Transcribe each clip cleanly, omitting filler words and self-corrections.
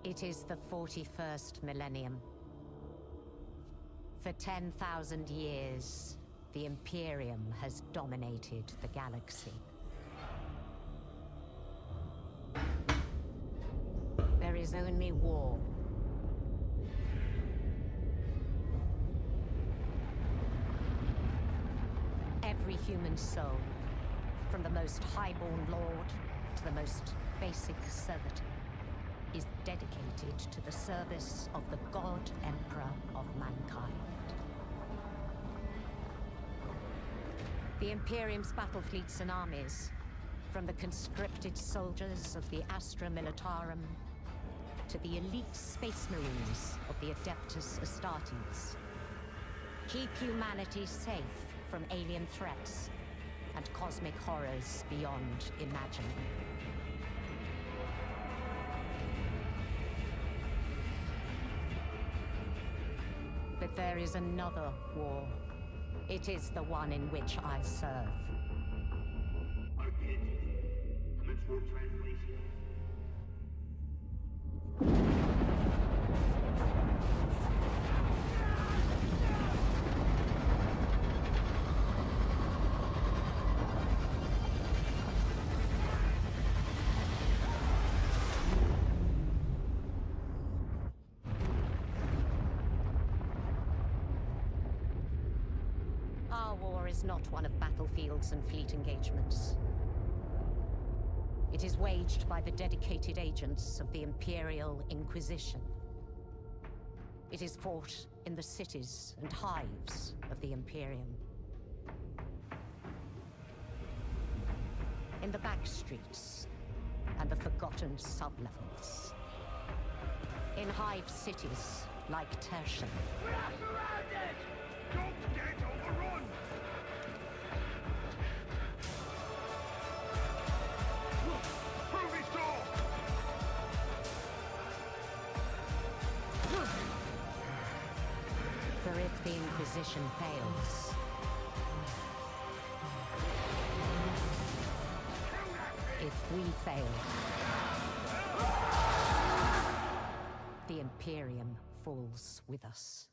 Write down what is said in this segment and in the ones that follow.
It is the 41st millennium. For 10,000 years, the Imperium has dominated the galaxy. There is only war. Every human soul, from the most highborn lord to the most basic servitor, is dedicated to the service of the God Emperor of mankind. The Imperium's battle fleets and armies, from the conscripted soldiers of the Astra Militarum to the elite space marines of the Adeptus Astartes, keep humanity safe from alien threats and cosmic horrors beyond imagining. But there is another war. It is the one in which I serve. Commence war translation. Our war is not one of battlefields and fleet engagements. It is waged by the dedicated agents of the Imperial Inquisition. It is fought in the cities and hives of the Imperium. In the back streets and the forgotten sublevels. In hive cities like Tertian. We are surrounded! Don't get overrun! Through this door! For if the Inquisition fails, if we fail, the Imperium falls with us.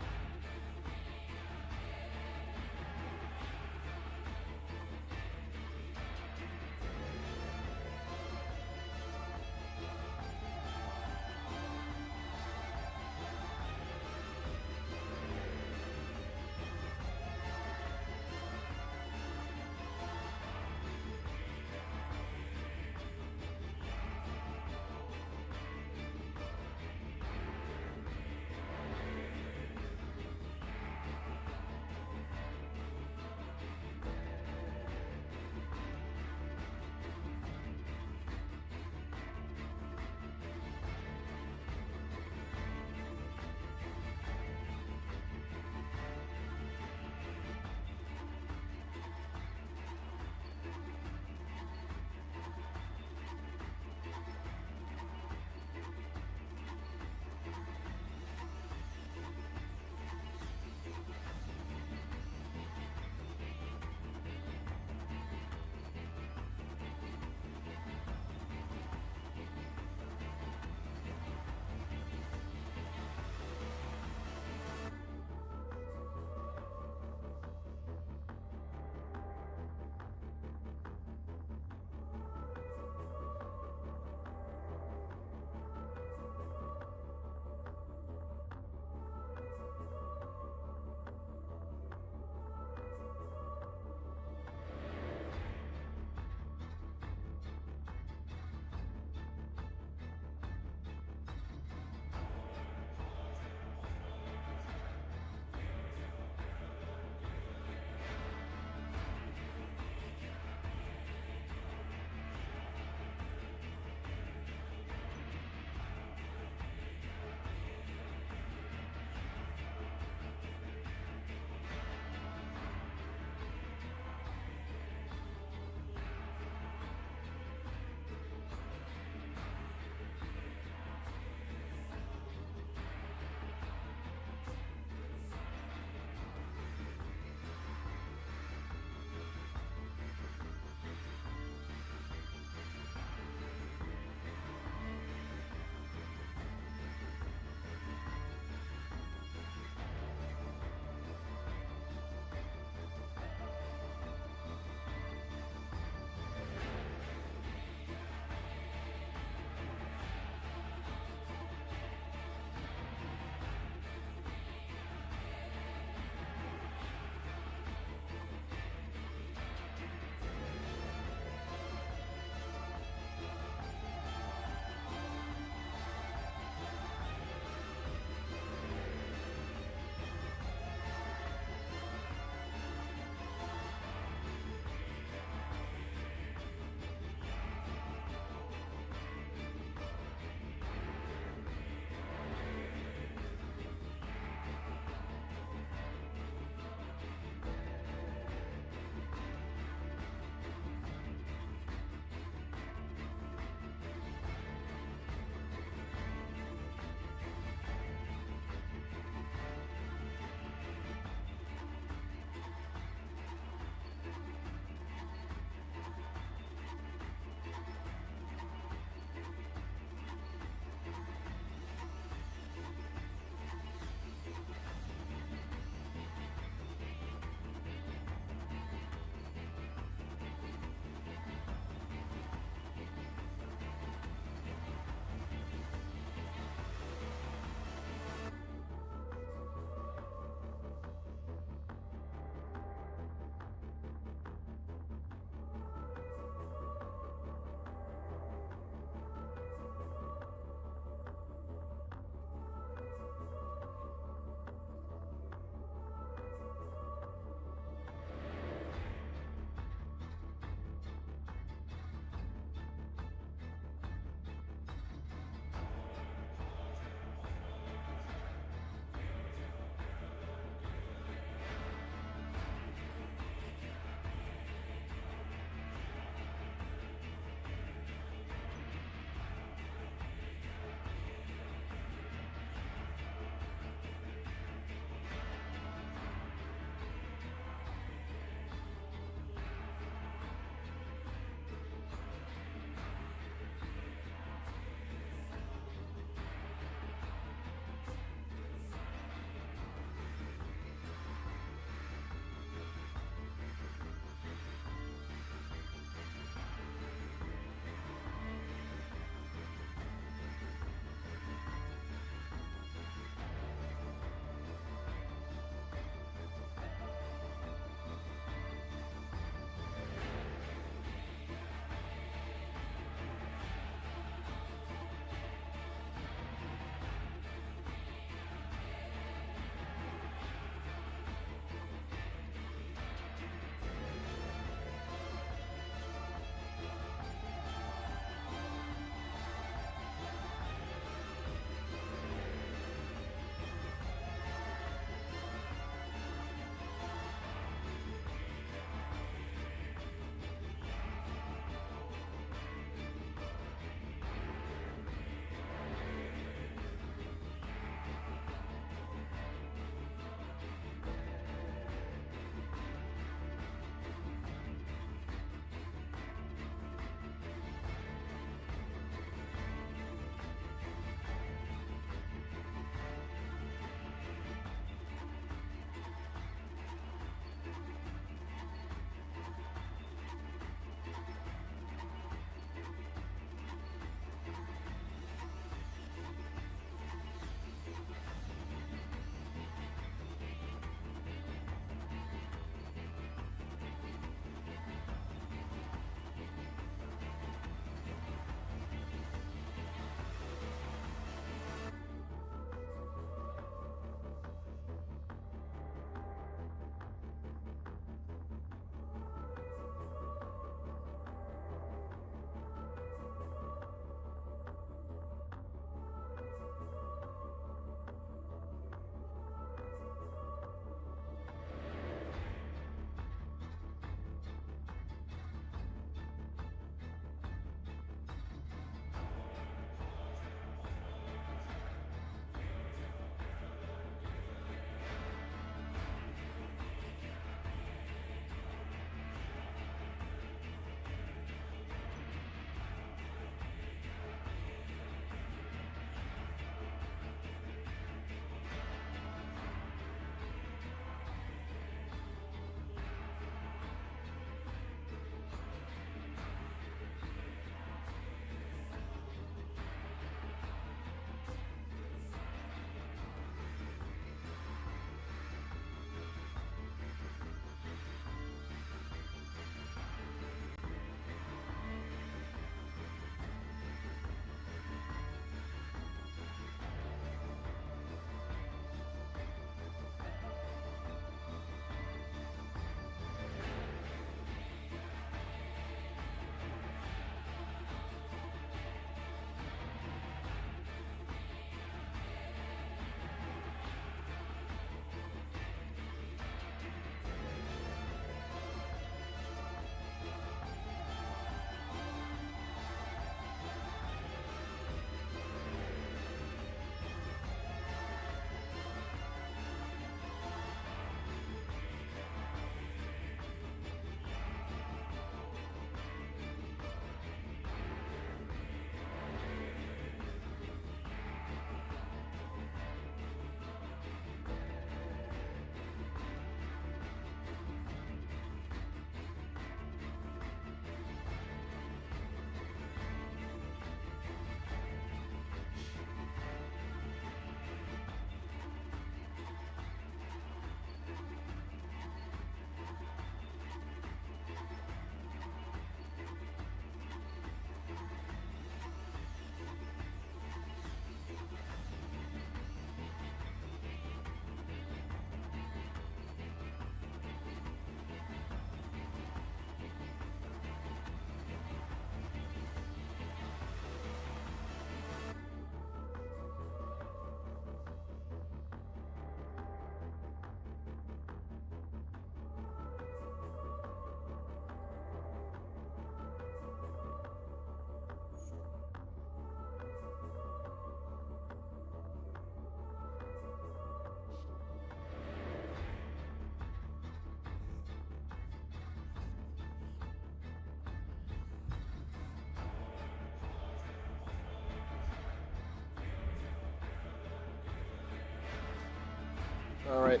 Alright,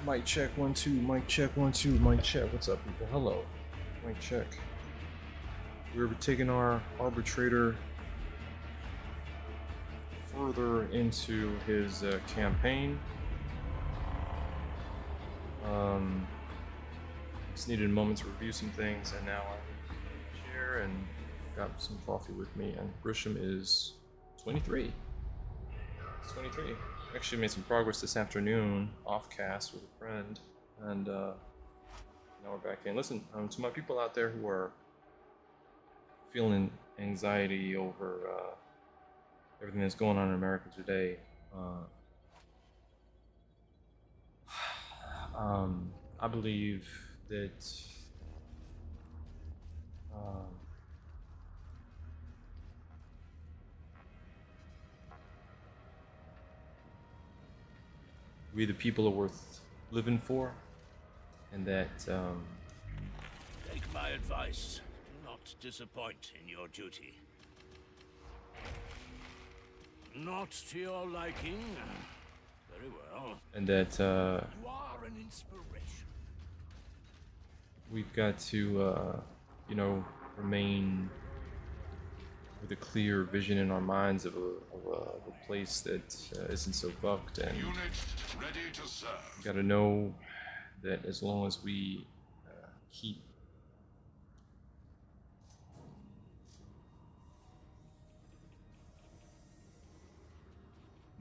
mic check 1 2, mic check 1 2, mic check. What's up, people? Hello. Mic check. We're taking our arbitrator further into his campaign. Just needed a moment to review some things, and now I'm in the chair and got some coffee with me. And Grisham is 23. It's 23. Actually made some progress this afternoon off cast with a friend, and now we're back in. Listen, to my people out there who are feeling anxiety over everything that's going on in America today, I believe that we the people are worth living for, and that Take my advice. Do not disappoint in your duty. Not to your liking. Very well. and that You are an inspiration. we've got to remain with a clear vision in our minds of a place that isn't so fucked, and Unit ready to serve. we got to know that as long as we keep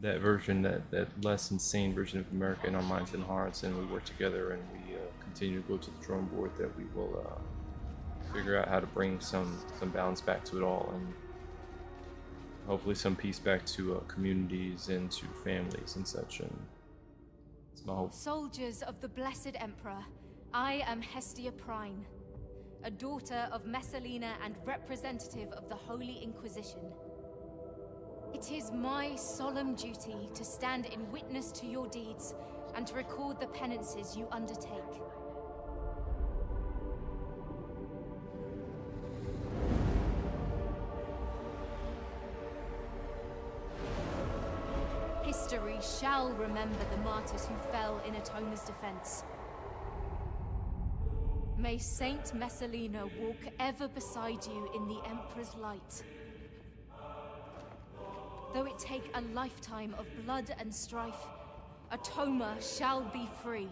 that version, that less insane version of America in our minds and hearts, and we work together and we continue to go to the drawing board, that we will figure out how to bring some balance back to it all, and hopefully some peace back to communities and to families and such. And it's my hope. Soldiers of the Blessed Emperor, I am Hestia Prime, a daughter of Messalina and representative of the Holy Inquisition. It is my solemn duty to stand in witness to your deeds and to record the penances you undertake. History shall remember the martyrs who fell in Atoma's defense. May Saint Messalina walk ever beside you in the Emperor's light. Though it take a lifetime of blood and strife, Atoma shall be free.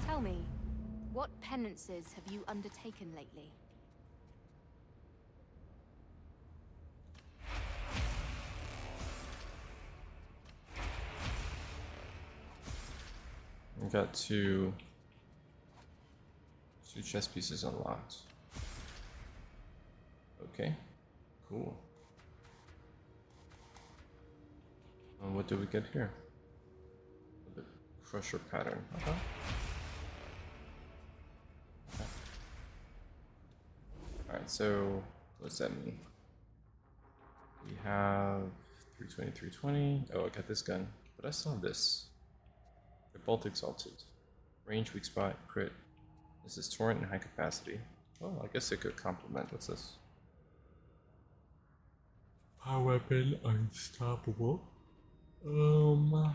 Tell me, what penances have you undertaken lately? I got two chess pieces unlocked. Okay, cool. And what do we get here? The crusher pattern. Okay. Alright, so what's that mean? We have 320, 320. Oh, I got this gun, but I still have this. The bolt exalted. Range, weak spot, crit. This is torrent and high capacity. Oh, I guess it could complement. What's this? Power weapon, unstoppable. A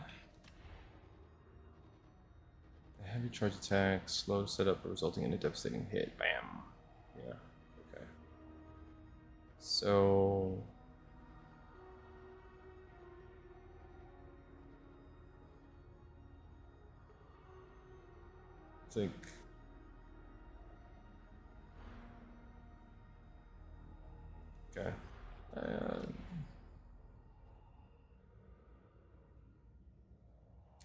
heavy charge attack, slow setup, resulting in a devastating hit. Bam. Yeah. Okay. So. I think. Okay.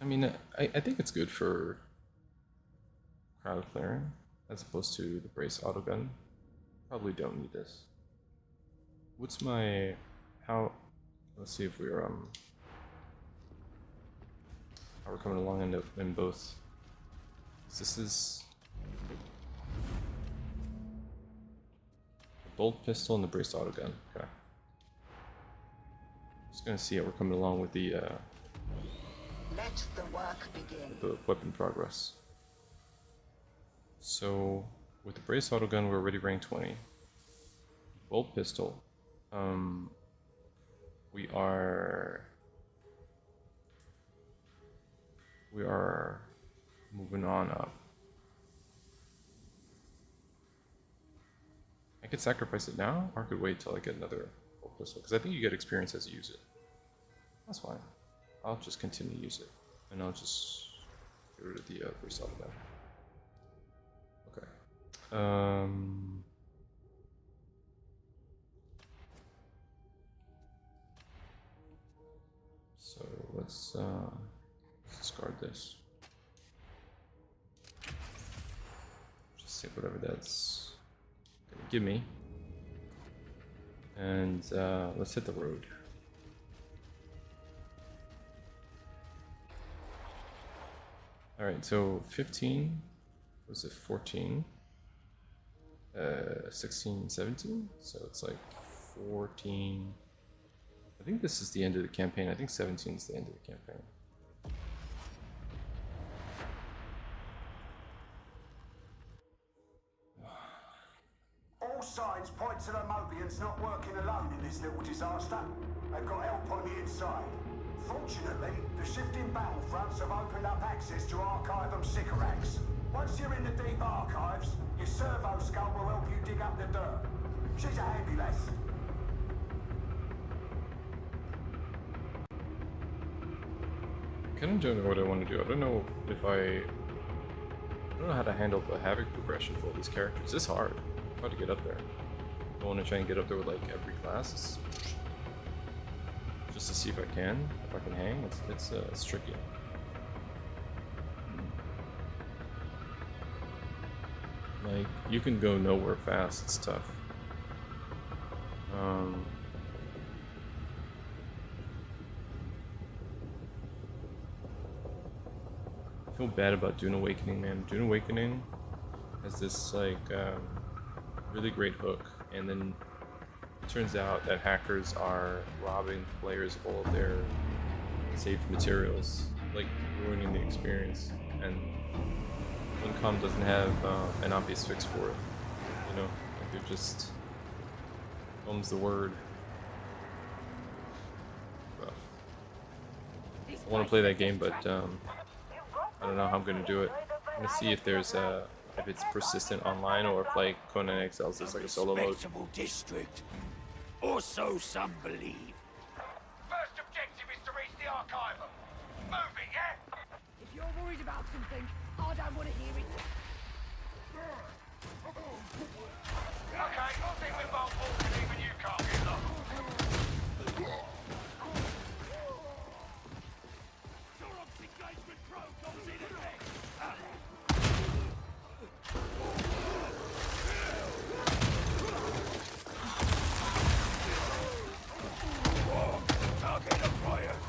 I mean, I think it's good for crowd clearing as opposed to the brace autogun. Probably don't need this. What's my how? Let's see if we're how we're coming along in both. This is the bolt pistol and the braced autogun. Okay. Just gonna see how we're coming along with the Let the work begin. weapon progress. So with the braced autogun, we're already rank 20. Bolt pistol. We are moving on up. I could sacrifice it now, or I could wait till I get another full pistol, because I think you get experience as you use it. That's fine. I'll just continue to use it, and I'll just get rid of the first automatic. Okay. So let's discard this. Just take whatever that's gonna give me, and let's hit the road. All right, so 15, was it 14? 16, 17, so it's like 14. I think this is the end of the campaign. I think 17 is the end of the campaign. All signs point to the Mobians not working alone in this little disaster. They've got help on the inside. Fortunately, the shifting battlefronts have opened up access to Archive and Sycorax. Once you're in the deep archives, your servo skull will help you dig up the dirt. She's a handy lass. I kind of don't know what I want to do. I don't know if I don't know how to handle the Havoc progression for all these characters. It's hard. It's hard to get up there. I want to try and get up there with like every class, just to see if I can hang. It's tricky. Like, you can go nowhere fast. It's tough. I feel bad about Dune Awakening, man. Dune Awakening has this like really great hook, and then it turns out that hackers are robbing players of all of their saved materials, like ruining the experience. And Incom doesn't have an obvious fix for it. You know, like it just owns the word. Rough. I want to play that game, but I don't know how I'm gonna do it. I'm gonna see if there's if it's persistent online, or if like Conan Exiles is like a solo mode. Respectable district, or so some believe. First objective is to reach the Archive. Move it, yeah? If you're worried about something, I don't want to hear it. Okay, I think we're both walking, even you can't get lost. Durham's engagement pro comes in effect. Target acquired.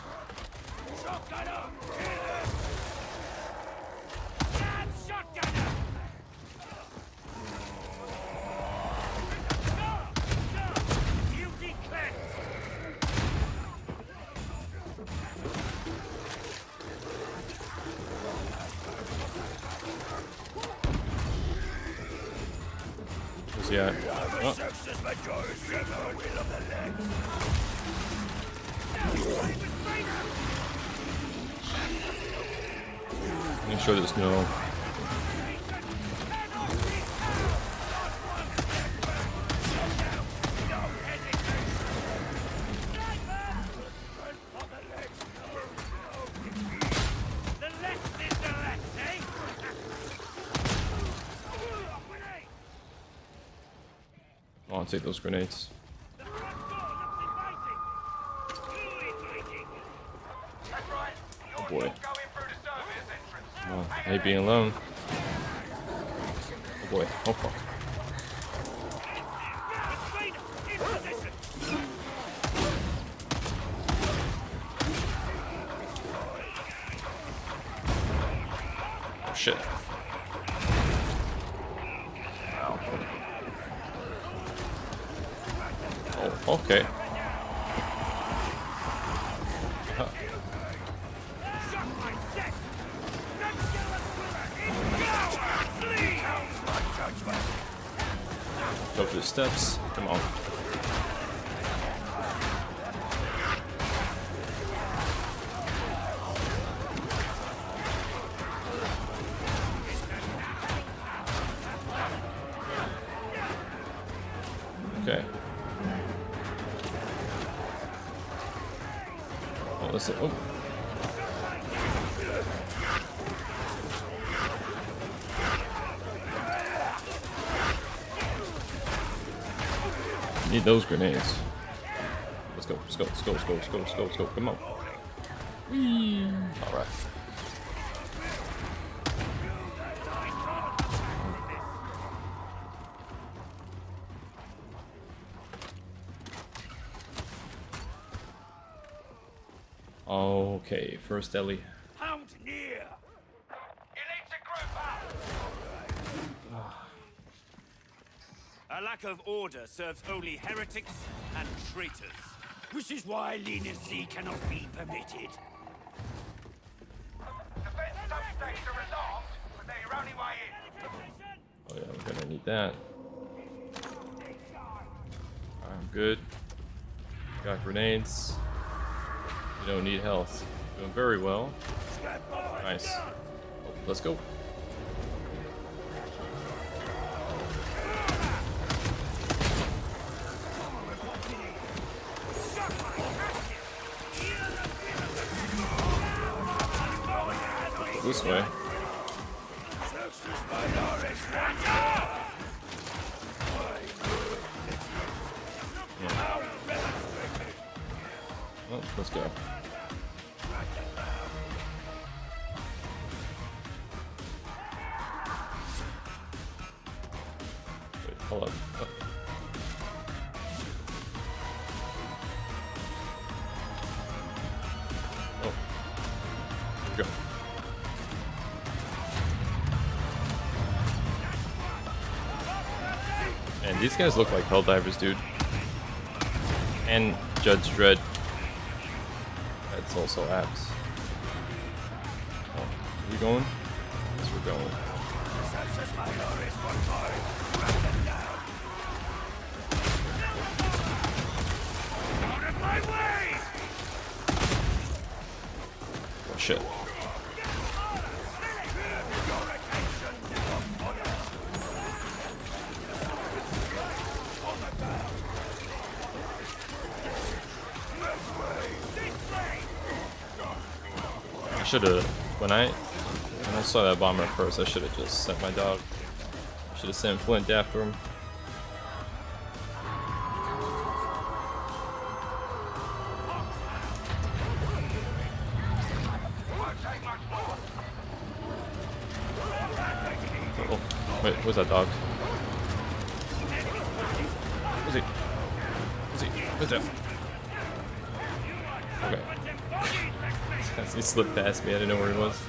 Shotgunner, kill him. Damn shotgunner. Beauty cleansed. Where's he at? Oh. Sex's majority of the will of the legs. Make sure there's no. I'll take those grenades. Oh boy. Oh, I hate being alone. Oh boy. Oh fuck. Oh shit. Oh, okay. Huh. Go to the steps. Come on. Okay. Oh, let's see. Oh. Need those grenades. Let's go, let's go, let's go, let's go, let's go, let's go, let's go. Come on. Whee! Alright. Okay, first deli. Hound near! You need to group up! A lack of order serves only heretics and traitors. Which is why leniency cannot be permitted. Defense subsects are resolved, but they're your only way in. Oh yeah, we're gonna need that. I'm good. Got grenades. You don't need health. Doing very well. Nice. Oh, let's go. This way. Yeah. Well, let's go. Wait, hold up. Oh. Oh. Here we go. And these guys look like Helldivers, dude. And Judge Dredd. That's also apps. Oh, are we going? Yes, we're going. Oh shit. I should have, when I saw that bomber first, I should have just sent my dog. Should have sent Flint after him. Oh, wait, where's that dog? Where's he? Where's he? Where's that? Okay. He slipped past me, I didn't know where he was.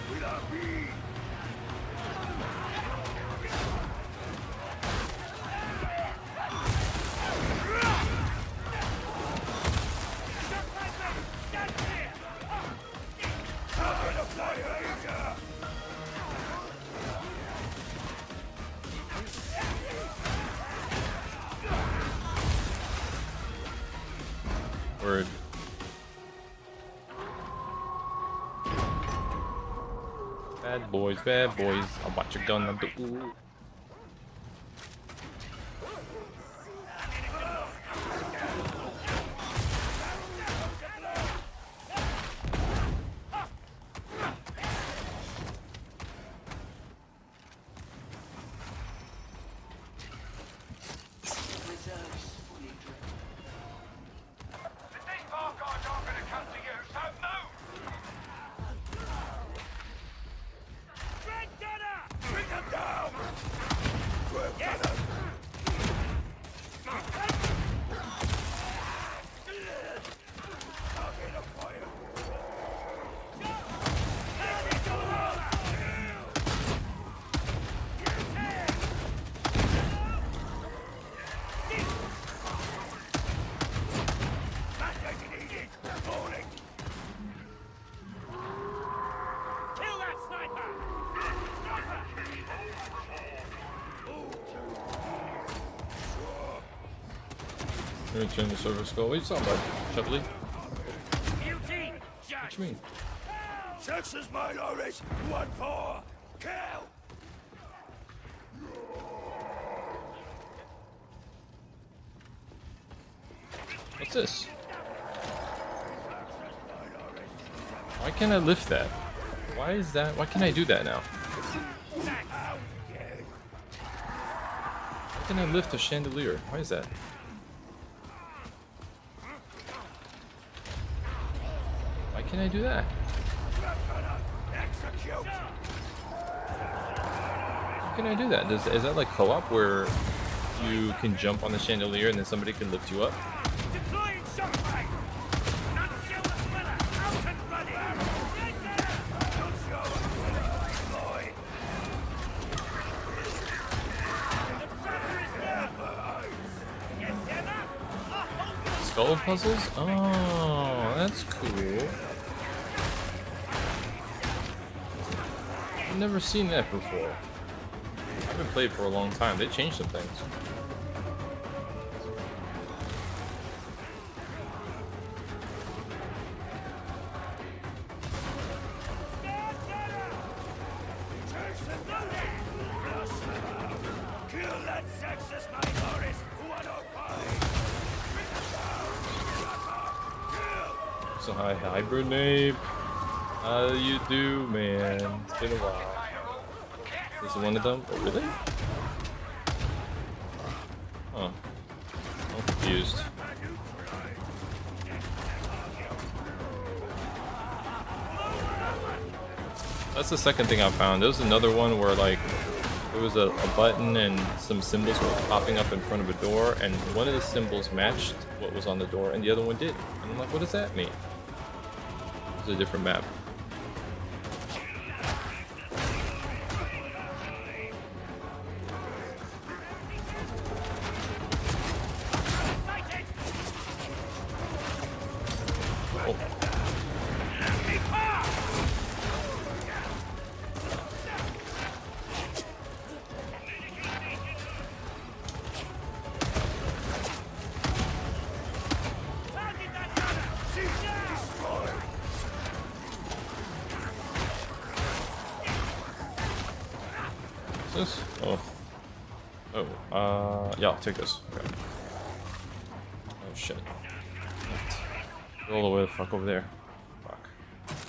Word. Bad boys. I'll watch your gun. I'm ooh. Return the server skull. What are you talking about, Chubby? What you mean? Texas minorities, 1-4, kill! What's this? Why can't I lift that? Why is that? Why can't I do that now? Why can I lift a chandelier? Why is that? Why can't I do that? How can I do that? Is that like co-op where you can jump on the chandelier and then somebody can lift you up? Skull puzzles? Oh, that's cool. I've never seen that before. I haven't played for a long time. They changed some things. So hi, hibernate. How do you do, man? It's been a while. Is it one of them? Oh, really? Huh. I'm confused. That's the second thing I found. There was another one where like there was a button and some symbols were popping up in front of a door, and one of the symbols matched what was on the door and the other one did. And I'm like, what does that mean? It's a different map. This? Oh. Oh, yeah, I'll take this. Okay. Oh shit. Roll the way the fuck over there. Fuck.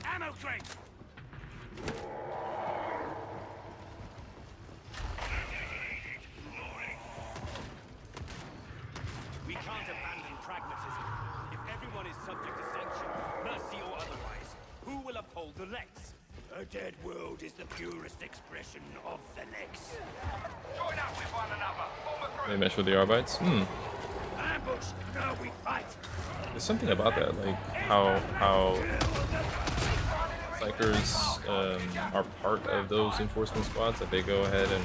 Ammo crate. We can't abandon pragmatism. If everyone is subject to sanction, mercy or otherwise, who will uphold the lex? A dead world is the purest expression of the lex. Join up with one another. They mesh with the Arbites? Hmm. Ambush, now we fight. There's something about that, like how Psychers are part of those enforcement squads, that they go ahead and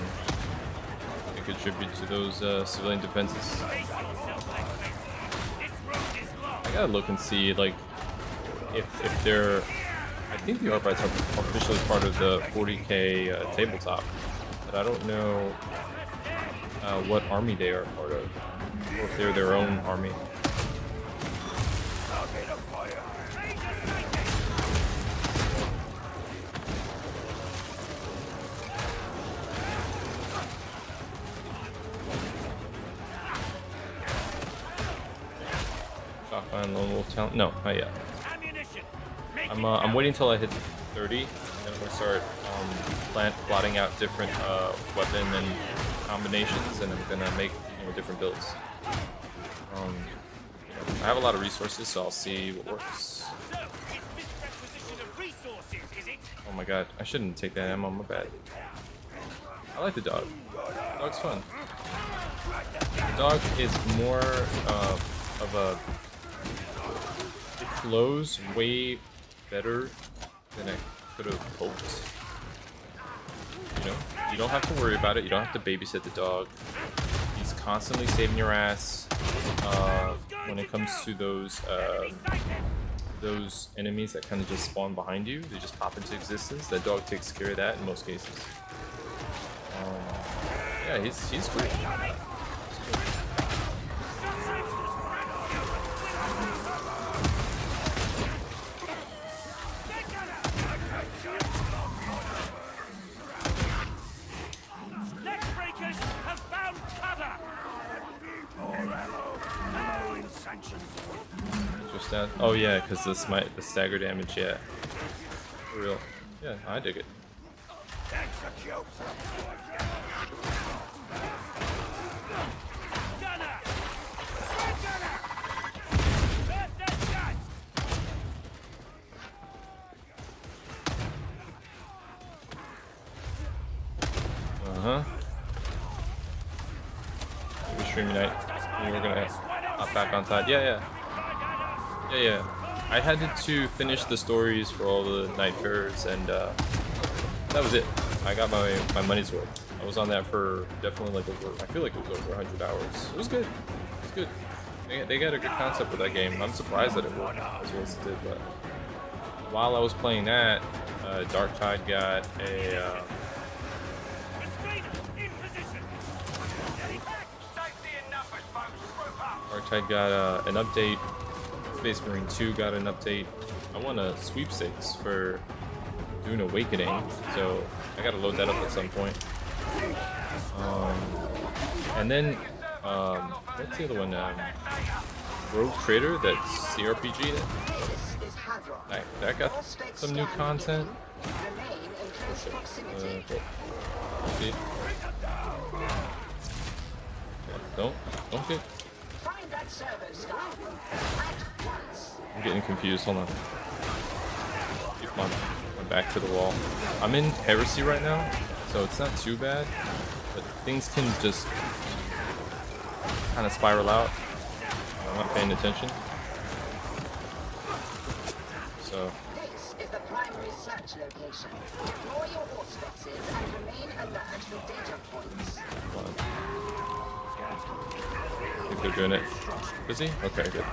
they contribute to those civilian defenses. I gotta look and see, like, if they're... I think the Arbites are officially part of the 40k tabletop, but I don't know what army they are part of, or if they're their own army. Shotgun, lone wolf talent? No, not yet. I'm waiting till I hit 30, and then I'm gonna start plotting out different weapon and combinations, and I'm gonna make different builds. I have a lot of resources, so I'll see what works. Oh my god, I shouldn't take that ammo. My bad. I like the dog. The dog's fun. The dog is more of a. It flows way better than I could have hoped. You know, you don't have to worry about it. You don't have to babysit the dog. He's constantly saving your ass when it comes to those enemies that kind of just spawn behind you. They just pop into existence. That dog takes care of that in most cases. Yeah, he's great. down. Oh yeah, because the stagger damage. Yeah, for real. Yeah, I dig it. Execute! Gunner! Gunner! First and shot! Maybe stream night. And we're gonna hop back on Tide. Yeah. I had to finish the stories for all the Nightfarers, and that was it. I got my money's worth. I was on that for definitely like over, I feel like it was over 100 hours. It was good. It was good. They got a good concept with that game. I'm surprised that it worked as well as it did, but while I was playing that, Darktide got a Darktide got an update. Space Marine 2 got an update. I won a sweepstakes for Dune Awakening, so I gotta load that up at some point. And then what's the other one? Rogue Trader, that's CRPG. That got some new content. See? Don't get. I'm getting confused. Hold on. Keep my back to the wall. I'm in Heresy right now, so it's not too bad, but things can just kind of spiral out. I'm not paying attention. So. This is the primary search location. Deploy your auspices and remain alert for data points. I think they're doing it. Busy? Okay, good.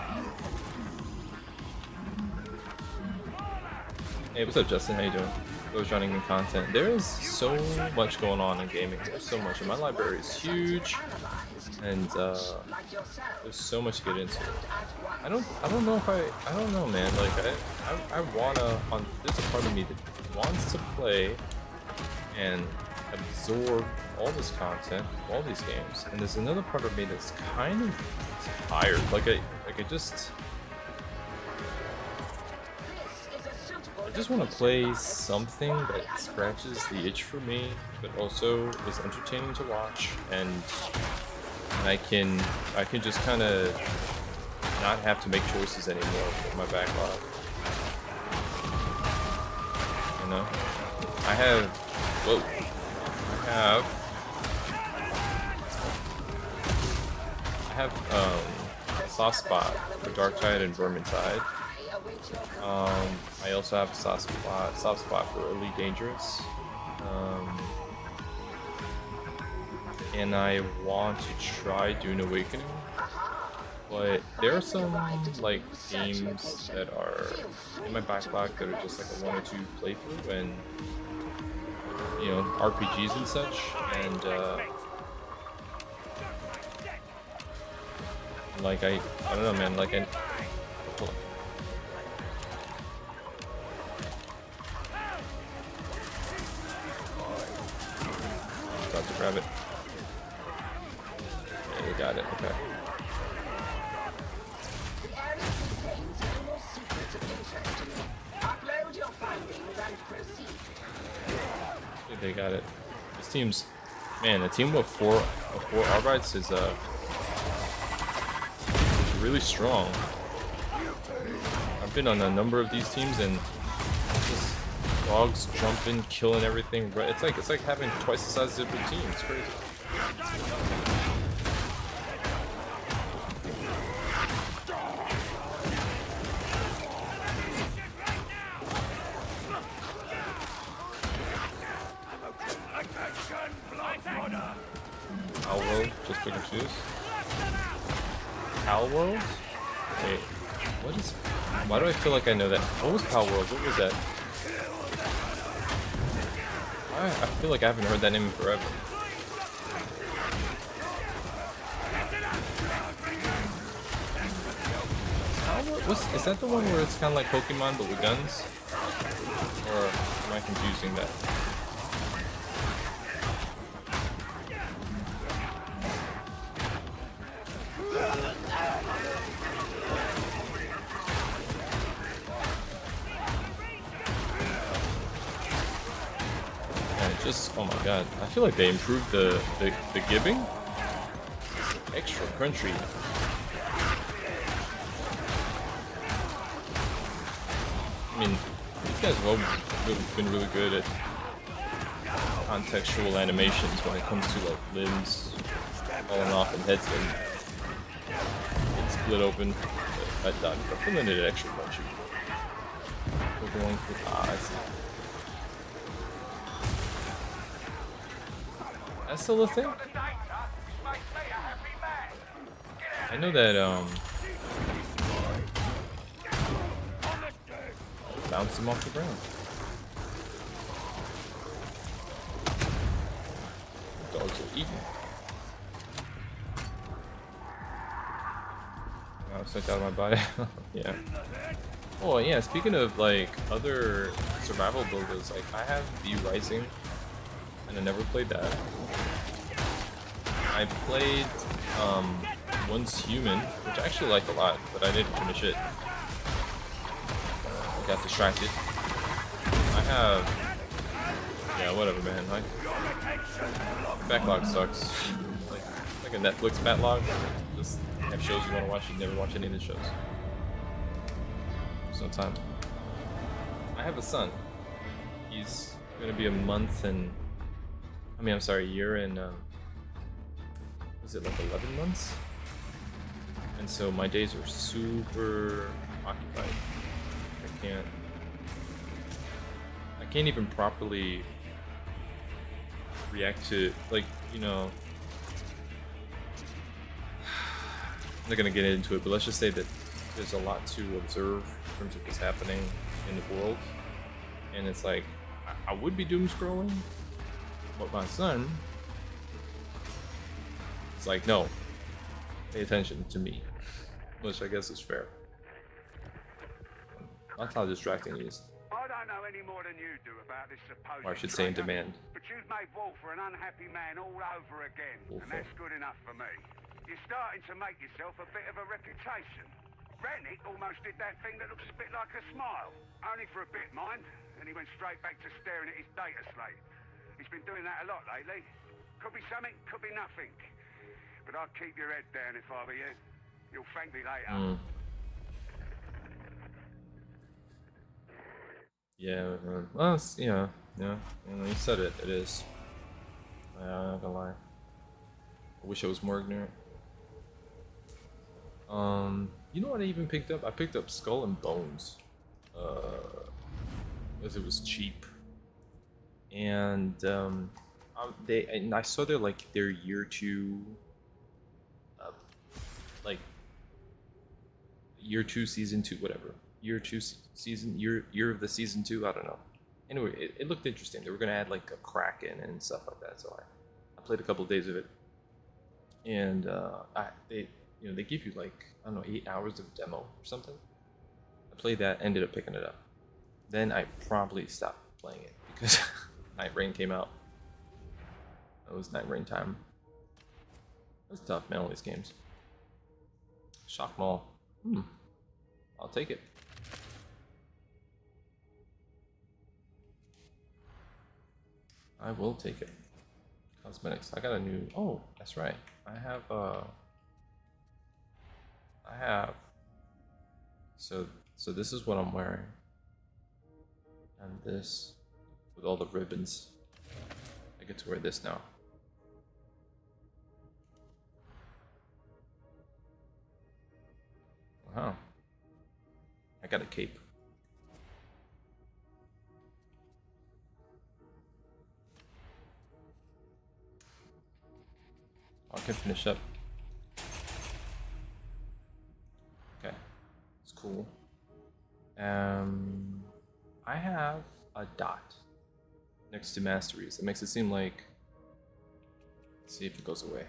Hey, what's up, Justin? How you doing? Who's running new content? There is so much going on in gaming. There's so much, and my library is huge, and there's so much to get into. I don't know if I don't know, man. Like I wanna. There's a part of me that wants to play and absorb all this content, all these games, and there's another part of me that's kind of tired. Like I just want to play something that scratches the itch for me, but also is entertaining to watch, and I can just kind of not have to make choices anymore with my backlog. You know, I have a soft spot for Darktide and Vermintide. I also have a soft spot for Elite Dangerous. And I want to try Dune Awakening. But there are some like games that are in my backlog that are just like a 1 or 2 playthrough, and you know, RPGs and such, and like I don't know, man, like about to grab it. Yeah, you got it, okay. The area contains no more secrets of interest to me. Upload your findings and proceed. Yeah, they got it. This team's, man, a team with four Arbites is really strong. I've been on a number of these teams, and just dogs jumping, killing everything. It's like having twice the size of your team. It's crazy. World, just pick and choose. Pal World? Wait, what is? Why do I feel like I know that? What was Pal World? What was that? I feel like I haven't heard that name in forever. Is that the one where it's kind of like Pokemon but with guns? Or am I confusing that? Just, oh my god, I feel like they improved the gibbing. Extra crunchy. I mean, these guys have always been really good at contextual animations when it comes to like limbs falling off and heads getting split open. But I'm feeling it extra crunchy. We're going for I see. That's still a thing? I know that bounce him off the ground. Dogs are eating. Oh, sucked out of my body. Yeah. Oh yeah, speaking of like other survival builders, like I have V Rising and I never played that. I played Once Human, which I actually liked a lot, but I didn't finish it. I got distracted. I have... Yeah, whatever, man. Backlog sucks. Like a Netflix backlog. Just have shows you want to watch, you never watch any of the shows. There's no time. I have a son. He's gonna be a month and... I mean, I'm sorry, a year and... was it like 11 months? And so my days are super occupied. I can't even properly react to, like, you know, I'm not gonna get into it, but let's just say that there's a lot to observe in terms of what's happening in the world. And it's like, I would be doom scrolling, but my son, it's like, no, pay attention to me, which I guess is fair. That's how distracting he is. I don't know any more than you do about this supposed... Or I should say in demand. But you've made Wolfer an unhappy man all over again, Wolfer. and that's good enough for me. You're starting to make yourself a bit of a reputation. Rennick almost did that thing that looks a bit like a smile. Only for a bit, mind. And he went straight back to staring at his data slate. He's been doing that a lot lately. Could be something, could be nothing. But I'd keep your head down if I were you. You'll thank me later. Yeah, well, yeah, you said it, it is. I'm not gonna lie. I wish I was more ignorant. You know what I even picked up? I picked up Skull and Bones. Because it was cheap. And, I saw their, like, their year 2, like, year 2, season 2, whatever. Year of the season 2, I don't know. Anyway, it looked interesting. They were gonna add like a Kraken and stuff like that. So I played a couple of days of it, and they give you like, I don't know, 8 hours of demo or something. I played that, ended up picking it up. Then I promptly stopped playing it because Night Rain came out. It was Night Rain time. It's tough, man. All these games. Shock Mall. I'll take it. I will take it. Cosmetics. I got a new... Oh, that's right. I have... So this is what I'm wearing. And this... With all the ribbons. I get to wear this now. Wow. I got a cape. I can finish up. Okay, it's cool. I have a dot next to masteries. It makes it seem like. Let's see if it goes away.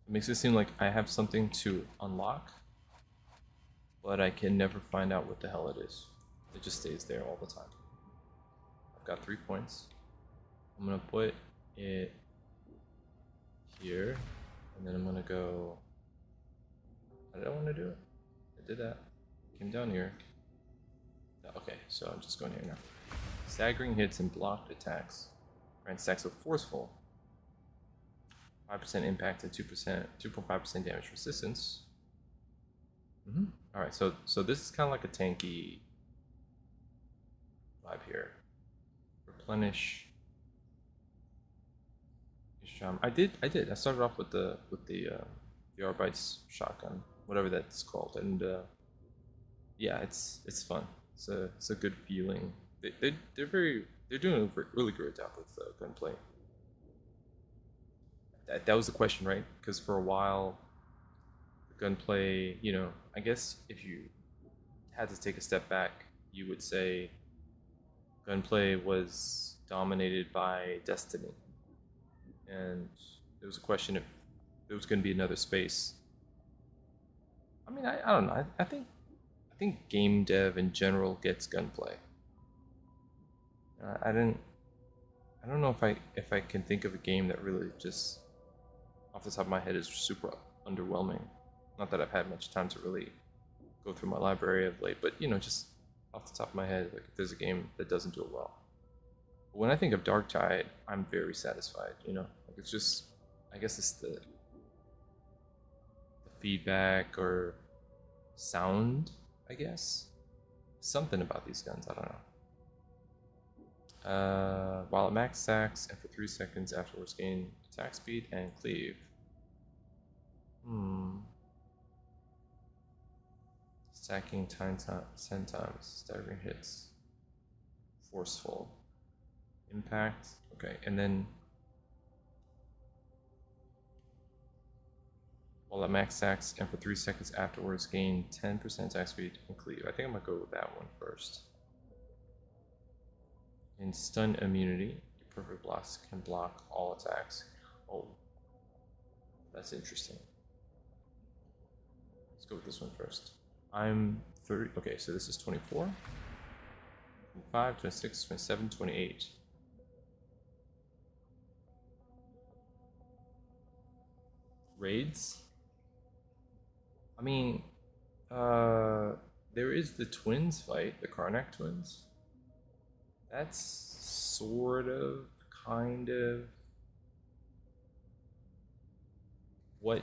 It makes it seem like I have something to unlock, but I can never find out what the hell it is. It just stays there all the time. I've got 3 points. I'm gonna put it here, and then I'm gonna go Why did I want to do it? I did that. Came down here. Okay, so I'm just going here now. Staggering hits and blocked attacks. Grant stacks of forceful. 5% impact and 2.5% damage resistance. Alright, so this is kind of like a tanky vibe here. Replenish. I did. I started off with the Arbites shotgun, whatever that's called, and yeah, it's fun. It's a good feeling. They're doing a really great job with gunplay. That was the question, right? Because for a while, gunplay, you know, I guess if you had to take a step back, you would say gunplay was dominated by Destiny, and there was a question if there was going to be another space. I mean, I don't know. I think game dev in general gets gunplay. I don't know if I can think of a game that really just off the top of my head is super underwhelming. Not that I've had much time to really go through my library of late, but you know, just off the top of my head, like if there's a game that doesn't do it well. But when I think of Darktide, I'm very satisfied. You know, like it's just, I guess it's the feedback or sound, I guess. Something about these guns, I don't know. While at max stacks and for 3 seconds afterwards gain attack speed and cleave. Stacking 10 times, staggering hits. Forceful. Impact. Okay, and then while at max stacks and for 3 seconds afterwards gain 10% attack speed and cleave. I think I'm gonna go with that one first. In stun immunity, your perfect blocks can block all attacks. Oh, that's interesting. Let's go with this one first. I'm 30. Okay, so this is 24, 25, 26, 27, 28. Raids? I mean, there is the twins fight, the Karnak twins. That's sort of, kind of what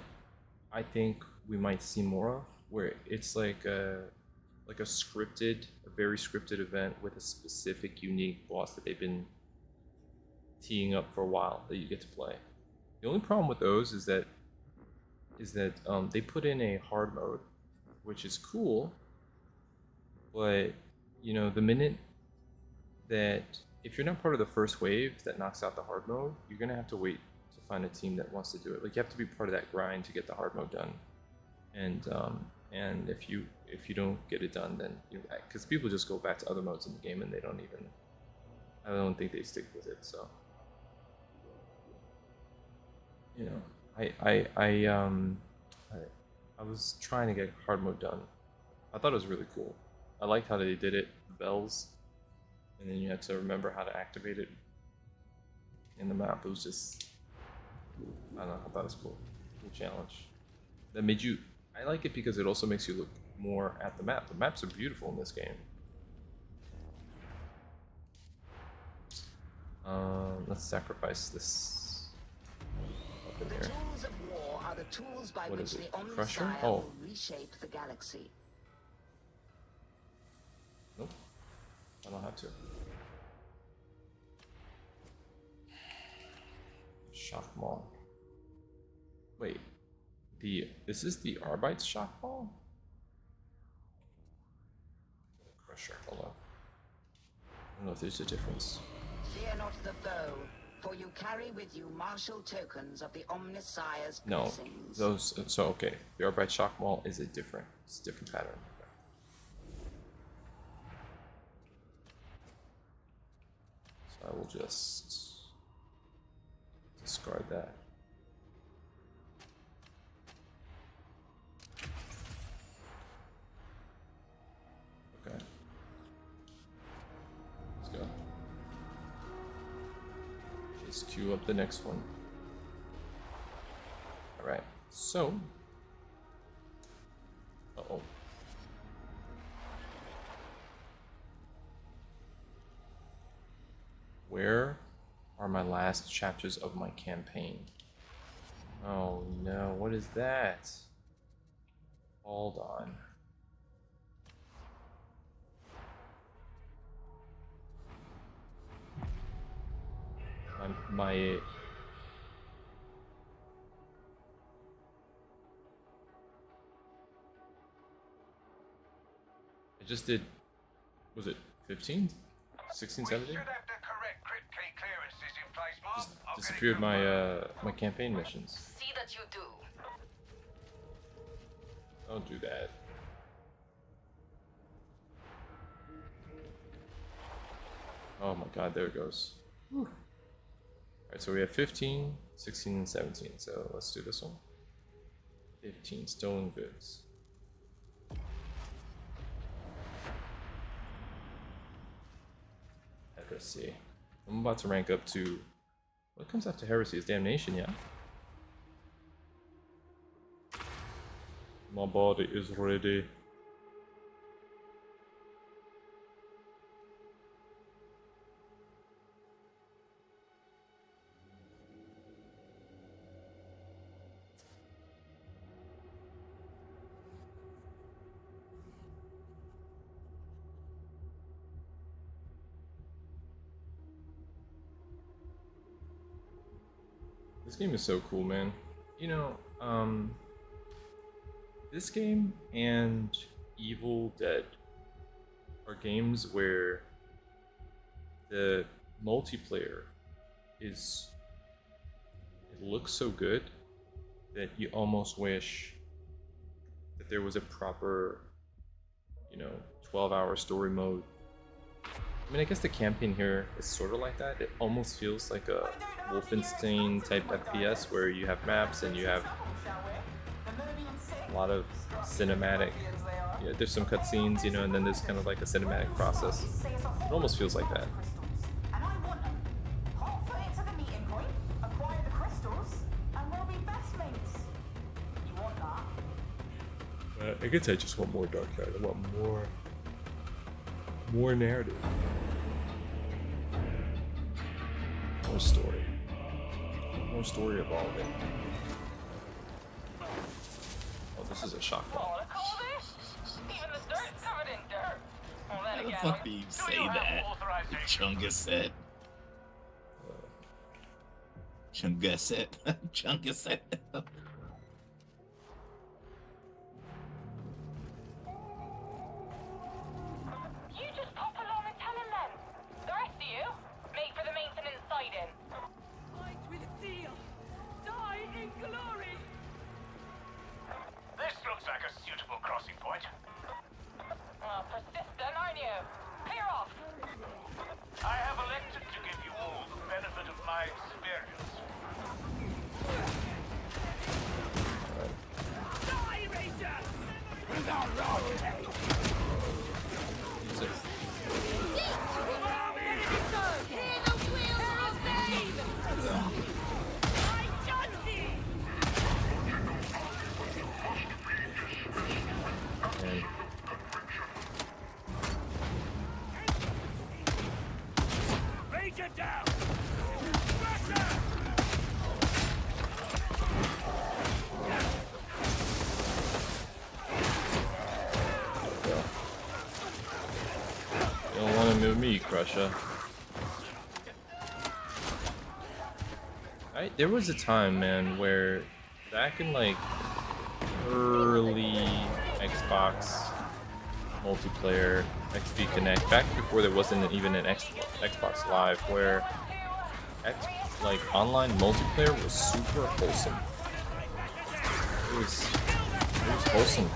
I think we might see more of, where it's like a scripted, a very scripted event with a specific, unique boss that they've been teeing up for a while that you get to play. The only problem with those is that they put in a hard mode, which is cool, but you know, the minute that if you're not part of the first wave that knocks out the hard mode, you're gonna have to wait to find a team that wants to do it. Like, you have to be part of that grind to get the hard mode done, and if you don't get it done, then because people just go back to other modes in the game and they don't even, I don't think they stick with it. So you know, I was trying to get hard mode done. I thought it was really cool. I liked how they did it, the bells, and then you had to remember how to activate it in the map. It was just, I don't know, I thought it was cool. Cool challenge. That made you, I like it because it also makes you look more at the map. The maps are beautiful in this game. Let's sacrifice this up in The here. tools of war are the tools by What which is it? the Crusher? Omnissiah Oh. will reshape the galaxy. Nope. I don't have to. Shock Mall. Wait. This is the Arbites Shock Mall? Crusher, hold on. I don't know if there's a difference. Fear not the foe, for you carry with you martial tokens of the Omnissiah's No, blessings. those. So okay, the Arbites Shock Mall is a different. It's a different pattern. So I will just discard that. Okay. Let's go. Just queue up the next one. Alright, so Where are my last chapters of my campaign? Oh no, what is that? Hold on. My I just did, was it 15? 16, 17? Just disappeared my my campaign missions. See that you do. Don't do that. Oh my god, there it goes. Alright, so we have 15, 16, and 17. So let's do this one. 15, stolen goods. Heresy. I'm about to rank up to... What comes after heresy is damnation, yeah? My body is ready. This game is so cool, man. You know, this game and Evil Dead are games where the multiplayer is, it looks so good that you almost wish that there was a proper, you know, 12-hour story mode. I mean, I guess the campaign here is sort of like that. It almost feels like a Wolfenstein type FPS where you have maps and you have a lot of cinematic, yeah, there's some cutscenes, you know, and then there's kind of like a cinematic process. It almost feels like that. I guess I just want more Darktide. I want more narrative, more story of all of it. Oh, this is a shock ball. How the fuck do you say that? Chungaset. Chungaset. Chungaset. Me, Crusher. There was a time, man, where back in like early Xbox multiplayer, XP Connect, back before there wasn't even an Xbox Live, where like online multiplayer was super wholesome. It was wholesome.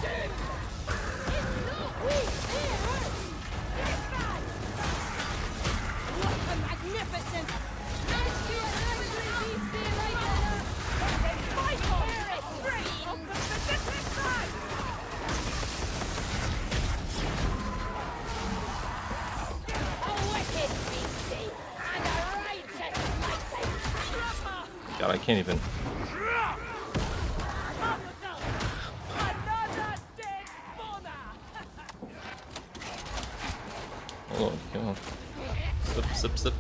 God, I can't even. Hold on, come on. Sip, sip, sip.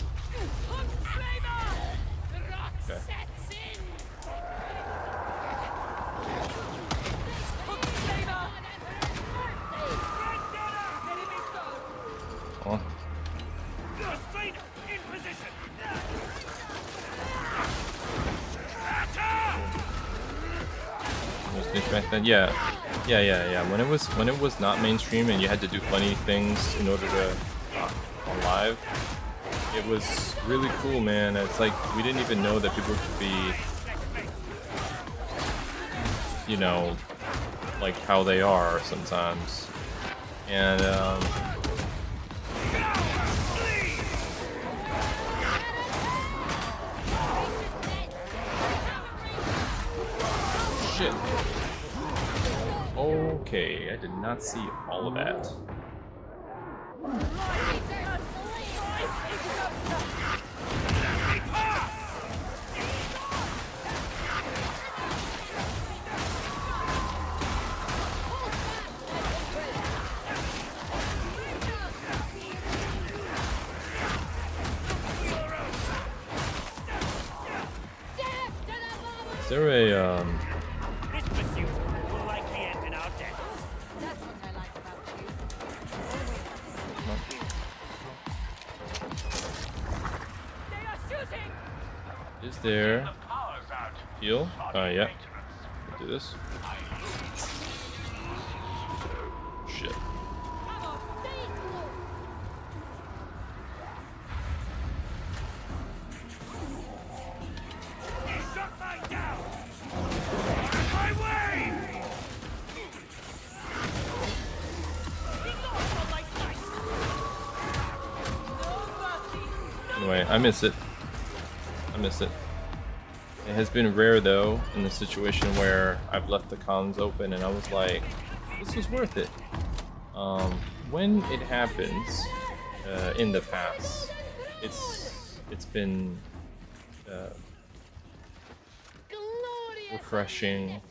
cartoonish back then. Yeah. When it was not mainstream and you had to do funny things in order to on live, it was really cool, man. It's like we didn't even know that people could be, you know, like how they are sometimes. And shit. Okay, I did not see all of that. Is there a This pursuit will likely end in our death. That's what I like about you. They are shooting! is there heal? Yeah. Do this. Shit. Shut mine down! My way! Anyway, I miss it. I miss it. It has been rare though in the situation where I've left the comms open and I was like, this was worth it. When it happens in the past, it's been refreshing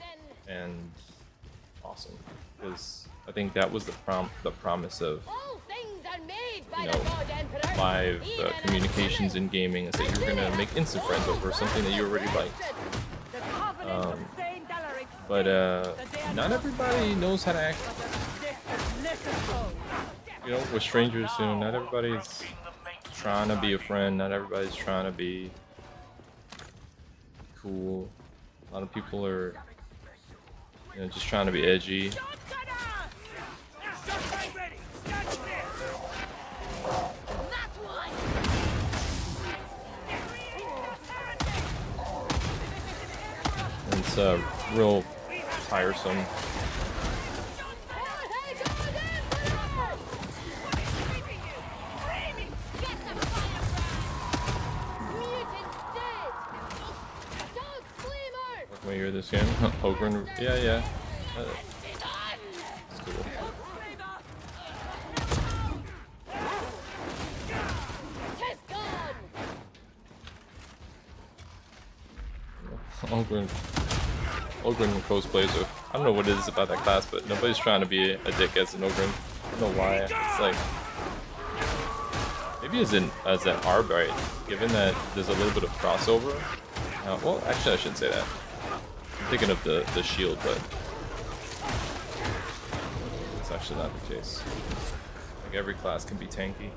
and awesome, because I think that was the promise of, you know, live communications in gaming, is that you're gonna make instant friends over something that you already liked. But not everybody knows how to act. You know, with strangers, you know, not everybody's trying to be a friend. Not everybody's trying to be cool. A lot of people are, you know, just trying to be edgy. And it's real tiresome. Can we hear this game? Ogren, yeah. It's cool. Ogren cosplays are, I don't know what it is about that class, but nobody's trying to be a dick as an Ogren. I don't know why. It's like, maybe as an Arbite, given that there's a little bit of crossover. Well, actually I shouldn't say that. I'm thinking of the shield, but it's actually not the case. Like every class can be tanky.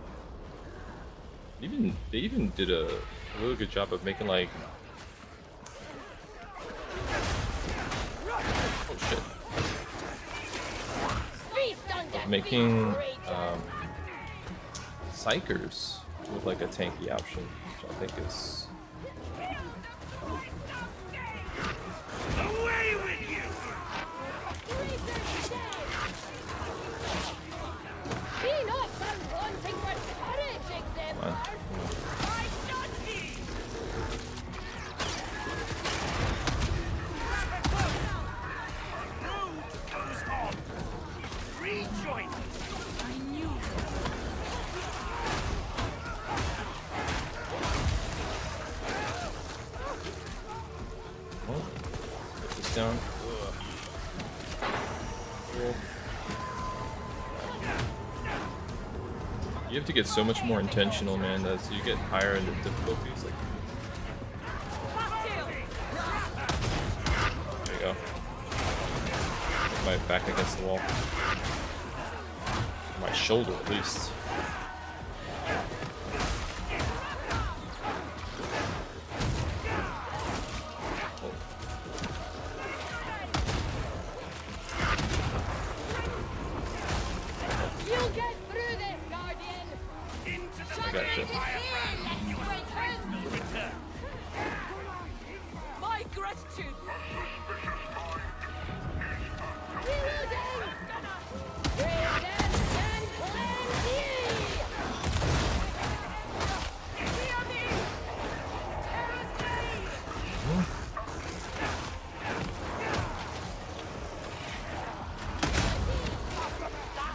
They even did a really good job of making like, oh shit, of making psychers with like a tanky option, which I think is. Away with you! Come on. Rejoin! I knew. Oh, put this down. Cool. You have to get so much more intentional, man, as you get higher in the difficulties. Like, there you go. Put my back against the wall. My shoulder, at least.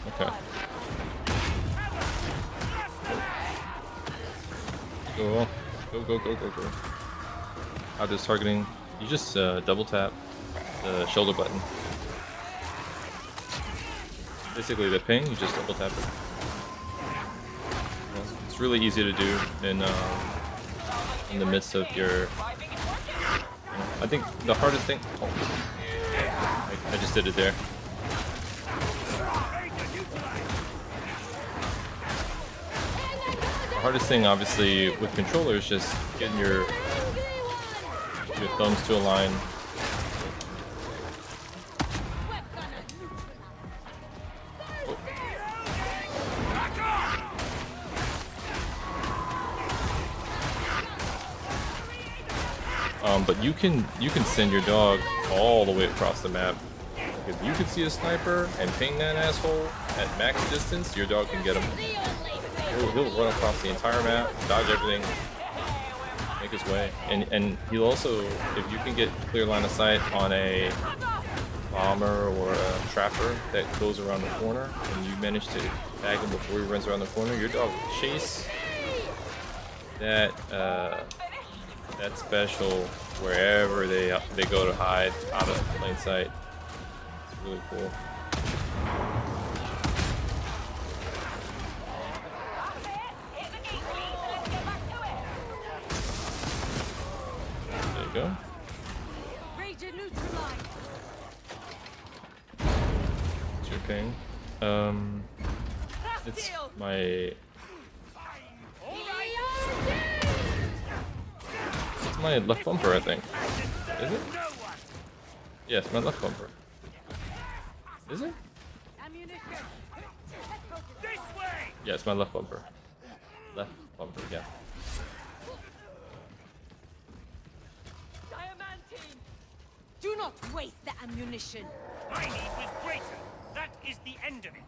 Okay. Go. Go. How does targeting? You just double tap the shoulder button. Basically the ping, you just double tap it. Well, it's really easy to do in the midst of your... I think the hardest thing... Oh, I just did it there. The hardest thing, obviously, with controller is just getting your thumbs to align. But you can send your dog all the way across the map. If you can see a sniper and ping that asshole at max distance, your dog can get him. He'll run across the entire map, dodge everything, make his way. And he'll also, if you can get clear line of sight on a bomber or a trapper that goes around the corner, and you manage to tag him before he runs around the corner, your dog will chase that special wherever they go to hide out of plain sight. It's really cool. There you go. It's your ping. It's my... my left bumper, I think. Is it? Yes, my left bumper. Is it? Yeah, it's my left bumper. Left bumper, yeah. Do not waste the ammunition. My need was greater. That is the end of it.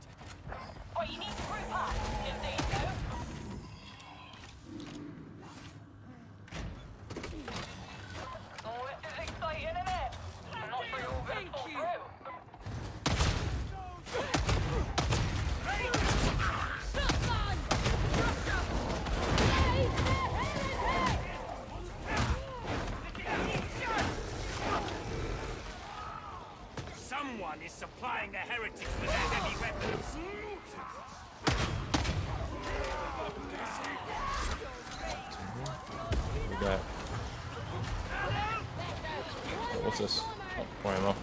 What you need to group up, just so you know. Someone is supplying the heretics with their heavy weapons. We got... Oh, what's this? Oh, more ammo.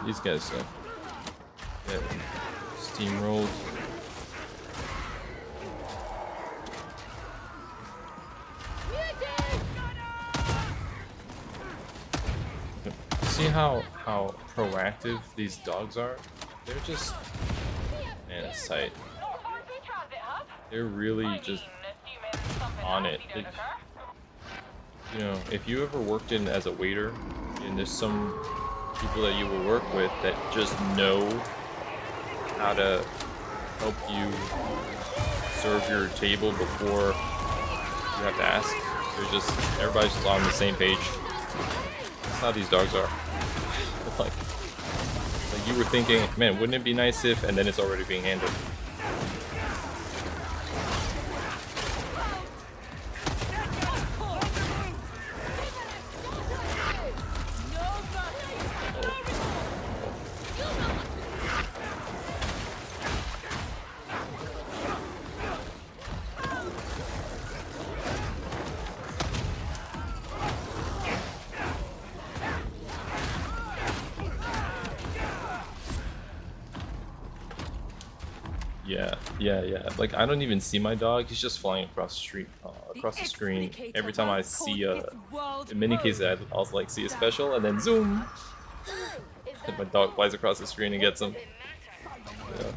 These guys get steamrolled. See how proactive these dogs are? They're just, man, it's sight. They're really just on it. You know, if you ever worked in as a waiter, and there's some people that you will work with that just know how to help you serve your table before you have to ask. They're just, everybody's just on the same page. That's how these dogs are. like you were thinking, man, wouldn't it be nice if, and then it's already being handled. Yeah. Like I don't even see my dog. He's just flying across the street, across the screen. Every time I see in many cases I'll like see a special and then zoom, and my dog flies across the screen and gets him. Yeah.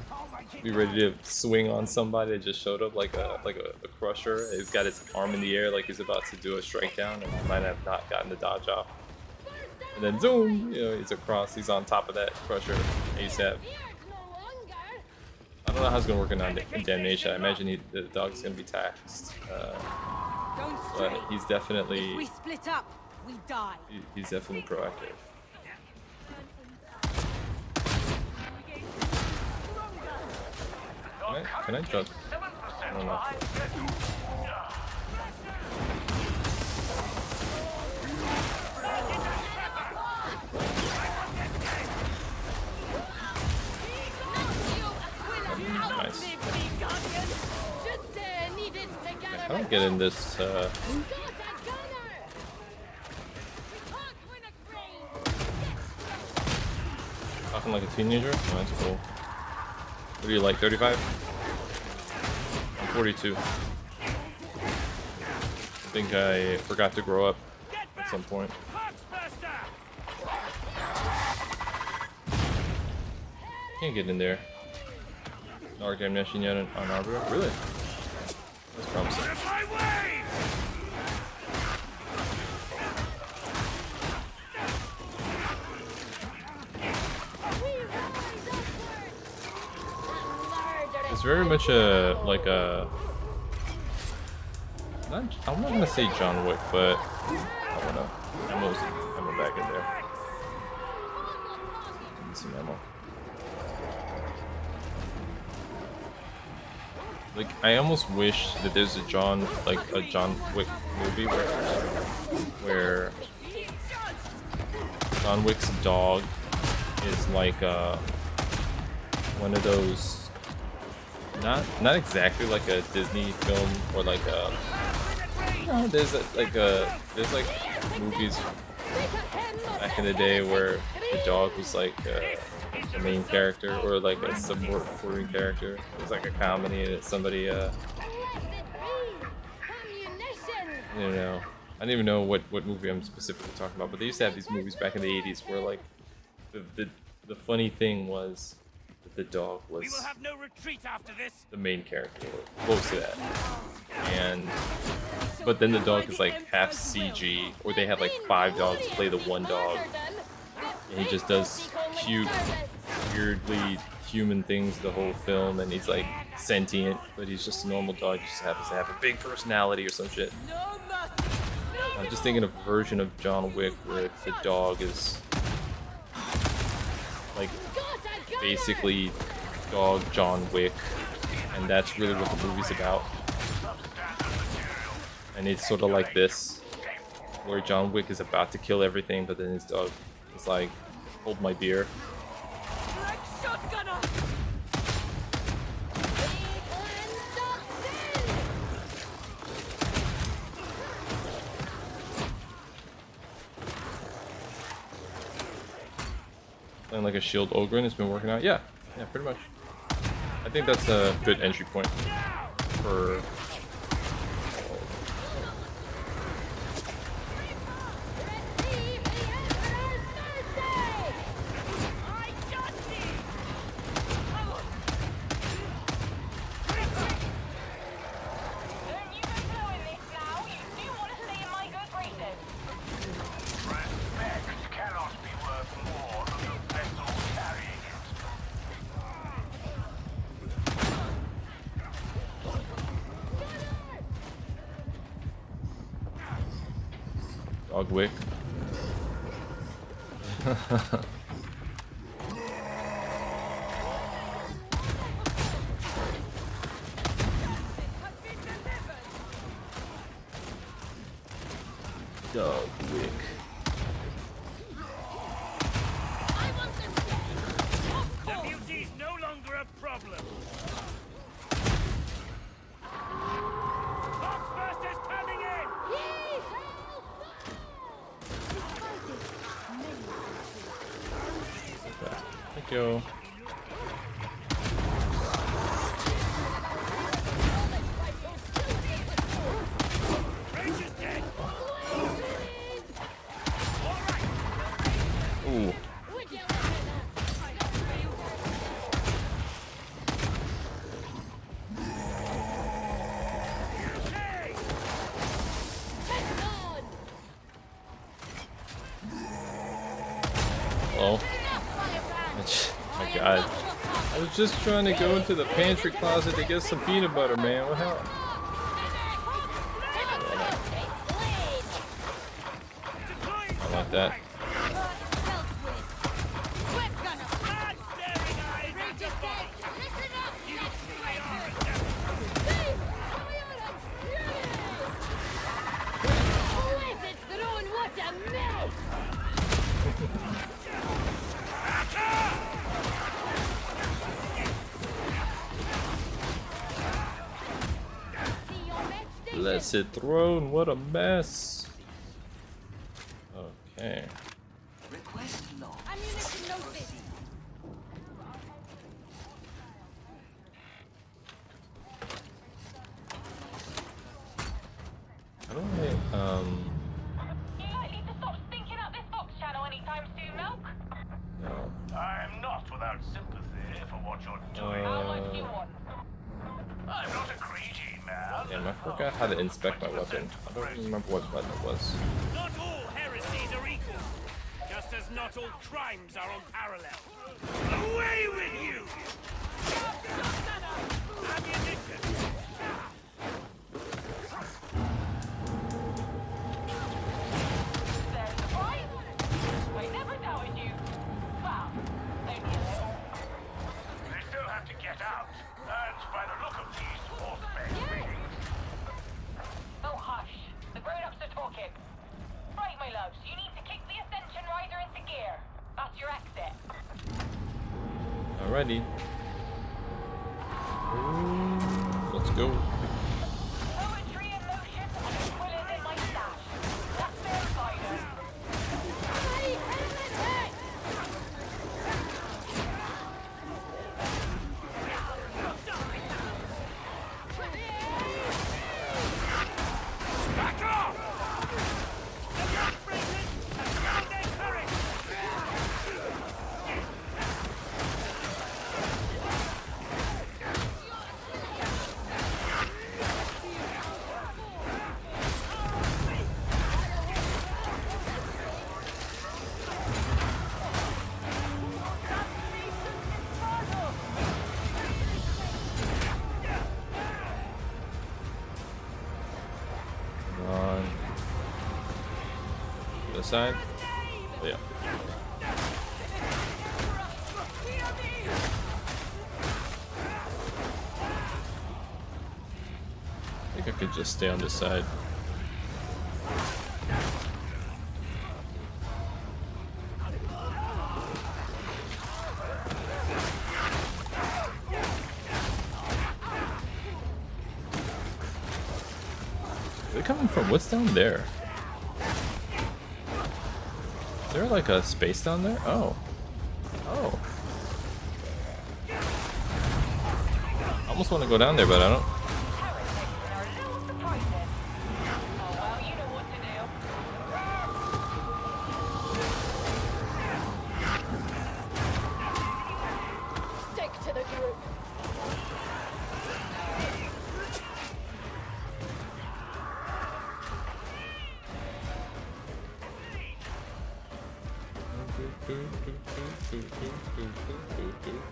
Be ready to swing on somebody that just showed up like a crusher. He's got his arm in the air like he's about to do a strike down and might have not gotten the dodge off. And then zoom, you know, he's across. He's on top of that crusher ASAP. I don't know how it's gonna work in Damnation. I imagine the dog's gonna be taxed, but he's definitely. If we split up, we die. He's definitely proactive. Can I jump? I don't know. Nice. I don't get in this. Talking like a teenager? Oh, that's cool. What are you like, 35? I'm 42. I think I forgot to grow up at some point. Can't get in there. No damnation yet on Arbiter? Really? That's promising. It's very much a I'm not gonna say John Wick, but I don't know. Ammo back in there. Need some ammo. Like I almost wish that there's a John Wick movie where John Wick's dog is like one of those, not exactly like a Disney film or like a, there's like movies back in the day where the dog was like the main character or like a supporting character. It was like a comedy and it's somebody you know, I don't even know what movie I'm specifically talking about, but they used to have these movies back in the 80s where like the funny thing was that the dog was the main character or close to that. But then the dog is like half CG, or they have like 5 dogs play the one dog. And he just does cute, weirdly human things the whole film, and he's like sentient, but he's just a normal dog. He just happens to have a big personality or some shit. I'm just thinking of a version of John Wick where the dog is like basically dog John Wick, and that's really what the movie's about. And it's sort of like this, where John Wick is about to kill everything, but then his dog is like, hold my beer. Playing like a shield Ogren has been working out. Yeah, pretty much. I think that's a good entry point for. Dog Wick. Dog Wick. The beauty's no longer a problem. Boxburster's coming in! Thank you. God. I was just trying to go into the pantry closet to get some peanut butter, man. What the hell? I like that. Blessed throne, what a mess. Okay. Request log. Ammunition noted. How do I, You likely to stop stinking up this Fox channel anytime soon, Milk? no. I'm not without sympathy for what you're doing. How much do you want? I'm not a greedy man. Damn, I forgot how to inspect my weapon. I don't remember what button it was. Not all heresies are equal, just as not all crimes are unparalleled. Away with you! Ammunition! There's the prize. I never doubted you. Well, only a little. They still have to get out, and by the look of these horsemen, Oh, hush. The grown-ups are talking. Right, my loves, you need to kick the Ascension Rider into gear. That's your exit. Alrighty. Let's go. Poetry in motion and a quilling in my stash. That's their rider. back off! The young Britons have found their courage! Come on. This side? Oh, yeah. I think I could just stay on this side. They're coming from what's down there? Is there like a space down there? Oh. Oh. I almost want to go down there, but I don't. Heretics are a little surprising. Oh, well, you know what to do. Stick to the group.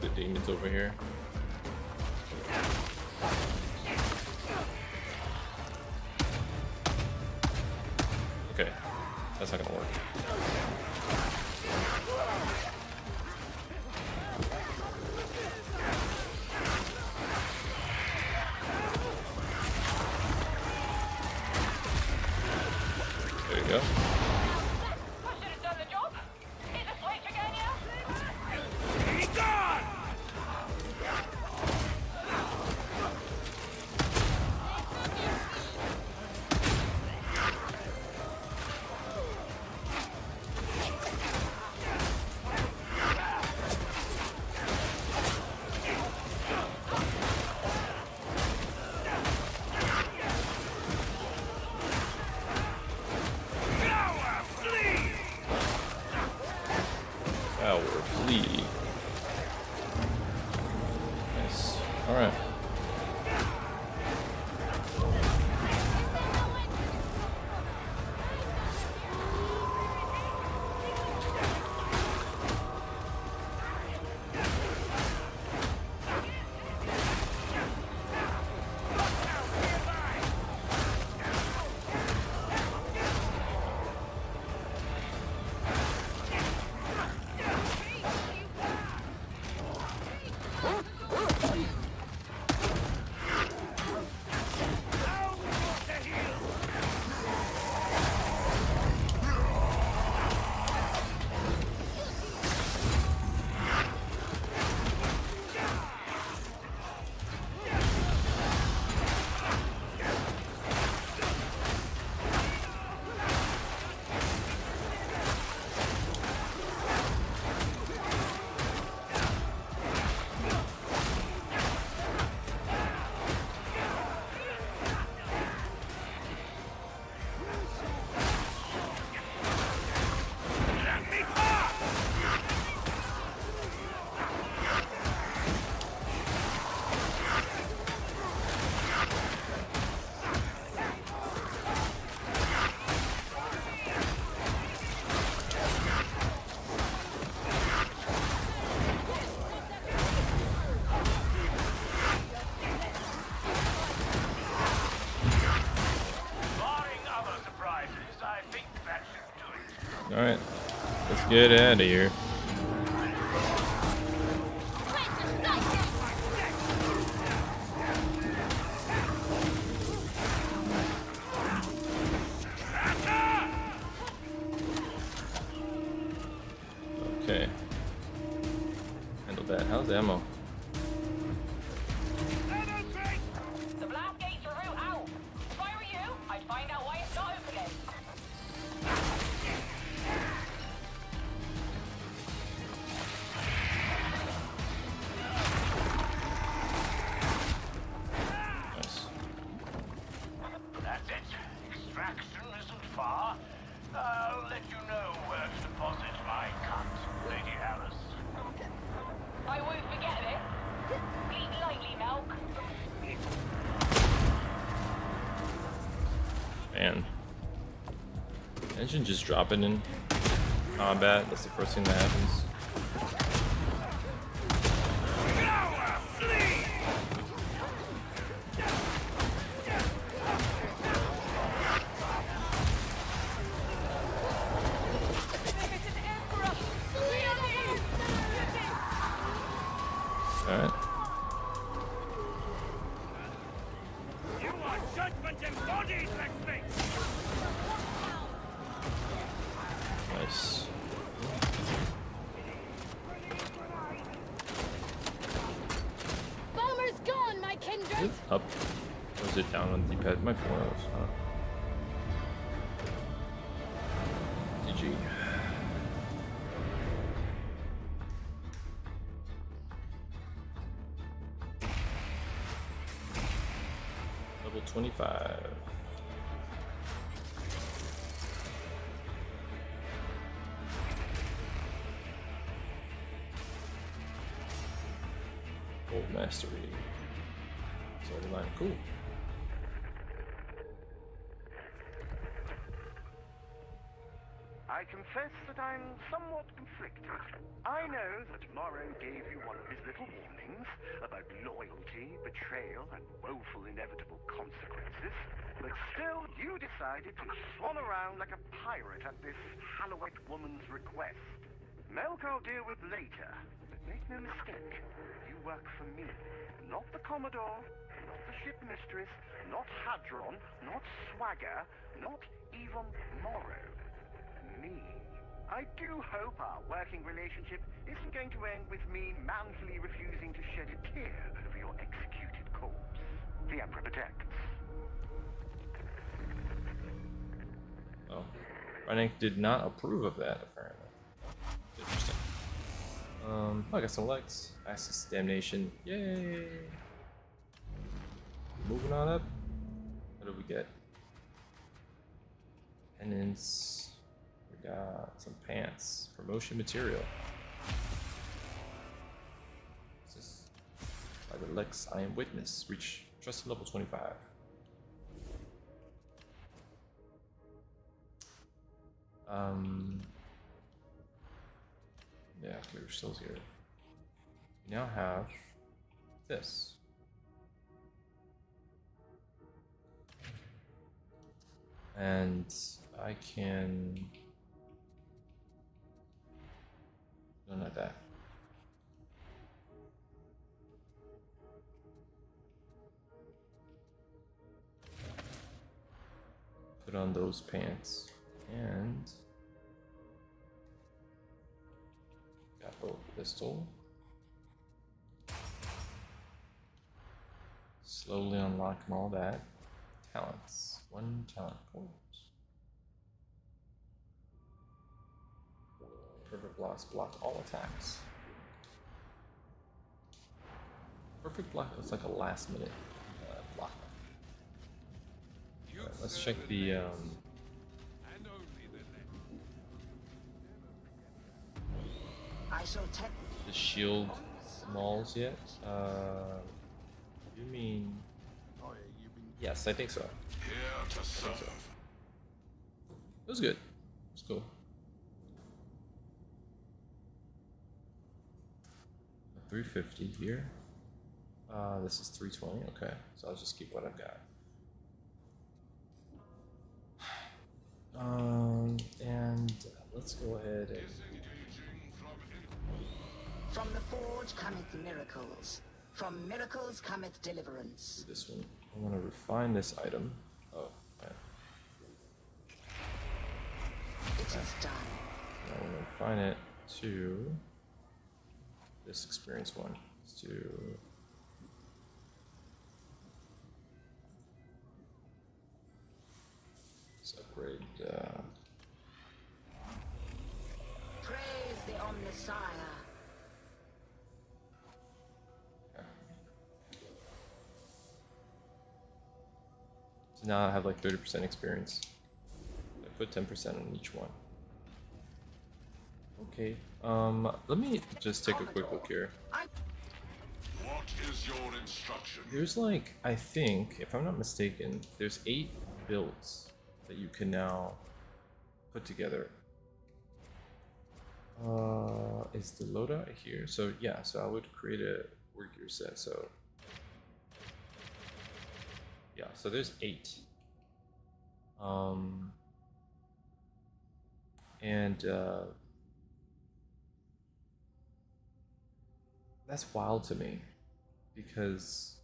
The demon's over here. Okay, that's not gonna work. There you go. I should have done the job. Is the switch again, yeah? Be gone! Power, flee! Power, flee. Nice. Alright. Alright, let's get out of here. Okay. Handle that. How's the ammo? The blast gates are route out. If I were you, I'd find out why it's not opening. Nice. That's it. Extraction isn't far. I'll let you know where to deposit my cut, Lady Alice. I won't forget it. Bleed lightly, Milk. Man. Engine just dropping in combat. That's the first thing that happens. Alright. You are judgment embodied, Lexley! Nice. Bomber's gone, my kindred! Up. Or is it down on the D-pad? My phone was, GG. Level 25. Old mastery. Storyline, cool. I confess that I'm somewhat conflicted. I know that Morrow gave you one of his little warnings about loyalty, betrayal, and woeful inevitable consequences, but still you decided to swan around like a pirate at this Hallowite woman's request. Melk I'll deal with later, but make no mistake, you work for me, not the Commodore, not the ship mistress, not Hadron, not Swagger, not even Morrow. Me. I do hope our working relationship isn't going to end with me manfully refusing to shed a tear over your executed corpse. The Emperor protects. Oh. Rennick did not approve of that, apparently. Interesting. I got some legs. Access damnation. Yay! Moving on up. What do we get? Penance. We got some pants. Promotion material. What's this? By the Lex, I am witness. Reach trusted level 25. Yeah, clear souls here. We now have this. And I can... No, not that. put on those pants. And got both pistol. Slowly unlocking all that. Talents. 1 talent point. Perfect blocks block all attacks. Perfect block looks like a last minute block. Right, let's check the I shall take shield malls yet. You mean? Yes, I think so. Here to serve. It was good. It was cool. 350 here. This is 320. Okay, so I'll just keep what I've got. And let's go ahead and. From the forge cometh miracles. From miracles cometh deliverance. Do this one. I want to refine this item. Oh, man. It is done. I want to refine it to this experience one. Let's do. Let's upgrade. Praise the Omnissiah. So now I have like 30% experience. I put 10% on each one. Okay. Let me just take a quick look here. What is your instruction? There's like, I think, if I'm not mistaken, there's 8 builds that you can now put together. Is the loadout here? So yeah, so I would create a work gear set. So yeah, so there's 8. That's wild to me because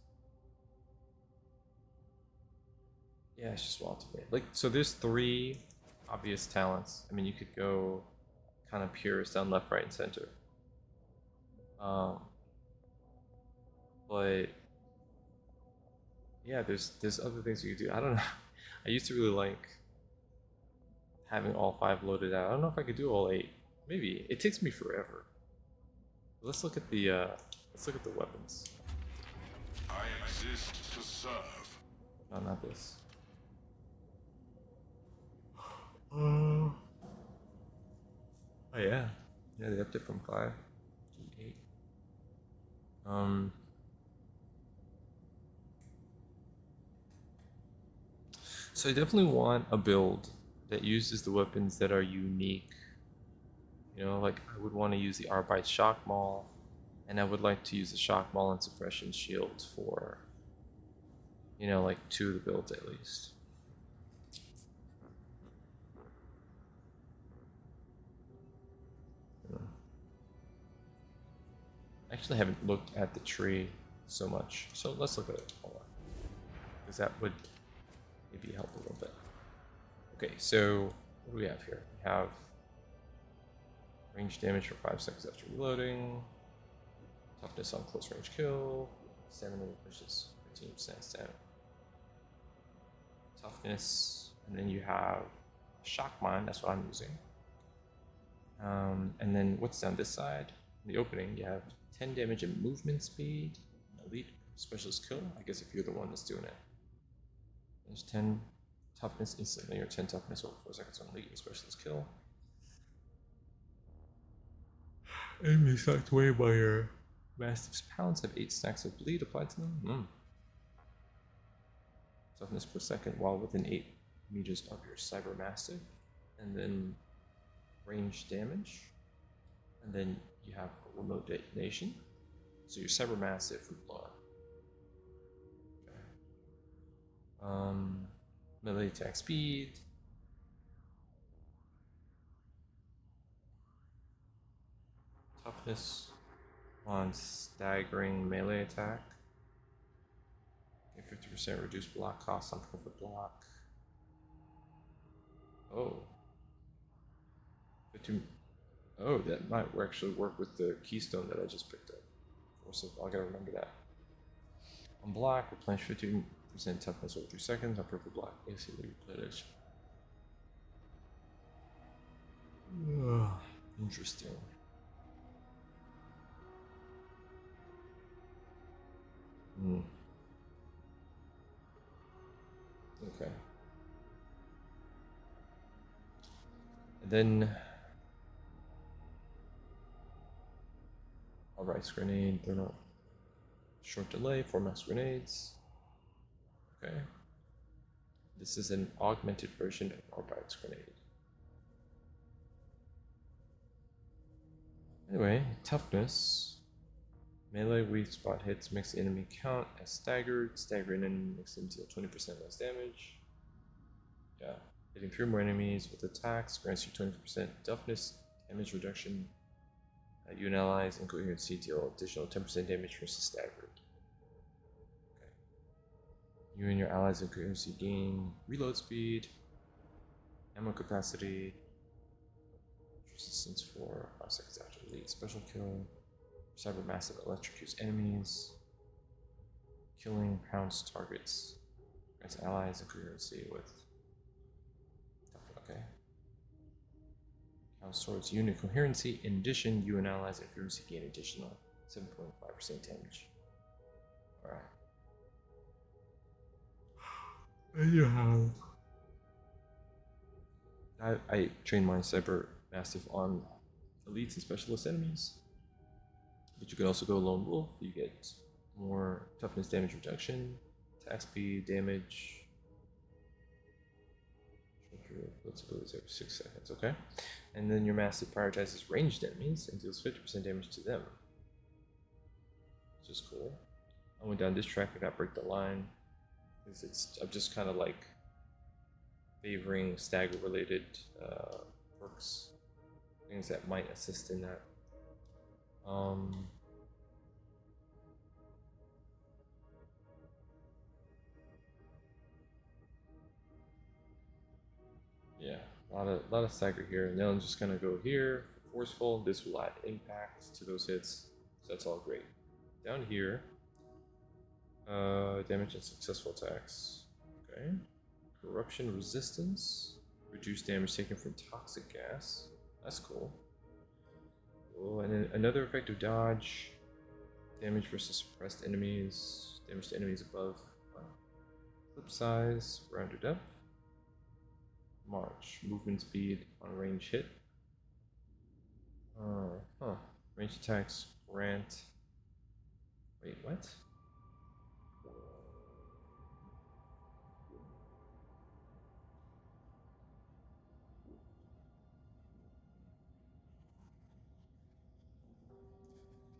yeah, it's just wild to me. Like, so there's 3 obvious talents. I mean, you could go kind of purist down left, right, and center. But yeah, there's other things you could do. I don't know. I used to really like having all 5 loaded out. I don't know if I could do all 8. Maybe it takes me forever. Let's look at the weapons. I exist to serve. No, not this. Oh yeah, yeah, they upped it from 5 to 8. So I definitely want a build that uses the weapons that are unique. You know, like I would want to use the Arbite Shock Maul, and I would like to use the Shock Maul and Suppression Shield for, you know, like 2 of the builds at least. I actually haven't looked at the tree so much, so let's look at it. Hold on, because that would maybe help a little bit. Okay, so what do we have here? We have range damage for 5 seconds after reloading, toughness on close range kill, stamina pushes 15% stamina, toughness, and then you have shock mine. That's what I'm using. And then what's down this side? In the opening, you have 10 damage and movement speed, elite specialist kill. I guess if you're the one that's doing it. There's 10 toughness instantly, or 10 toughness over 4 seconds on elite and specialist kill. Enemy sucked away by your Mastiff's pounds have 8 stacks of bleed applied to them. Toughness per second while within 8 meters of your Cyber Mastiff. And then range damage. And then you have remote detonation. So your Cyber Mastiff would blow up. Okay. Melee attack speed. Toughness on staggering melee attack. 50% reduced block cost on perfect block. Oh. 15. Oh, that might actually work with the keystone that I just picked up. So I gotta remember that. On black, replenish 15% toughness over 2 seconds. On purple black, instantly replenish. Interesting. Okay. And then Alright, grenade, they're not short delay, 4 mass grenades. Okay. This is an augmented version of Arbites grenade. Anyway, toughness. Melee weak spot hits makes the enemy count as staggered. Staggering enemy makes them deal 20% less damage. Yeah. Hitting 3 more enemies with attacks grants you 20% toughness damage reduction. You and allies and coherency deal additional 10% damage versus staggered. Okay. You and your allies and coherency gain reload speed, ammo capacity, resistance for 5 seconds after elite special kill. Cybermassive electrocutes enemies. Killing pounds targets. Grants allies and coherency with. Okay. Counts towards unit coherency. In addition, you and allies and coherency gain additional 7.5% damage. Alright. And you have. I train my Cybermassive on elites and specialist enemies. But you can also go Lone Wolf. You get more toughness damage reduction, attack speed, damage. Let's go every 6 seconds, okay? And then your Massive prioritizes ranged enemies and deals 50% damage to them. Which is cool. I went down this track, I got Break the Line. Because I'm just kind of like favoring stagger related perks. Things that might assist in that. Yeah, a lot of stagger here, and then I'm just gonna go here, forceful. This will add impact to those hits, so that's all great. Down here, damage and successful attacks. Okay, corruption resistance, reduce damage taken from toxic gas. That's cool. Oh, and then another effective dodge, damage versus suppressed enemies, damage to enemies above. Clip size, rounded up. March, movement speed on range hit. Range attacks grant. Wait, what?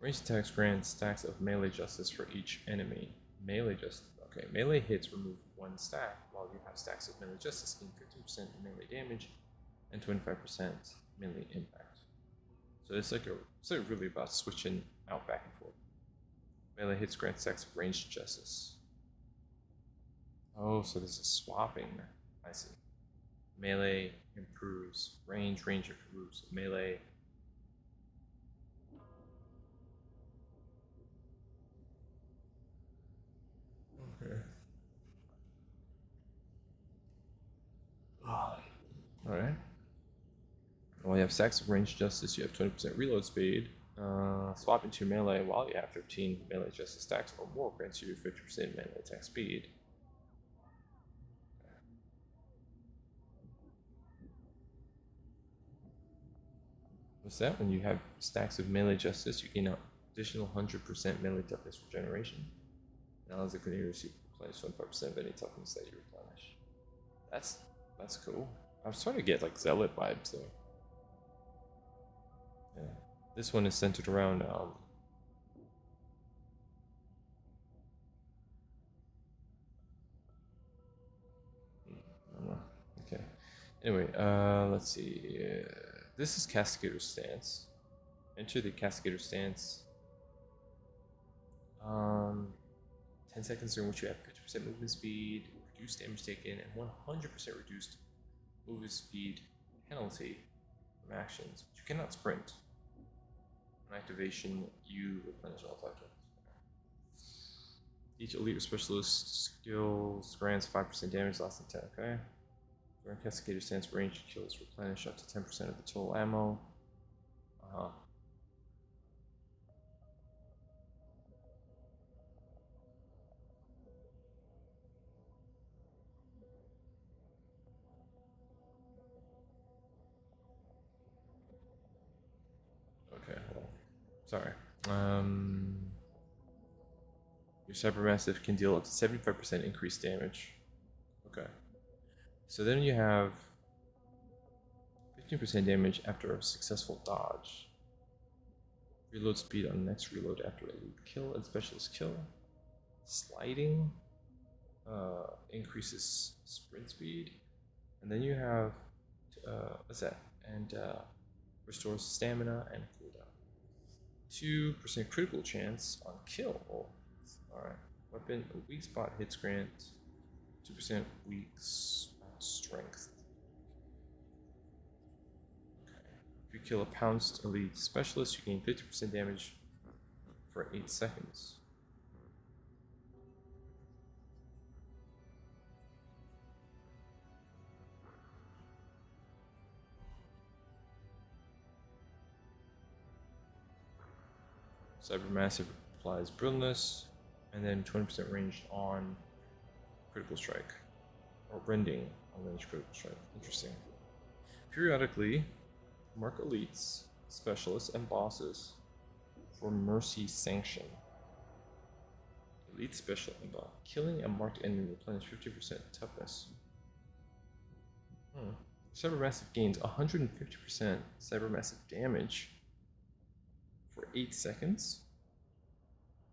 Range attacks grant stacks of melee justice for each enemy. Melee justice. Okay, melee hits remove 1 stack, while you have stacks of melee justice gain 15% melee damage and 25% melee impact. So it's like really about switching out back and forth. Melee hits grant stacks of ranged justice. Oh, so this is swapping. I see. Melee improves range improves melee. Okay. Alright. Well, you have stacks of range justice, you have 20% reload speed. Swap into melee while you have 15 melee justice stacks or more grants you 50% melee attack speed. What's that? When you have stacks of melee justice, you gain an additional 100% melee toughness regeneration. Now as a grenade receive replenish 25% of any toughness that you replenish. That's cool. I'm starting to get like Zealot vibes though. Yeah. This one is centered around I don't know. Okay. Anyway, let's see. This is Cascadator Stance. Enter the Cascadator Stance. 10 seconds during which you have 50% movement speed, reduced damage taken, and 100% reduced movement speed penalty from actions, but you cannot sprint. On activation, you replenish all types. Each elite or specialist skills grants 5% damage, less than 10. Okay. During Cascade stance, range kills replenish up to 10% of the total ammo. Okay, hold on. Sorry. Your Cybermassive can deal up to 75% increased damage. Okay. So then you have 15% damage after a successful dodge. Reload speed on next reload after elite kill and specialist kill. Sliding increases sprint speed. And then you have, what's that? And restores stamina and cooldown. 2% critical chance on kill. Alright. Weapon, a weak spot hits grant 2% weak spot strength. Okay. If you kill a pounced elite specialist, you gain 50% damage for 8 seconds. Cybermassive applies brilliance, and then 20% ranged on critical strike, or rending on ranged critical strike. Interesting. Periodically, mark elites, specialists, and bosses for mercy sanction. Elite special and boss. Killing a marked enemy replenish 50% toughness. Cybermassive gains 150% cybermassive damage for 8 seconds.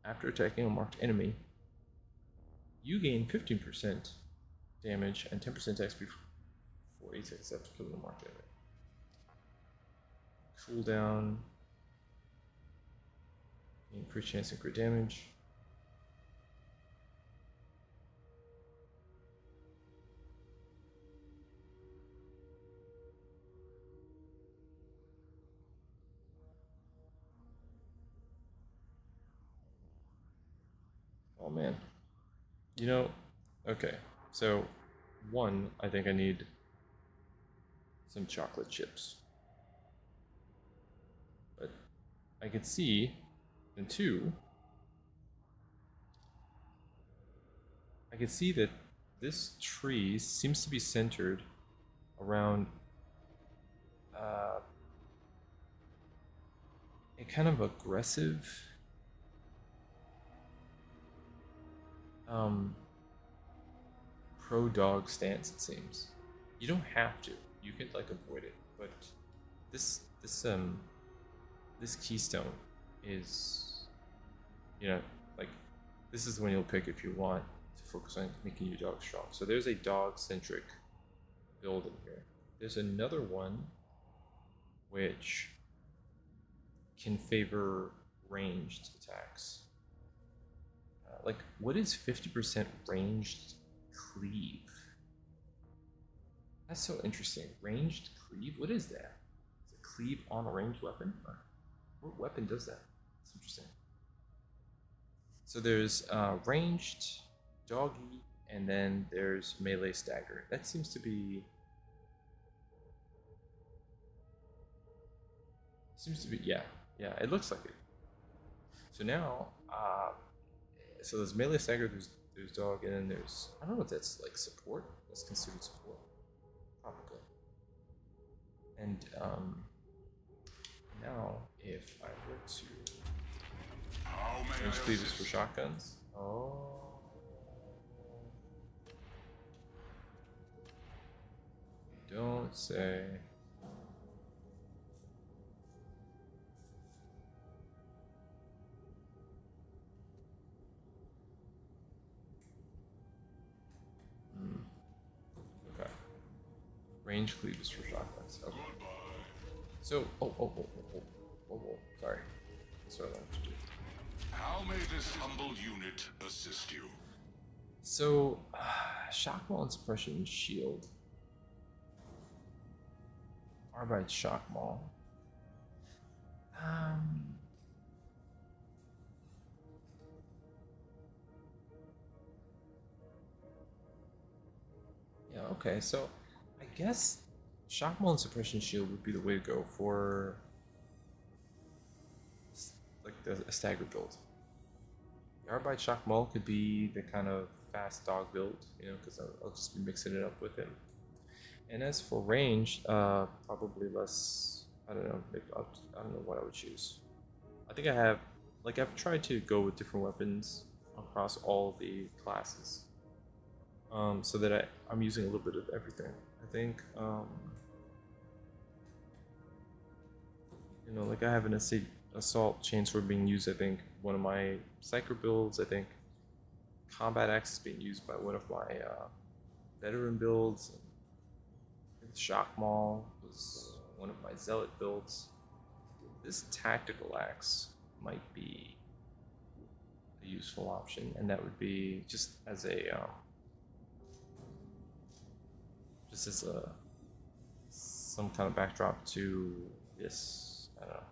After attacking a marked enemy, you gain 15% damage and 10% attack speed for 8 seconds after killing a marked enemy. Cooldown. Gain crit chance and crit damage. Oh man. You know, okay, so one, I think I need some chocolate chips. But I could see, and two, I could see that this tree seems to be centered around a kind of aggressive pro-dog stance, it seems. You don't have to. You can like avoid it, but this keystone is, you know, like this is the one you'll pick if you want to focus on making your dog strong. So there's a dog-centric build in here. There's another one which can favor ranged attacks. Like, what is 50% ranged cleave? That's so interesting. Ranged cleave? What is that? Is it cleave on a ranged weapon? Or what weapon does that? It's interesting. So there's ranged, doggy, and then there's melee stagger. That seems to be... yeah, it looks like it. So now, so there's melee stagger, there's dog, and then there's, I don't know if that's like support. That's considered support, probably. And now if I were to range cleavers for shotguns, don't say. Okay. Range cleavers for shotguns. Okay. So, sorry. That's what I wanted to do. How may this humble unit assist you? So, shock wall and suppression shield. Arbite shock maul. Yeah, okay, so I guess shock maul and suppression shield would be the way to go for like a stagger build. The Arbite shock maul could be the kind of fast dog build, you know, because I'll just be mixing it up with him. And as for range, probably less. I don't know. Maybe I don't know what I would choose. I think I have, like, I've tried to go with different weapons across all the classes, so that I'm using a little bit of everything. I think, you know, like I have an assault chainsword being used. I think one of my psyker builds. I think combat axe is being used by one of my veteran builds. Shock maul was one of my zealot builds. This tactical axe might be a useful option, and that would be just as a some kind of backdrop to this. I don't know.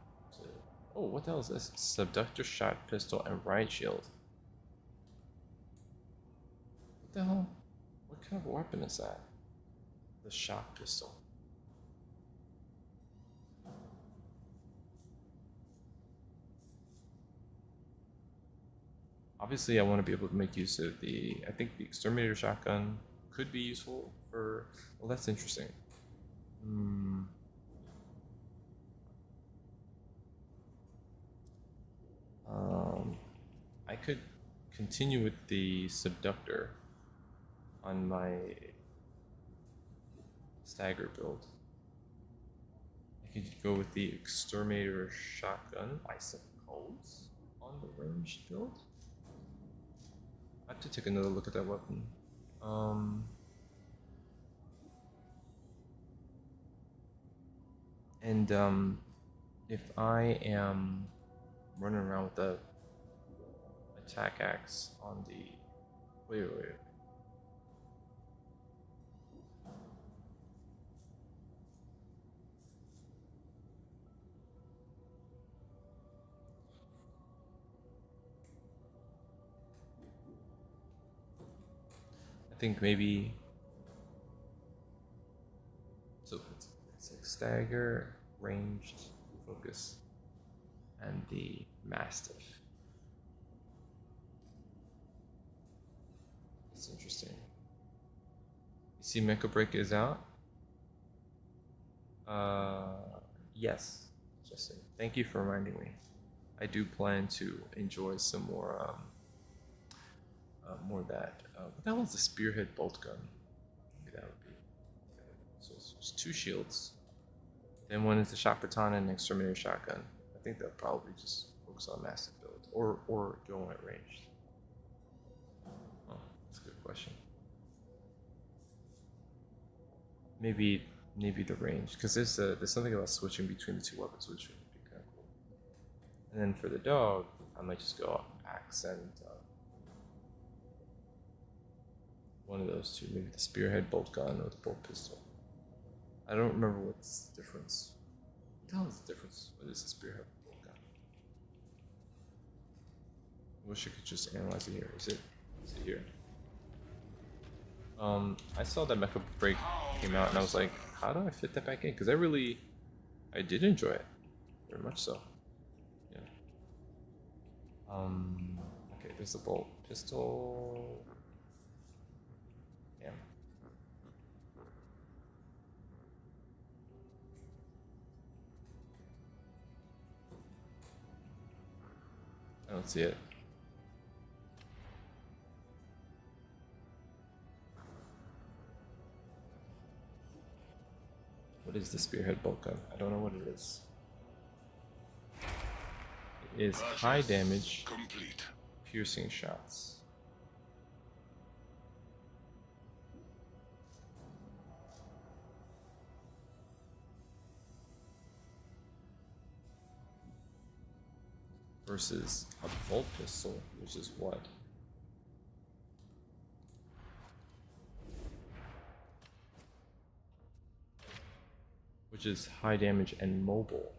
Oh, what the hell is this? Subductor shot pistol and riot shield. What the hell? What kind of weapon is that? The shock pistol. Obviously, I want to be able to make use of I think the exterminator shotgun could be useful for. Well, that's interesting. I could continue with the subductor on my stagger build. I could go with the exterminator shotgun, I suppose, on the ranged build. I have to take another look at that weapon. If I am running around with the attack axe on the wait. I think maybe so. It's like stagger, ranged, focus, and the mastiff. That's interesting. You see, Mecha Break is out. Yes, Justin. Thank you for reminding me. I do plan to enjoy some more. More of that. What the hell is the spearhead bolt gun? Maybe that would be. So it's 2 shields. Then one is the shock baton and an exterminator shotgun. I think they'll probably just focus on massive build or go at range. Oh, that's a good question. Maybe the range, because there's something about switching between the 2 weapons which would be kind of cool. And then for the dog, I might just go axe and one of those 2, maybe the spearhead bolt gun or the bolt pistol. I don't remember what's the difference. What the hell is the difference? What is the spearhead bolt gun? I wish I could just analyze it here. Is it here? I saw that Mecha Break came out and I was like, how do I fit that back in? Because I did enjoy it. Very much so. Yeah. Okay, there's the bolt pistol. Yeah. I don't see it. What is the spearhead bolt gun? I don't know what it is. It is high damage, complete. Piercing shots. Versus a bolt pistol, which is what? which is high damage and mobile.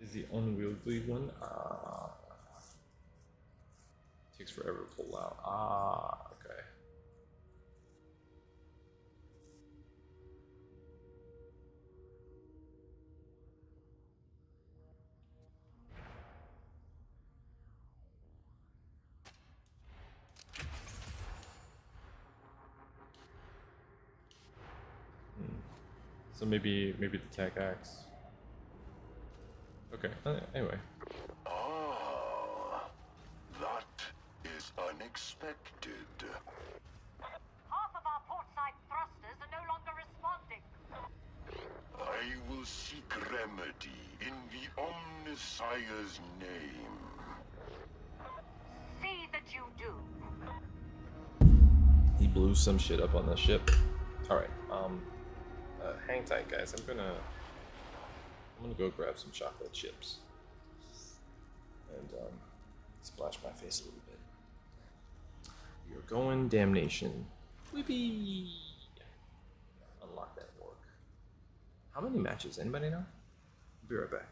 Is the unwieldy one? Takes forever to pull out. Okay. So maybe the tech axe. Okay. Anyway. Ah, that is unexpected. Half of our portside thrusters are no longer responding. I will seek remedy in the Omnissiah's name. See that you do. He blew some shit up on the ship. Alright, hang tight guys, I'm gonna go grab some chocolate chips. And splash my face a little bit. We are going damnation. Whippy! Unlock that orc. How many matches? Anybody know? Be right back.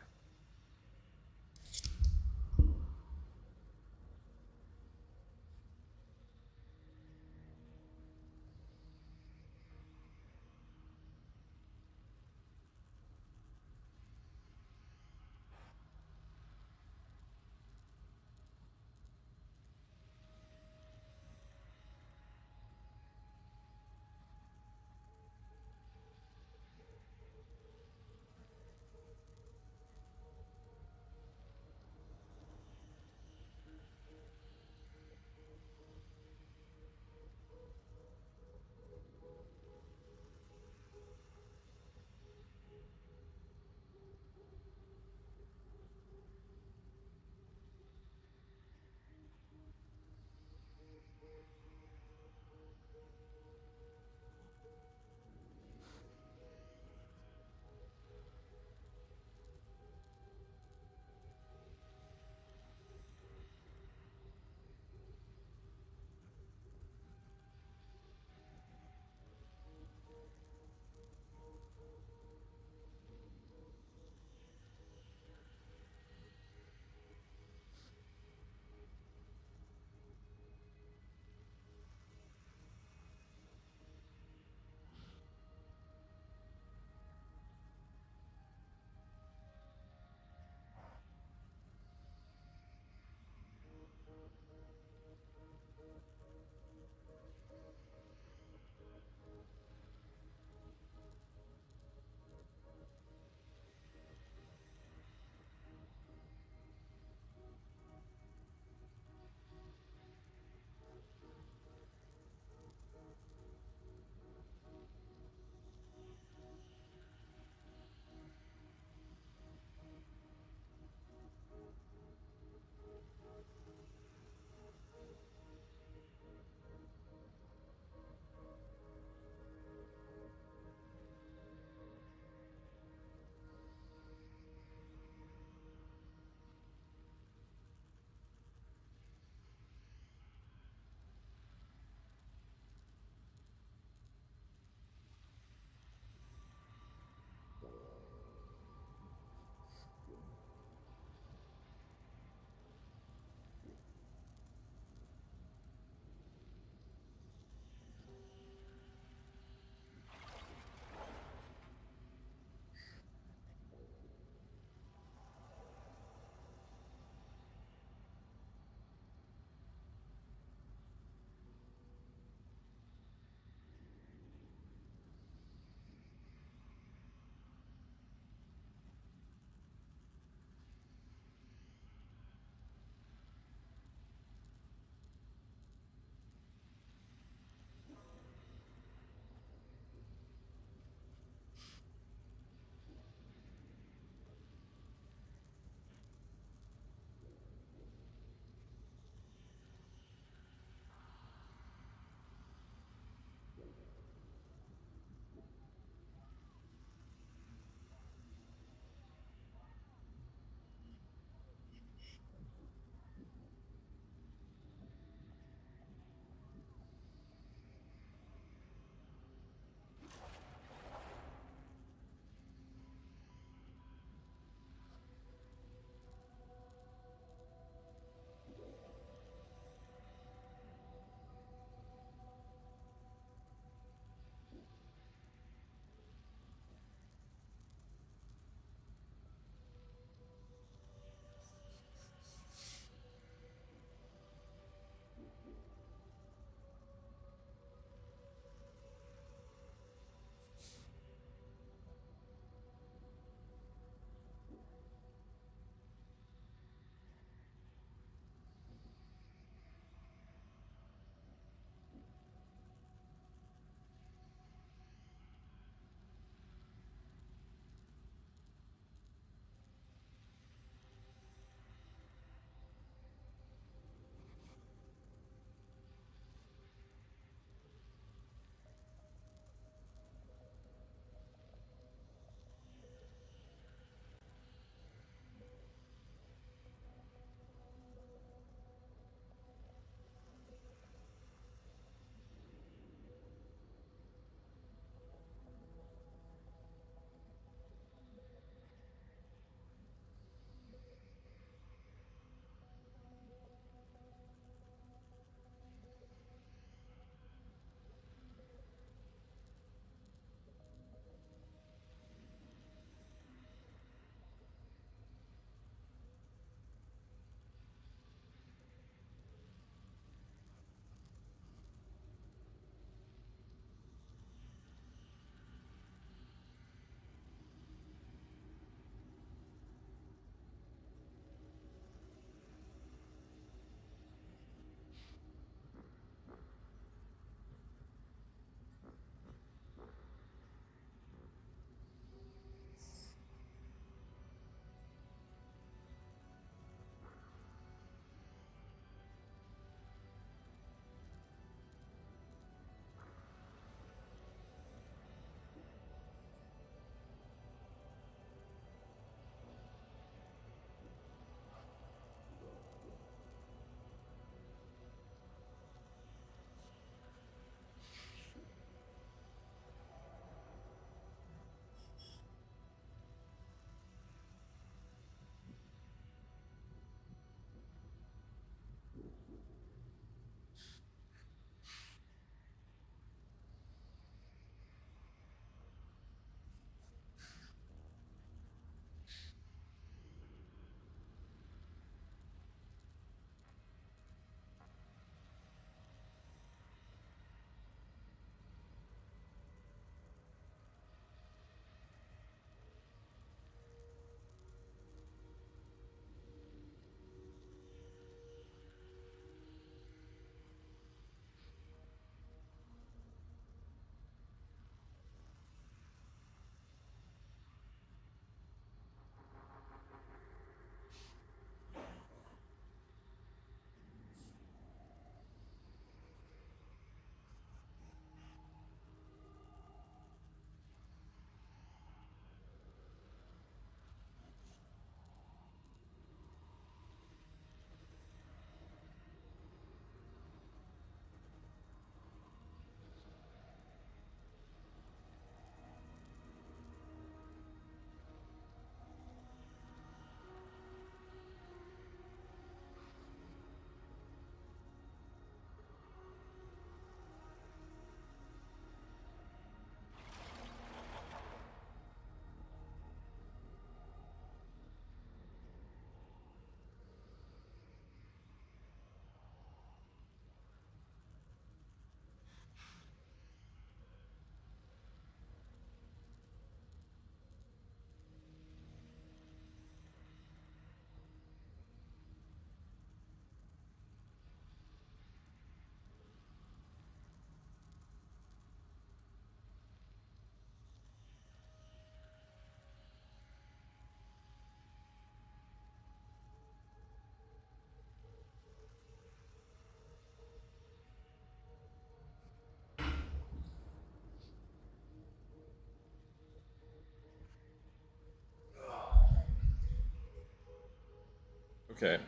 Okay.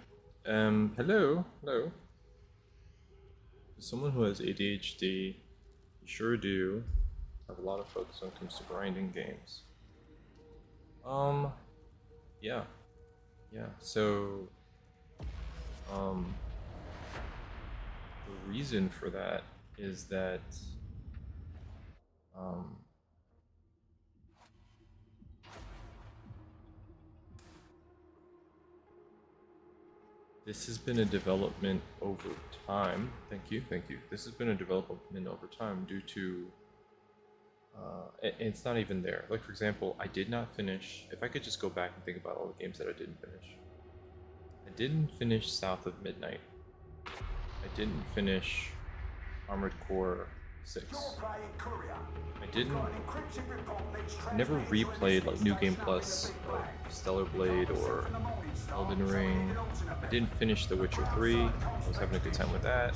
Hello. Hello. As someone who has ADHD, you sure do have a lot of focus when it comes to grinding games. Yeah. Yeah, so, the reason for that is that, this has been a development over time. Thank you. This has been a development over time due to, it's not even there. Like, for example, I did not finish, if I could just go back and think about all the games that I didn't finish. I didn't finish South of Midnight. I didn't finish Armored Core 6. I never replayed like New Game Plus, or Stellar Blade, or Elden Ring. I didn't finish The Witcher 3. I was having a good time with that.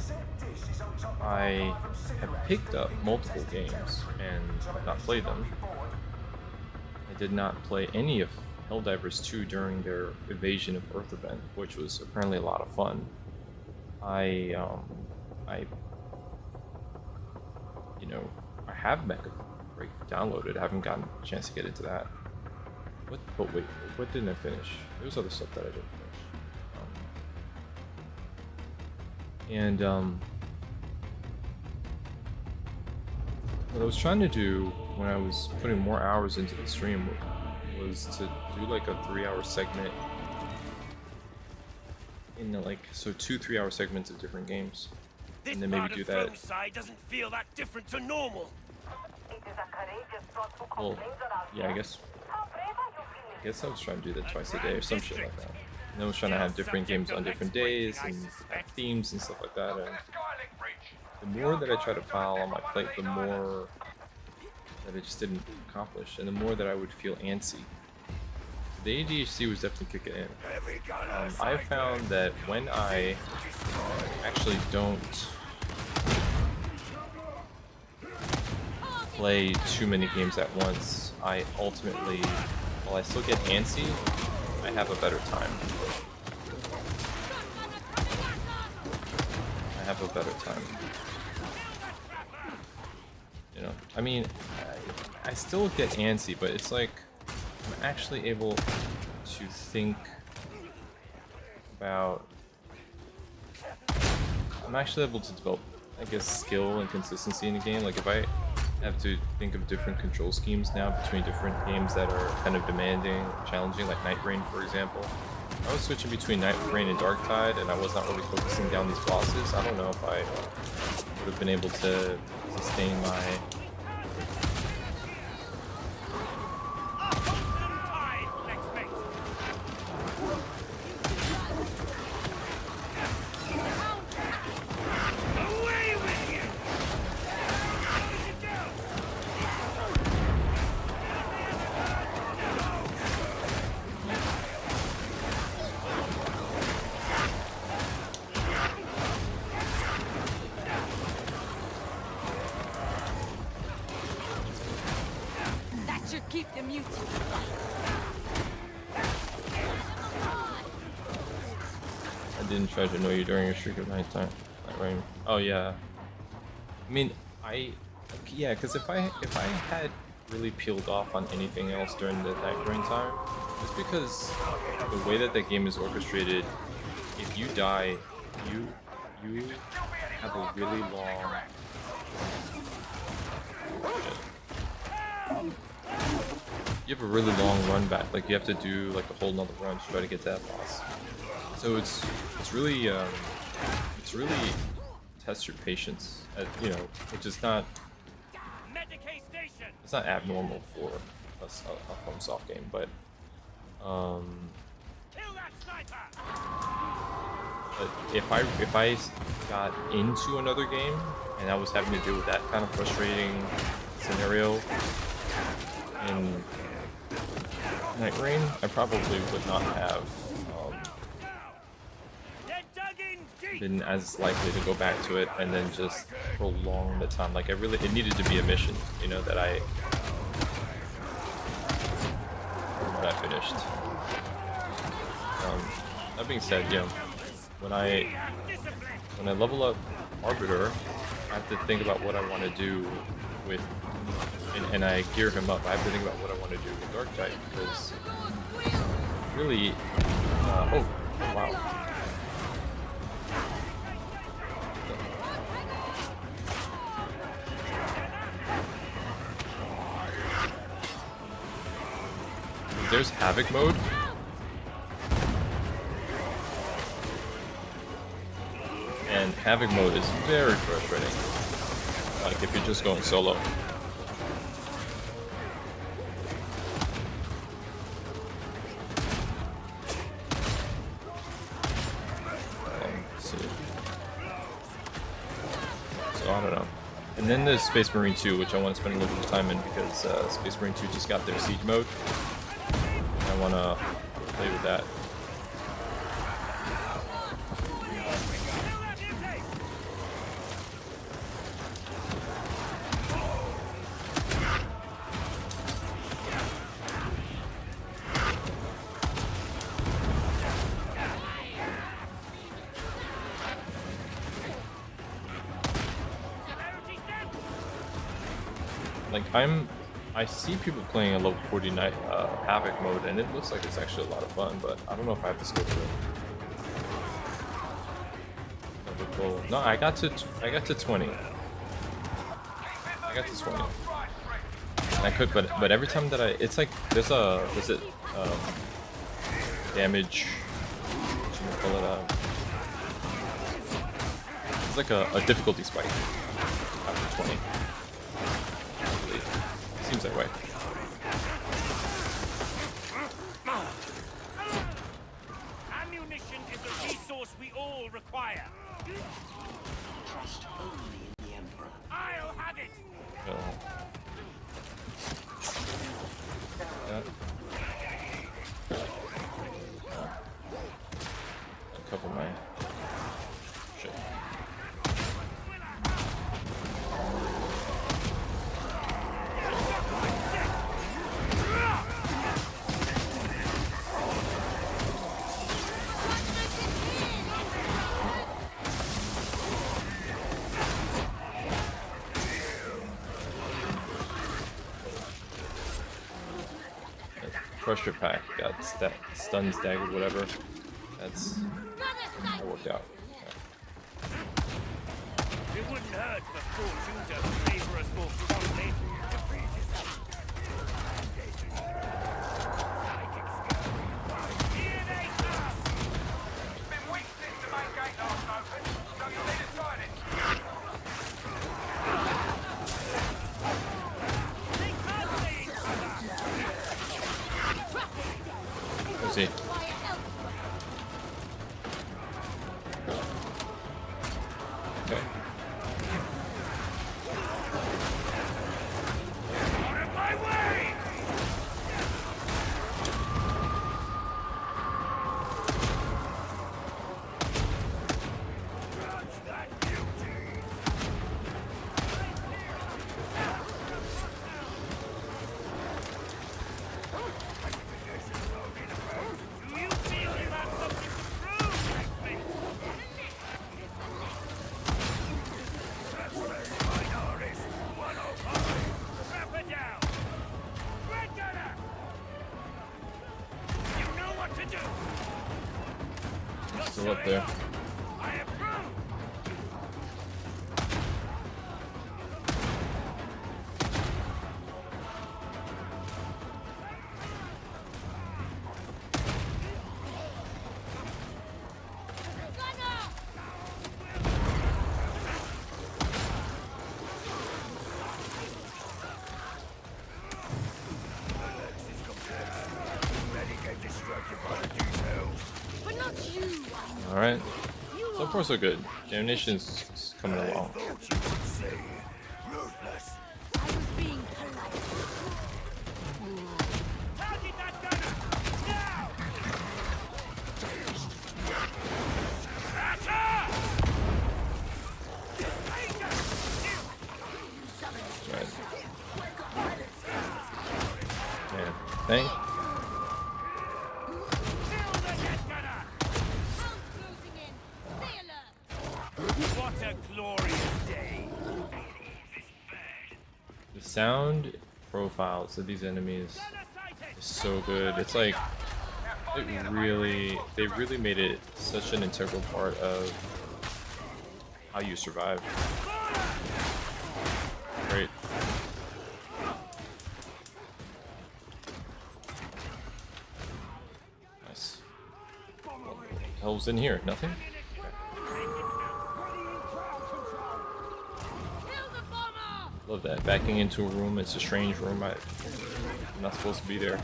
I have picked up multiple games and have not played them. I did not play any of Helldivers 2 during their Invasion of Earth event, which was apparently a lot of fun. I have Mega Break downloaded. I haven't gotten a chance to get into that. But wait, what didn't I finish? There was other stuff that I didn't finish. What I was trying to do when I was putting more hours into the stream was to do like a 3-hour segment in the, so 2 3-hour segments of different games. This and then maybe do that. Side doesn't feel that different to normal. Well, yeah, I guess I was trying to do that twice a day or some shit like that. And I was trying to have different games on different days and have themes and stuff like that. And the more that I try to pile on my plate, the more that I just didn't accomplish, and the more that I would feel antsy. The ADHD was definitely kicking in. I found that when I actually don't play too many games at once, I ultimately, while I still get antsy, I have a better time. You know, I mean, I still get antsy, but it's like I'm actually able to think about. I'm actually able to develop, I guess, skill and consistency in the game. Like if I have to think of different control schemes now between different games that are kind of demanding, challenging, like Night Rain, for example. I was switching between Night Rain and Darktide, and I was not really focusing down these bosses. I don't know if I would have been able to sustain my. Try to annoy you during your streak of nighttime. Night Rain. Oh yeah. I mean, yeah, because if I had really peeled off on anything else during the Night Rain time, it's because the way that the game is orchestrated, if you die, you have a really long. You have a really long run back. Like you have to do like a whole nother run to try to get that boss. So it's really tests your patience, you know, which is not, it's not abnormal for a FromSoft game, but if I got into another game and I was having to deal with that kind of frustrating scenario in Night Rain, I probably would not have been as likely to go back to it and then just prolong the time. Like it needed to be a mission, you know, that I finished. that being said, you know, when I level up Arbiter, I have to think about what I want to do with, and I gear him up. I have to think about what I want to do with Darktide, because really, oh wow. There's Havoc mode. And Havoc mode is very frustrating. Like if you're just going solo. Let's see. So I don't know. And then there's Space Marine 2, which I want to spend a little bit of time in because Space Marine 2 just got their siege mode. I want to play with that. Like I see people playing a level 49 Havoc mode, and it looks like it's actually a lot of fun, but I don't know if I have the skill for it. No, I got to 20. I got to 20. And I could, but every time that it's like there's it damage. What you call it? It's like a difficulty spike after 20. Seems that way. Ammunition is a resource we all require. Trust only in the Emperor. I'll have it. Cover my shit. Crusher pack got stun staggered, whatever. That worked out. It wouldn't hurt for fortune to favor us more fondly. Here they come! It's been weeks since the main gate last opened, so you'll need to sign it. Let's see. Okay. Out of my way! Touch that beauty! Do you feel you have something to prove, X-Men? Minorist 105! Trap her down! Red Gunner! You know what to do! Still up there. I approve! All right. So far so good. Damnation's coming along. Target that gunner! Now! That's her! Right. Yeah. Thank. Kill the dead gunner! What a glorious day! The sound profiles of these enemies is so good. It's like they really made it such an integral part of how you survive. Great. Nice. What the hell's in here? Nothing? Love that. Backing into a room, it's a strange room. I'm not supposed to be there.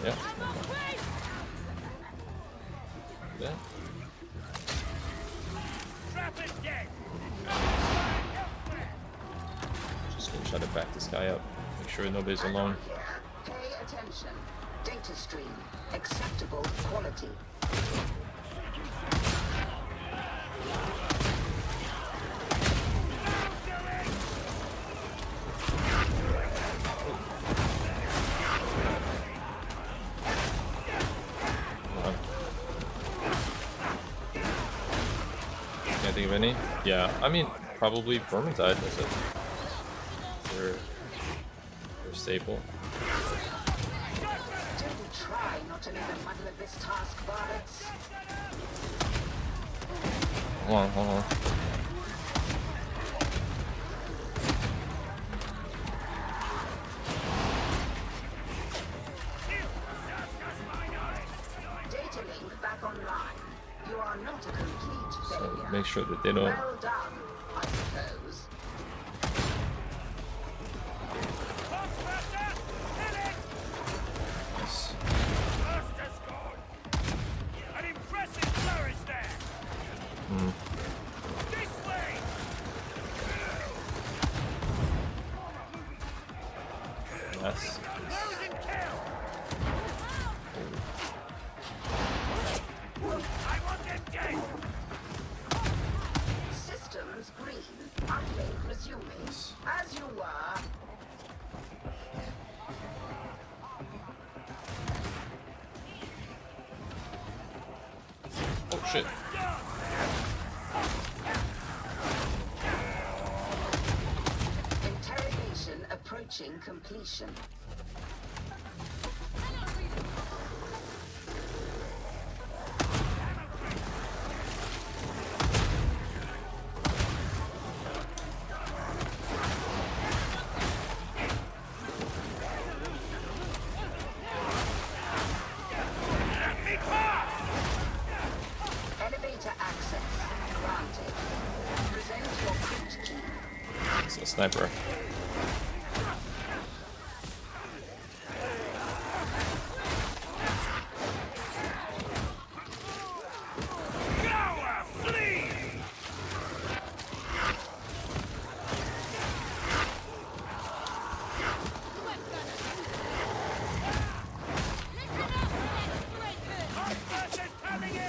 Yeah. Yeah. Just gonna try to back this guy up. Make sure nobody's alone. Pay attention. Data stream. Acceptable quality. Can't think of any. Yeah, I mean, probably Vermintide. That's it. They're staple. Don't try not to make a muddle of this task, varlets. Hold on. Data link back online. You are not a complete failure. So make sure that they don't. Well done, I suppose. Yes. An impressive flourish there. This way. Yes. Frozen kill. I want them dead. Systems green. Uplink resuming. As you were. Oh shit. Interrogation approaching completion. Elevator access granted. Present your crypt key. It's a sniper. Gower, flee. Hostiles coming in.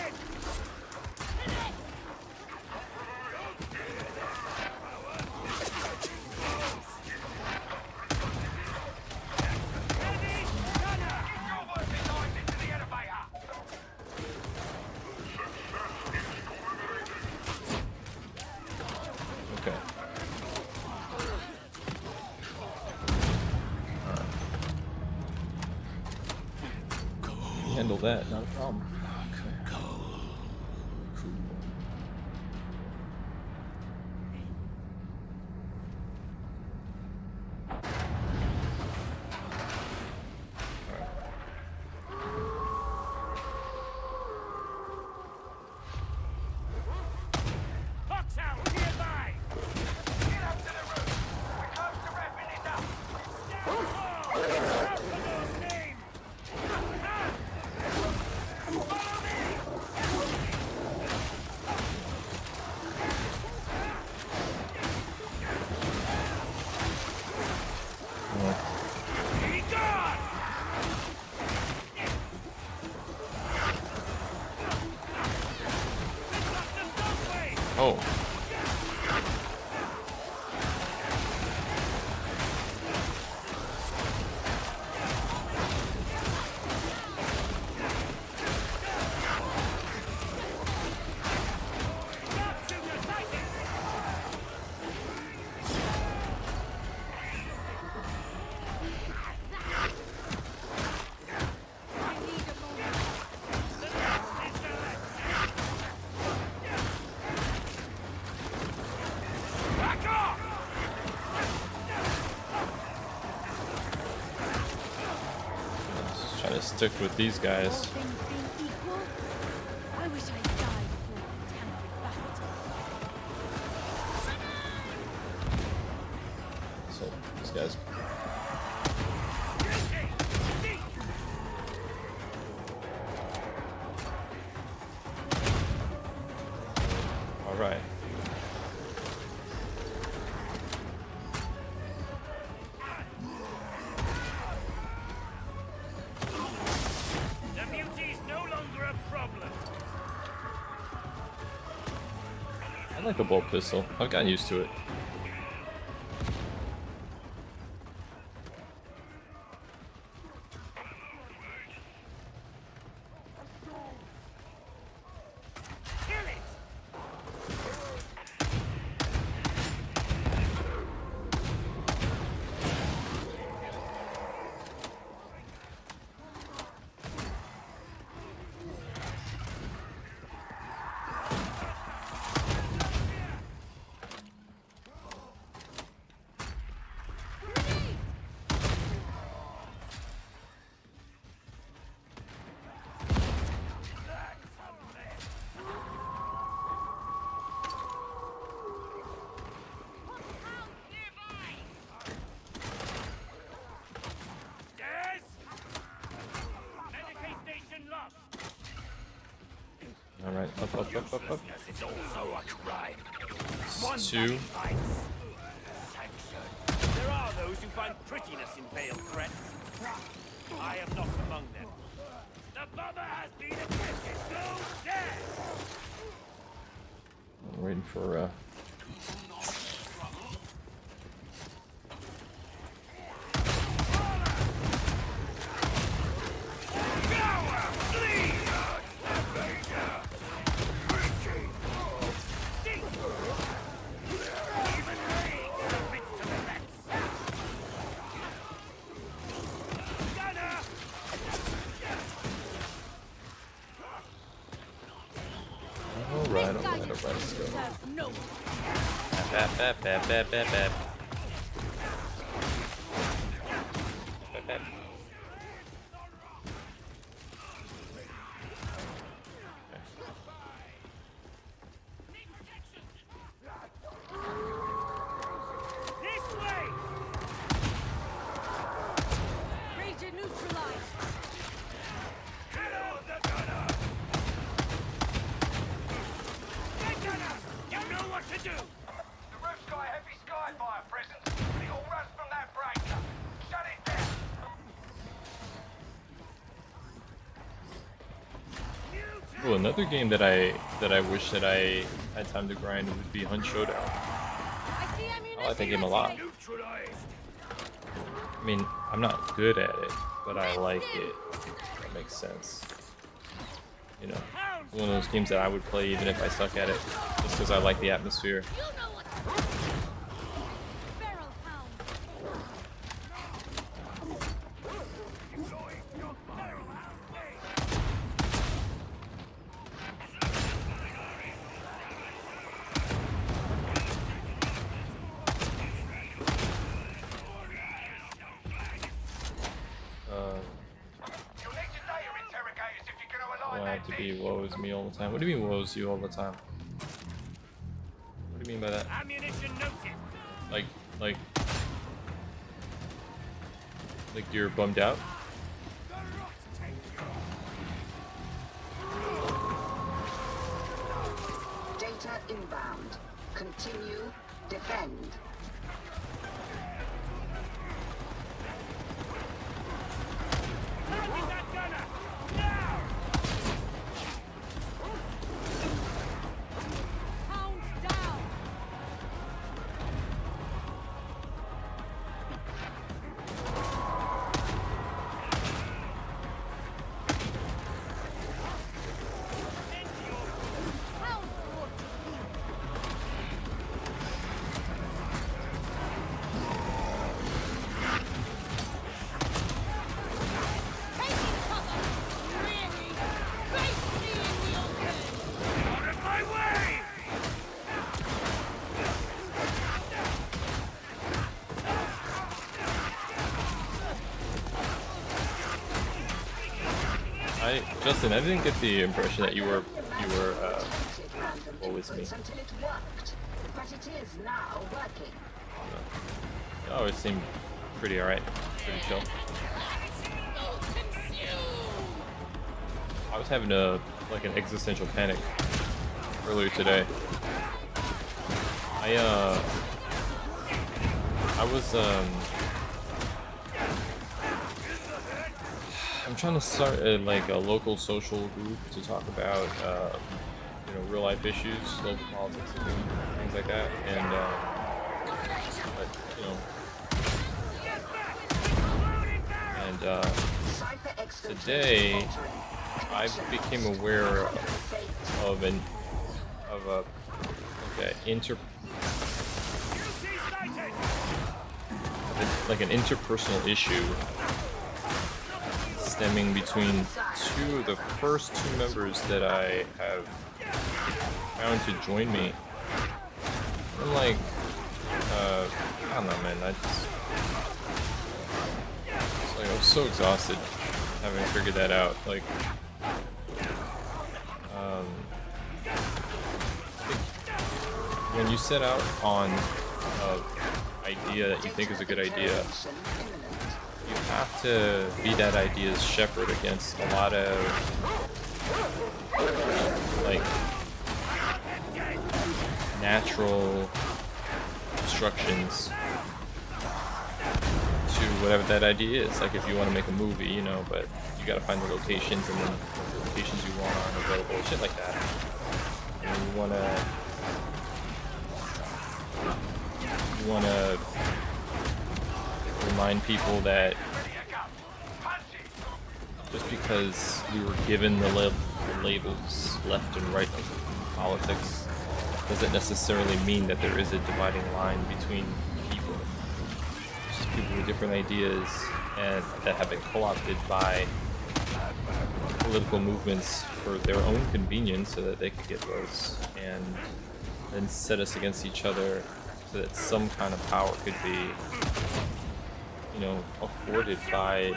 Okay. Handle that, not a problem. Okay. Cool. Hawks out nearby. Get up to the roof. We're close to wrapping it up. Stand name. Oh. Try to stick with these guys. All things being equal, I wish I died before tampered bastard. So these guys. All right. The beauty's no longer a problem. I like a bolt pistol. I've gotten used to it. Kill it! Yes! Medicaid station lost. All right, up. It's also a crime. It's 2. There are those who find prettiness in veiled threats. I am not among them. The bomber has been attempted. Go dead! I'm waiting for all right, let's go. No. Bap. This way! Region neutralized. Hello, the gunner! Get gunner! You know what to do! The roof's got a heavy skyfire presence. It all runs from that breaker. Shut it down. Oh, another game that I wish that I had time to grind would be Hunt Showdown. I like that game a lot. Neutralized! I mean, I'm not good at it, but I like it. That makes sense. You know, it's one of those games that I would play even if I suck at it, just because I like the atmosphere. You know what? Barrel pound. You'll need your data interrogators if you're going to align I that have to be bitch. woes me all the time. What do you mean woes you all the time? What do you mean by that? Ammunition noted! Like you're bummed out? Data inbound. Continue. Defend. Target that gunner! Now! Pound Justin, I didn't get the impression that you were always me. Until it worked, but it is now working. It always seemed pretty alright, pretty chill. I was having an existential panic earlier today. I'm trying to start a local social group to talk about real life issues, local politics, and things like that. And today I became aware of an interpersonal issue stemming between two of the first two members that I have found to join me. I'm like, I don't know, man. I was so exhausted having figured that out. Like, I think when you set out on an idea that you think is a good idea, you have to be that idea's shepherd against a lot of natural obstructions to whatever that idea is. Like if you want to make a movie, but you gotta find the locations, and then the locations you want aren't available, shit like that. And you wanna remind people that just because we were given the labels left and right in politics doesn't necessarily mean that there is a dividing line between people. It's just people with different ideas and that have been co-opted by political movements for their own convenience so that they could get votes, and then set us against each other so that some kind of power could be afforded by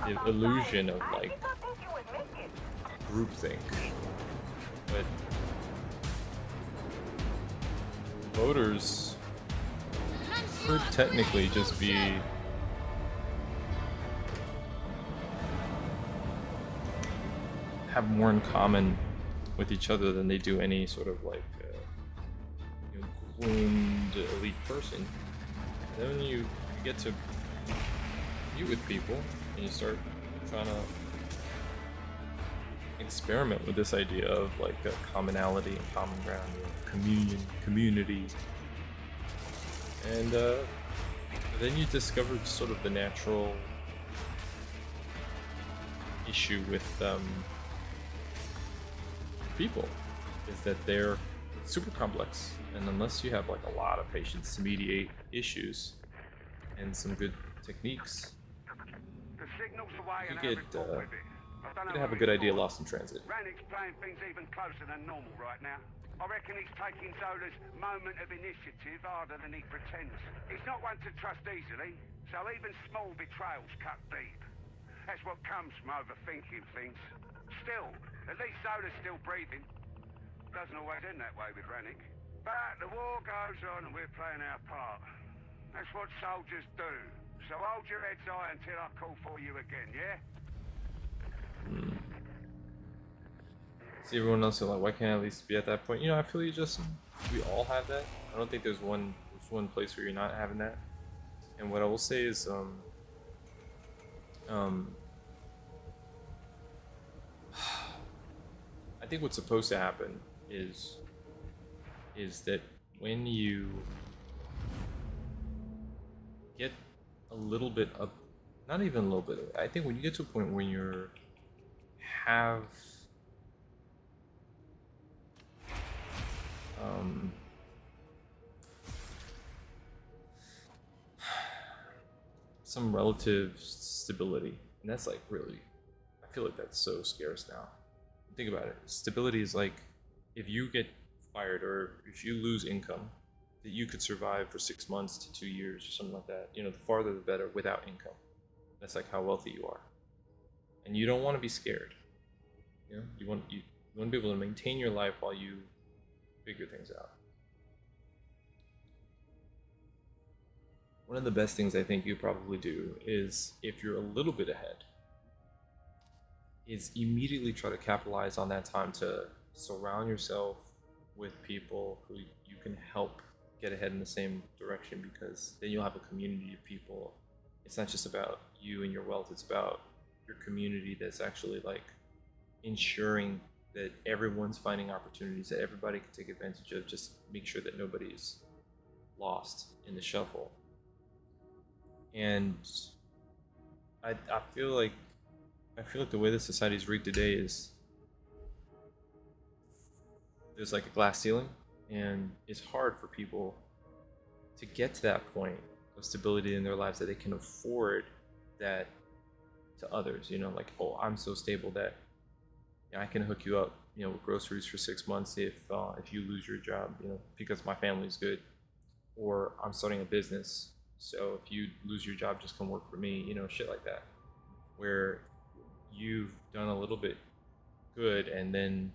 the illusion of groupthink. But voters could technically just have more in common with each other than they do any sort of groomed elite person. And then when you get to meet with people and you start trying to experiment with this idea of a commonality and common ground, community, and then you discover sort of the natural issue with people is that they're super complex, and unless you have a lot of patience to mediate issues and some good techniques, you could have a good idea lost in transit. Rannick's playing things even closer than normal right now. I reckon he's taking Zola's moment of initiative harder than he pretends. He's not one to trust easily, so even small betrayals cut deep. That's what comes from overthinking things. Still, at least Zola's still breathing. Doesn't always end that way with Rannick. But the war goes on and we're playing our part. That's what soldiers do. So hold your heads high until I call for you again, yeah? See, everyone else is why can't I at least be at that point? I feel you, Justin. We all have that. I don't think there's one place where you're not having that. And what I will say is, I think what's supposed to happen is that when you get a little bit up, not even a little bit, I think when you get to a point where you have some relative stability, and that's really, I feel like that's so scarce now. Think about it. Stability is if you get fired or if you lose income, that you could survive for 6 months to 2 years or something like that. The farther the better without income. That's how wealthy you are. and you don't want to be scared. You know, you want to be able to maintain your life while you figure things out. One of the best things I think you probably do is, if you're a little bit ahead, is immediately try to capitalize on that time to surround yourself with people who you can help get ahead in the same direction, because then you'll have a community of people. It's not just about you and your wealth, it's about your community that's actually like ensuring that everyone's finding opportunities that everybody can take advantage of. Just make sure that nobody's lost in the shuffle. And I feel like the way the society is rigged today is there's like a glass ceiling, and it's hard for people to get to that point of stability in their lives that they can afford that to others. You know, like, oh, I'm so stable that I can hook you up, you know, with groceries for 6 months if you lose your job, you know, because my family's good, or I'm starting a business, so if you lose your job, just come work for me, you know, shit like that, where you've done a little bit good and then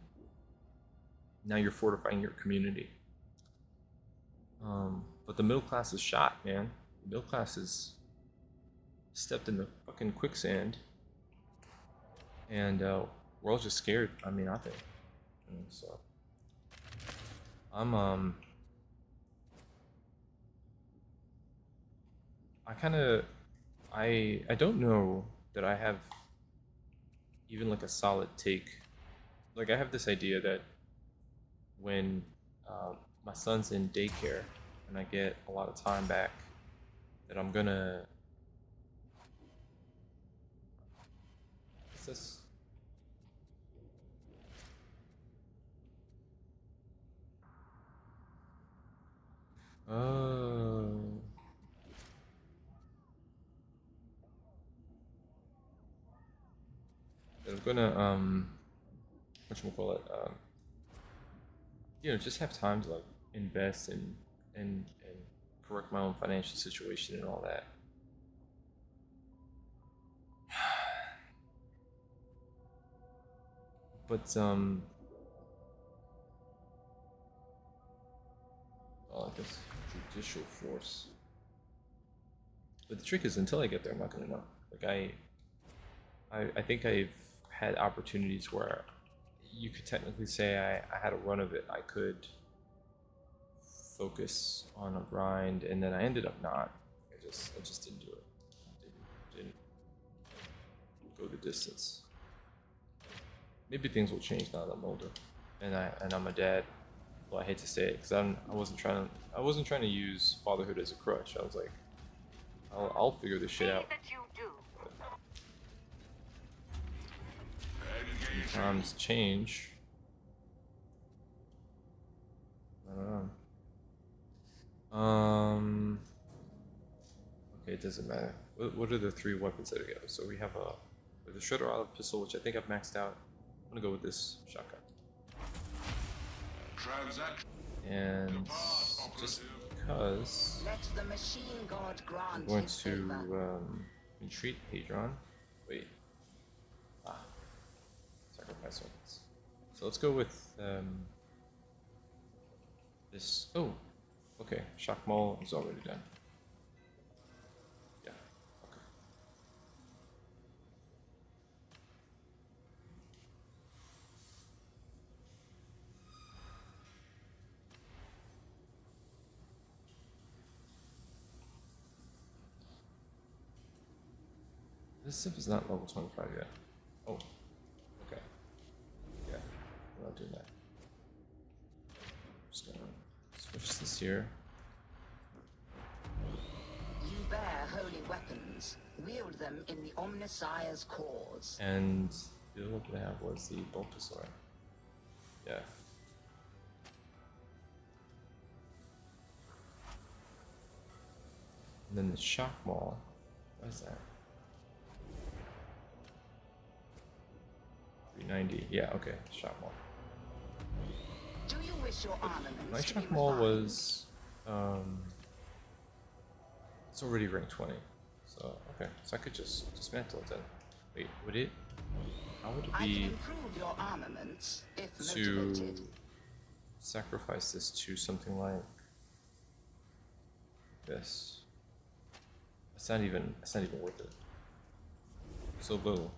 now you're fortifying your community. But the middle class is shot, man. The middle class is stepped in the fucking quicksand, and we're all just scared. I mean, I think. So I'm I don't know that I have even like a solid take. Like, I have this idea that when my son's in daycare and I get a lot of time back, that I'm gonna... What's this? Oh. That I'm gonna whatchamacallit, you know, just have time to like invest and correct my own financial situation and all that. But I guess judicial force. But the trick is, until I get there, I'm not gonna know. Like, I think I've had opportunities where you could technically say I had a run of it. I could focus on a grind, and then I ended up not. I just didn't do it. Didn't go the distance. Maybe things will change now that I'm older, and I'm a dad. Well, I hate to say it, because I wasn't trying to use fatherhood as a crutch. I was like, I'll figure this shit out. Times change. I don't know. Okay, it doesn't matter. What are the 3 weapons that I got? So we have the Shredder Olive pistol, which I think I've maxed out. I'm gonna go with this shotgun. And just because I'm going to entreat Hadron. Wait. Sacrifice weapons. So let's go with this. Oh, okay. Shock Maul is already done. Yeah. Okay. This stuff is not level 25 yet. Oh. Okay. Yeah. We're not doing that. Just gonna switch this here. You bear holy weapons. Wield them in the Omnissiah's cause. And the other weapon I have was the bolt pistol. Yeah. And then the shock maul. What is that? 390. Yeah, okay. Shock maul. Do you wish your armaments My shock maul was it's already rank 20. So okay. So I could just dismantle it then. Wait, would it? How would it I can be improve your armaments if to motivated. sacrifice this to something like this? It's not even worth it. So little.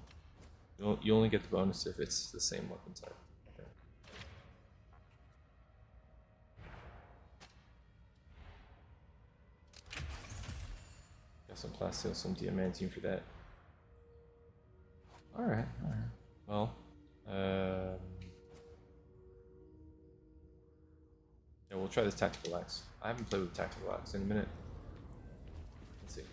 You only get the bonus if it's the same weapon type. Okay. Got some plasteel, some diamantine for that. Alright. Well, yeah, we'll try this tactical axe. I haven't played with tactical axe in a minute. Let's see.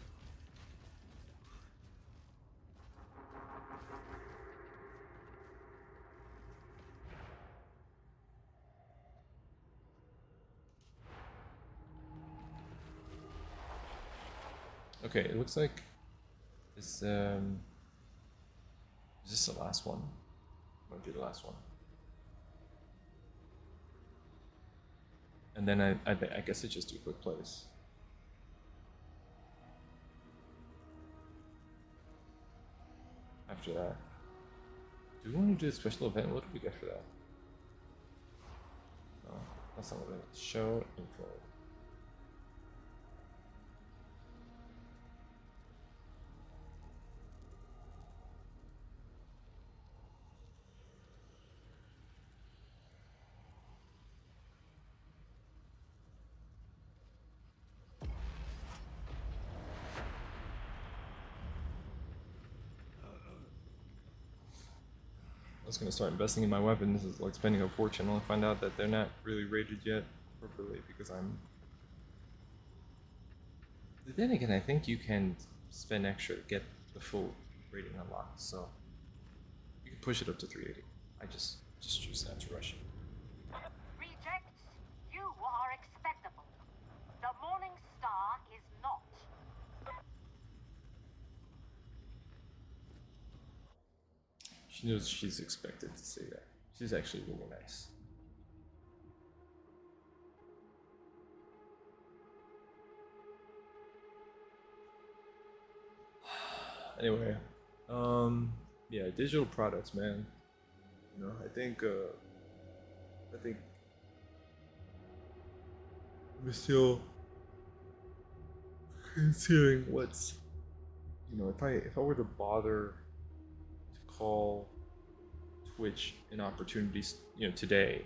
Okay, it looks like this. Is this the last one? I'm gonna do the last one, and then I guess I just do quick plays. After that, do we want to do a special event? What do we get for that? No, that's not what it is. Show info. I was gonna start investing in my weapons. This is like spending a fortune. I'll find out that they're not really rated yet properly because I'm. But then again, I think you can spend extra to get the full rating unlocked. So you can push it up to 380. I just choose not to rush it. Rejects, you are expendable. The Morning Star is not. She knows she's expected to say that. She's actually really nice. Anyway, yeah, digital products, man. You know, I think we're still considering what's, you know, if I were to bother to call Twitch an opportunity, you know, today,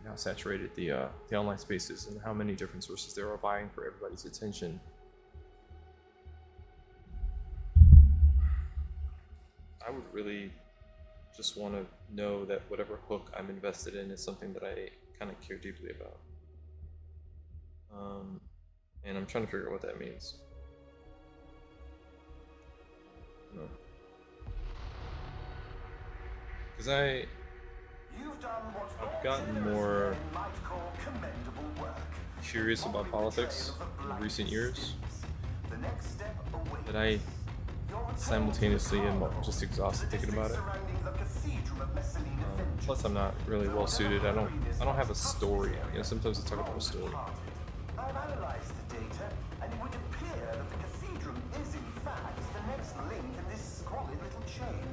how saturated the online space is and how many different sources there are vying for everybody's attention. I would really just want to know that whatever hook I'm invested in is something that I kind of care deeply about. And I'm trying to figure out what that means. No. Because I've gotten more curious about politics in recent years, that I simultaneously am just exhausted thinking about it. Plus, I'm not really well suited. I don't have a story. You know, sometimes I talk about a story. I've analyzed the data, and it would appear that the cathedral is in fact the next link in this squalid little chain.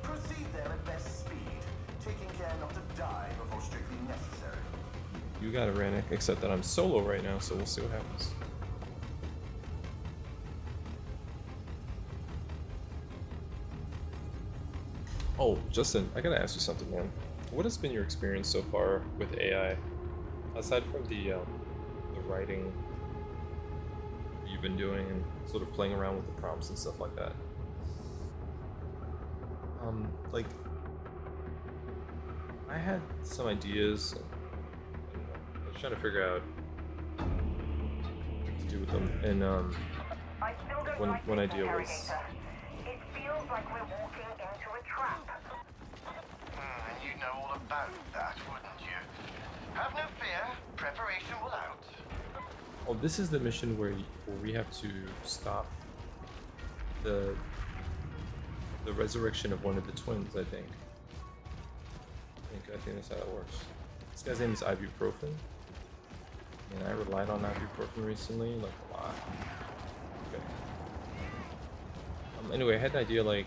Proceed there at best speed, taking care not to die before strictly necessary. You got it, Rannick, except that I'm solo right now, so we'll see what happens. Oh, Justin, I gotta ask you something, man. What has been your experience so far with AI? Aside from the writing you've been doing and sort of playing around with the prompts and stuff like that. Like, I had some ideas, and I was trying to figure out what to do with them, and one idea was... It feels like we're walking into a trap. You'd know all about that, wouldn't you? Have no fear, preparation will out. Oh, this is the mission where we have to stop the resurrection of one of the twins, I think. I think that's how it works. This guy's name is Ibuprofen, and I relied on Ibuprofen recently, like a lot. Okay. Anyway, I had an idea like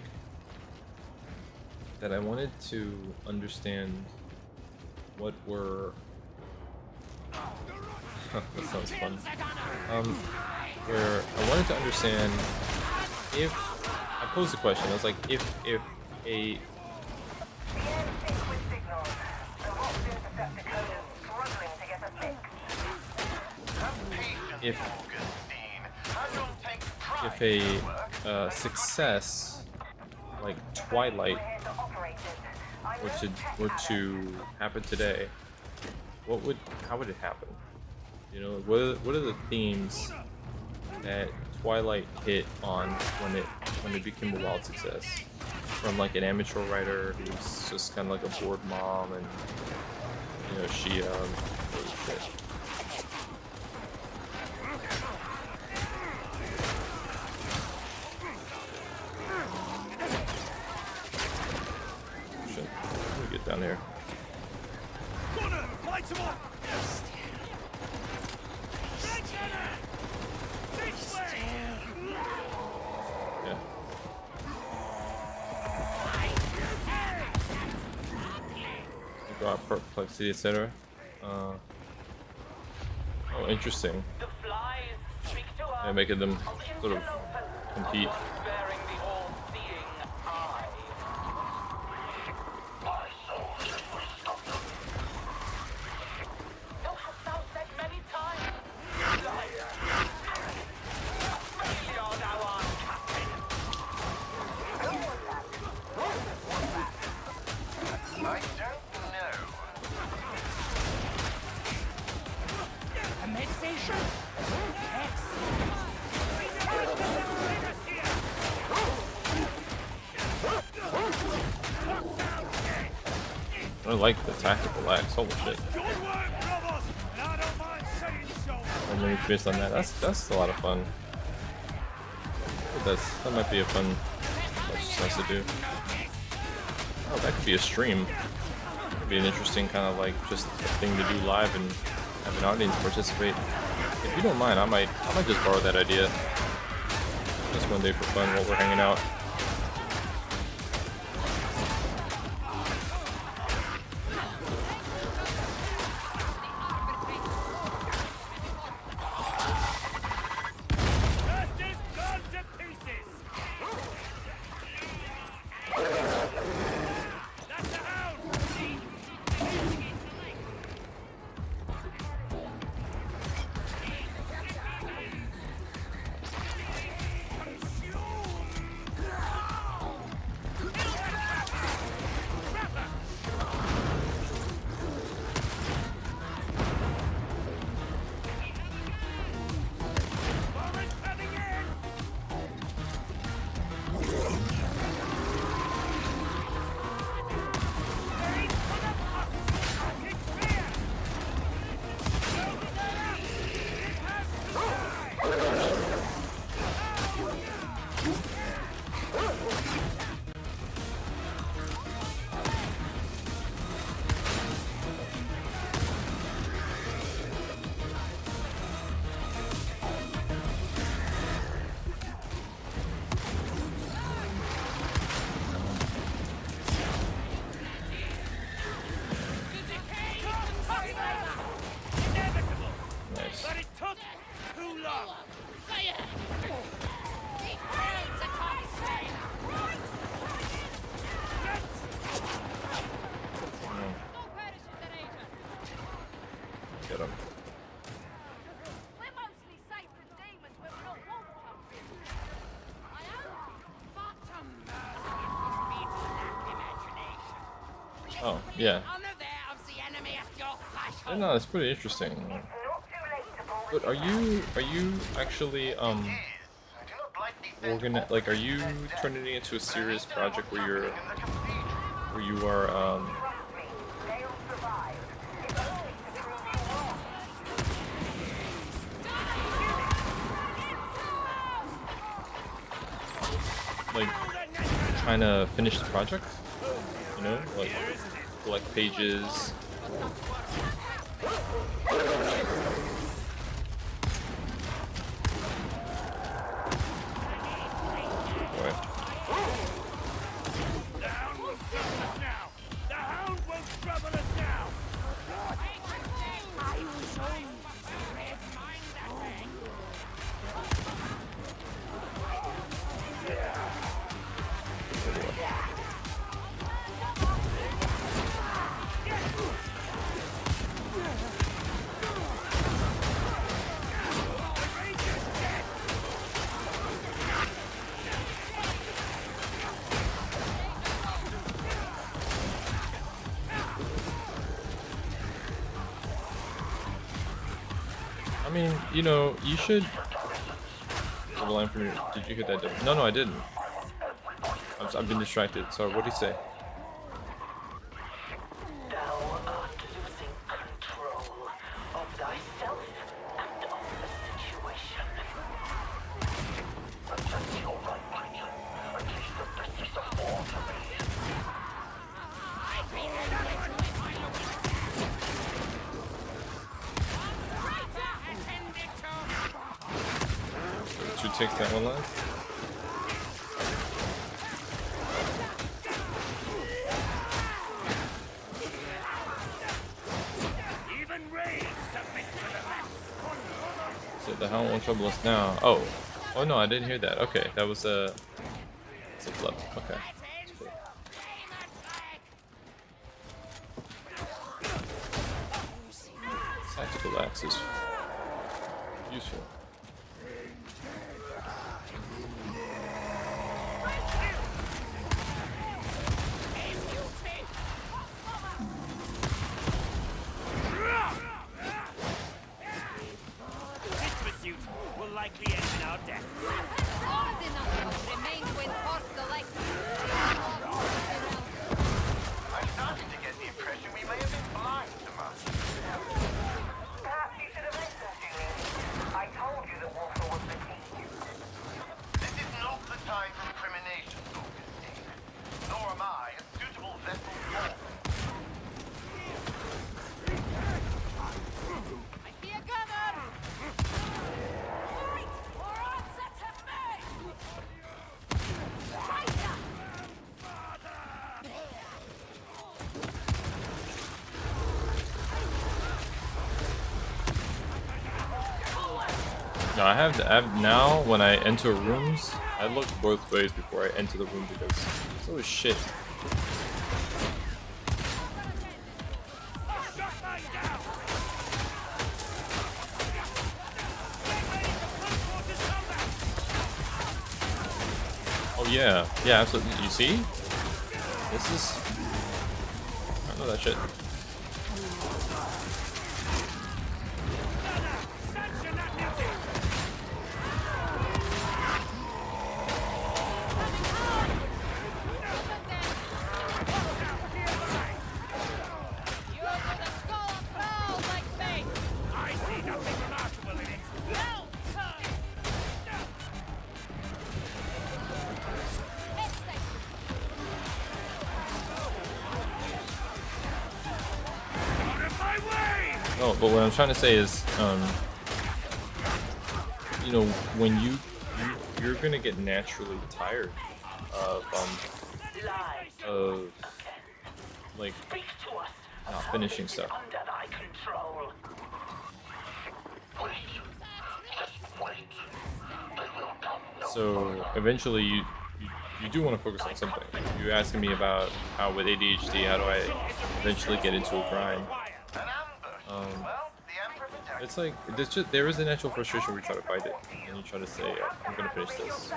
that I wanted to understand what were. That sounds fun. Where I wanted to understand if I posed a question. I was like, if a if a success like Twilight were to happen today, how would it happen? You know, what are the themes that Twilight hit on when it became a wild success? From like an amateur writer who's just kind of like a bored mom, and you know she holy shit. Shit, let me get down here. Yeah. Go out perplexity, etc. Oh, interesting. Yeah, making them sort of compete. I like the tactical axe, holy shit. I'm really based on that. That's a lot of fun. That might be a fun exercise to do. Oh, that could be a stream. Could be an interesting kind of like just a thing to do live and have an audience participate. If you don't mind, I might just borrow that idea. Just one day for fun while we're hanging out. Get him. Oh, yeah. Yeah, no, it's pretty interesting. But are you actually are you turning it into a serious project where you are like trying to finish the project? You know, like collect pages. Boy. mean, you know, you should. There's a line from you. Did you hear that? No, I didn't. I've been distracted. Sorry, what did he say? Thou art losing control of thyself and of the situation. Protect your right, creature. At least the best is afforded to me. Should take that one line. So the hell won't trouble us now. Oh no, I didn't hear that. Okay, that was it's a flip. Okay. Tactical axe is useful. Likely end in our death. I'm starting to get the impression we may have been blind to much. Perhaps you should have listened to me. I told you that Warsaw was the key. This is not the time for recrimination, Augustine. Nor am I a suitable vessel for it. No, I have the app now. When I enter rooms, I look both ways before I enter the room because it's always shit. Oh yeah, yeah, absolutely. You see? This is. I know that shit. Oh, but what I'm trying to say is, you know, when you're gonna get naturally tired of like not finishing stuff. So eventually you do want to focus on something. You're asking me about how with ADHD, how do I eventually get into a grind? It's like there is a natural frustration where you try to fight it, and you try to say, "I'm gonna finish this."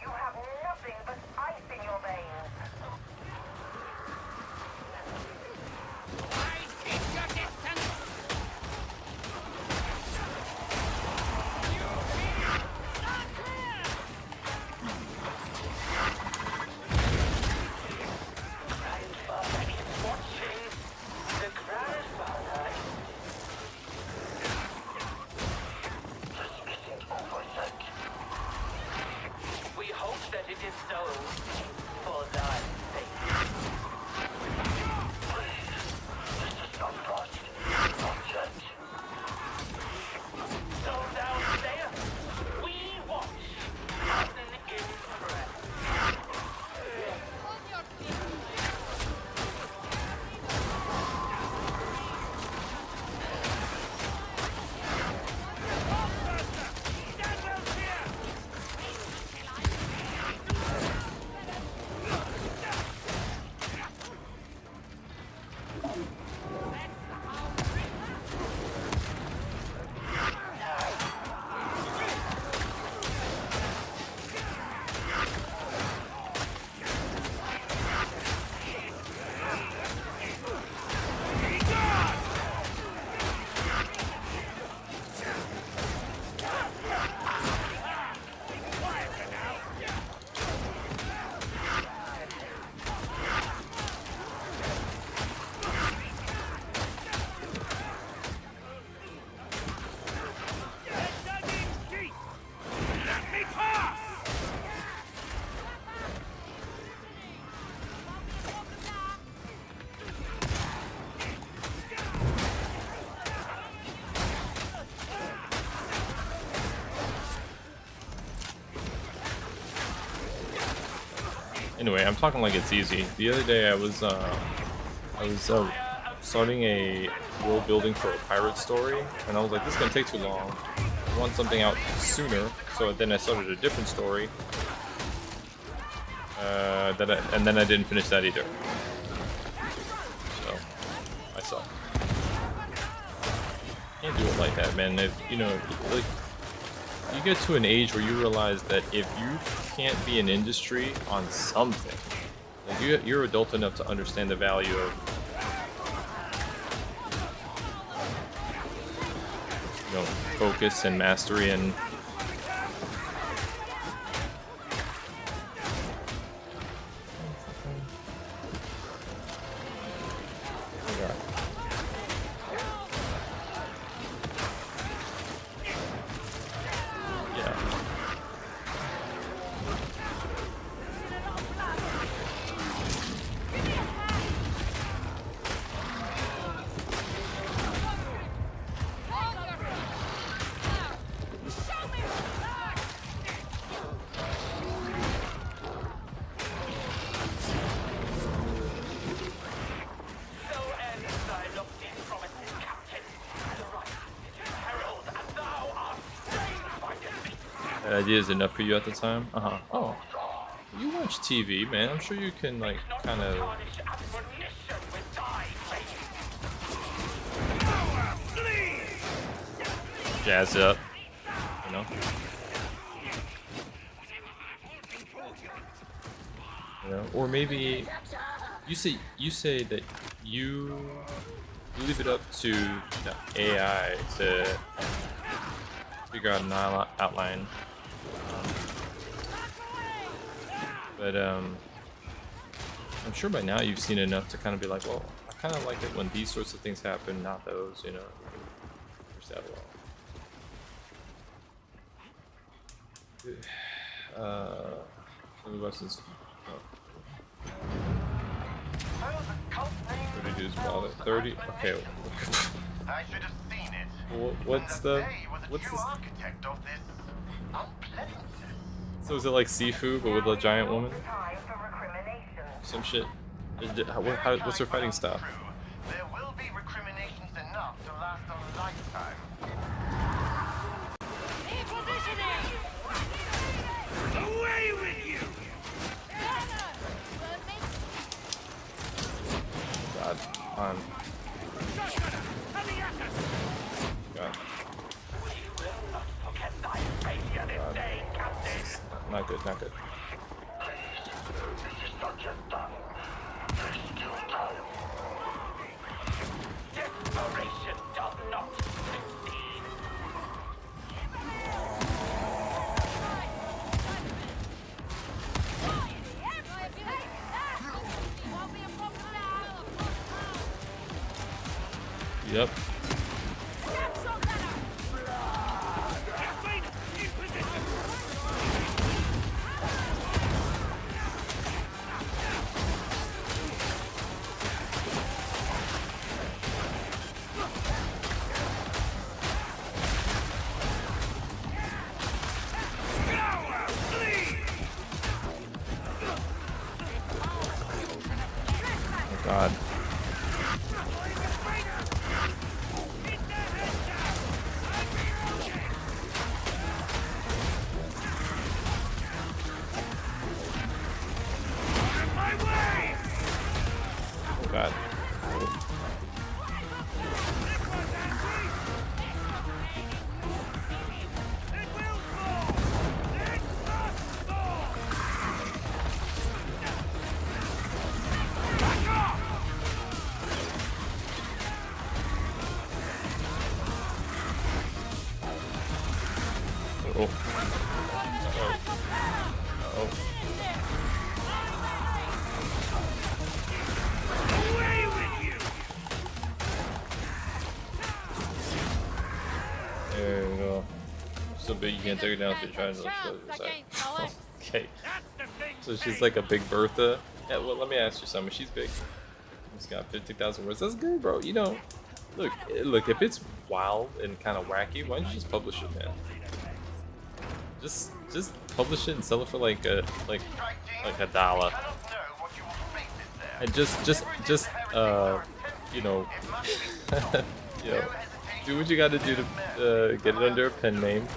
You have nothing but ice in your veins. Anyway, I'm talking like it's easy. The other day I was starting a world building for a pirate story, and I was like, this is gonna take too long. I want something out sooner, so then I started a different story. And then I didn't finish that either. So I suck. Can't do it like that, man. If, you know, like, you get to an age where you realize that if you can't be an industry on something, like you're adult enough to understand the value of, you know, focus and mastery and that idea is enough for you at the time? Oh. You watch TV, man. I'm sure you can, like, kind of... jazz it up, you know? Or maybe you say that you leave it up to the AI to figure out an outline. But I'm sure by now you've seen enough to kind of be like, well, I kind of like it when these sorts of things happen, not those, you know. Push that well. Lessons. 30 dudes wallet. 30. Okay. I should have seen it. What's the architect of this unpleasantness. So is it like Sifu but with a giant woman? Some shit. What's her fighting style? There will be recriminations enough to last a lifetime. Away with you! God, on. God. Not good, not good. Desperation does not succeed. Yep. Oh God. God. Oh. Oh. There we go. So big you can't take her down if you're trying to show your side. Okay. So she's like a big Bertha. Yeah, well, let me ask you something. She's big. She's got 50,000 words. That's good, bro. You know, look. If it's wild and kind of wacky, why don't you just publish it, man? Just publish it and sell it for like $1. And just you know, you know, do what you gotta do to get it under a pen name.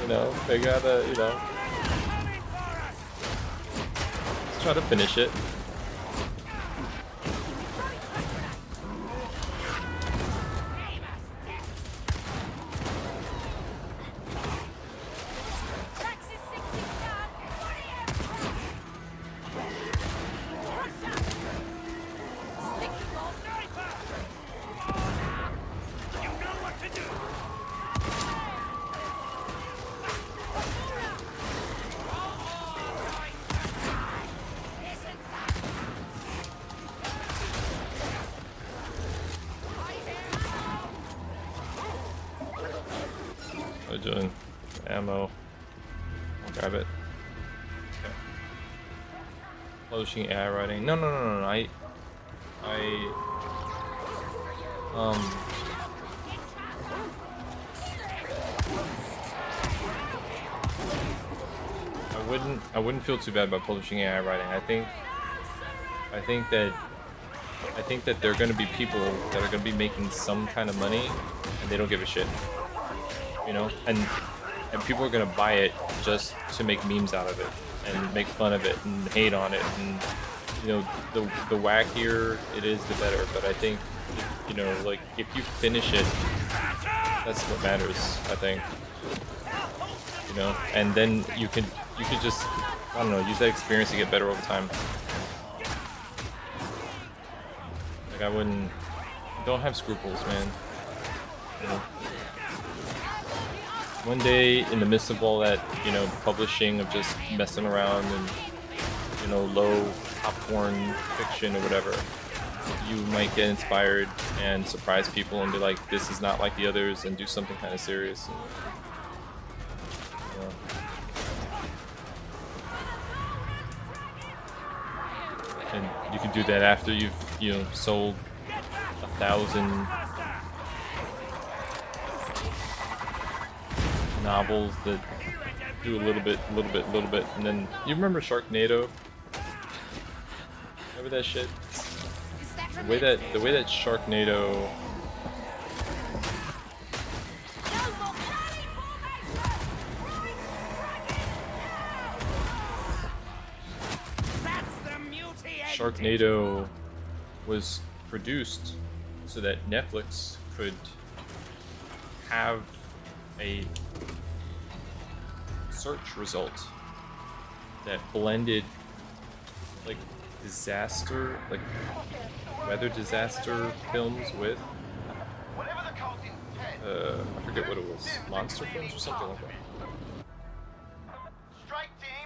You know, figure out you know, let's try to finish it. Doing ammo. I'll grab it. Okay. Publishing AI writing. No. I wouldn't feel too bad about publishing AI writing. I think that there are going to be people that are going to be making some kind of money and they don't give a shit. You know, and people are gonna buy it just to make memes out of it and make fun of it and hate on it, and you know, the wackier it is, the better. But I think, you know, like if you finish it, that's what matters. I think, you know, and then you could just, I don't know, use that experience to get better over time. Like don't have scruples, man. You know? One day, in the midst of all that, you know, publishing of just messing around and, you know, low popcorn fiction or whatever, you might get inspired and surprise people and be like, this is not like the others, and do something kind of serious. And you can do that after you've, you know, sold 1,000 novels that do a little bit, and then you remember Sharknado? Remember that shit? The way that Sharknado was produced so that Netflix could have a search result that blended like weather disaster films with I forget what it was, monster films or something like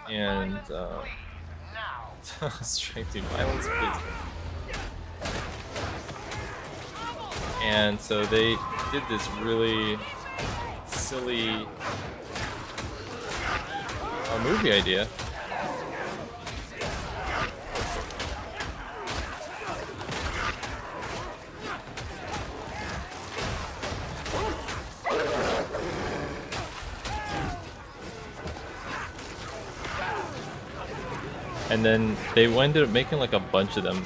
that. And strike team, violence, please. And so they did this really silly movie idea. And then they ended up making like a bunch of them.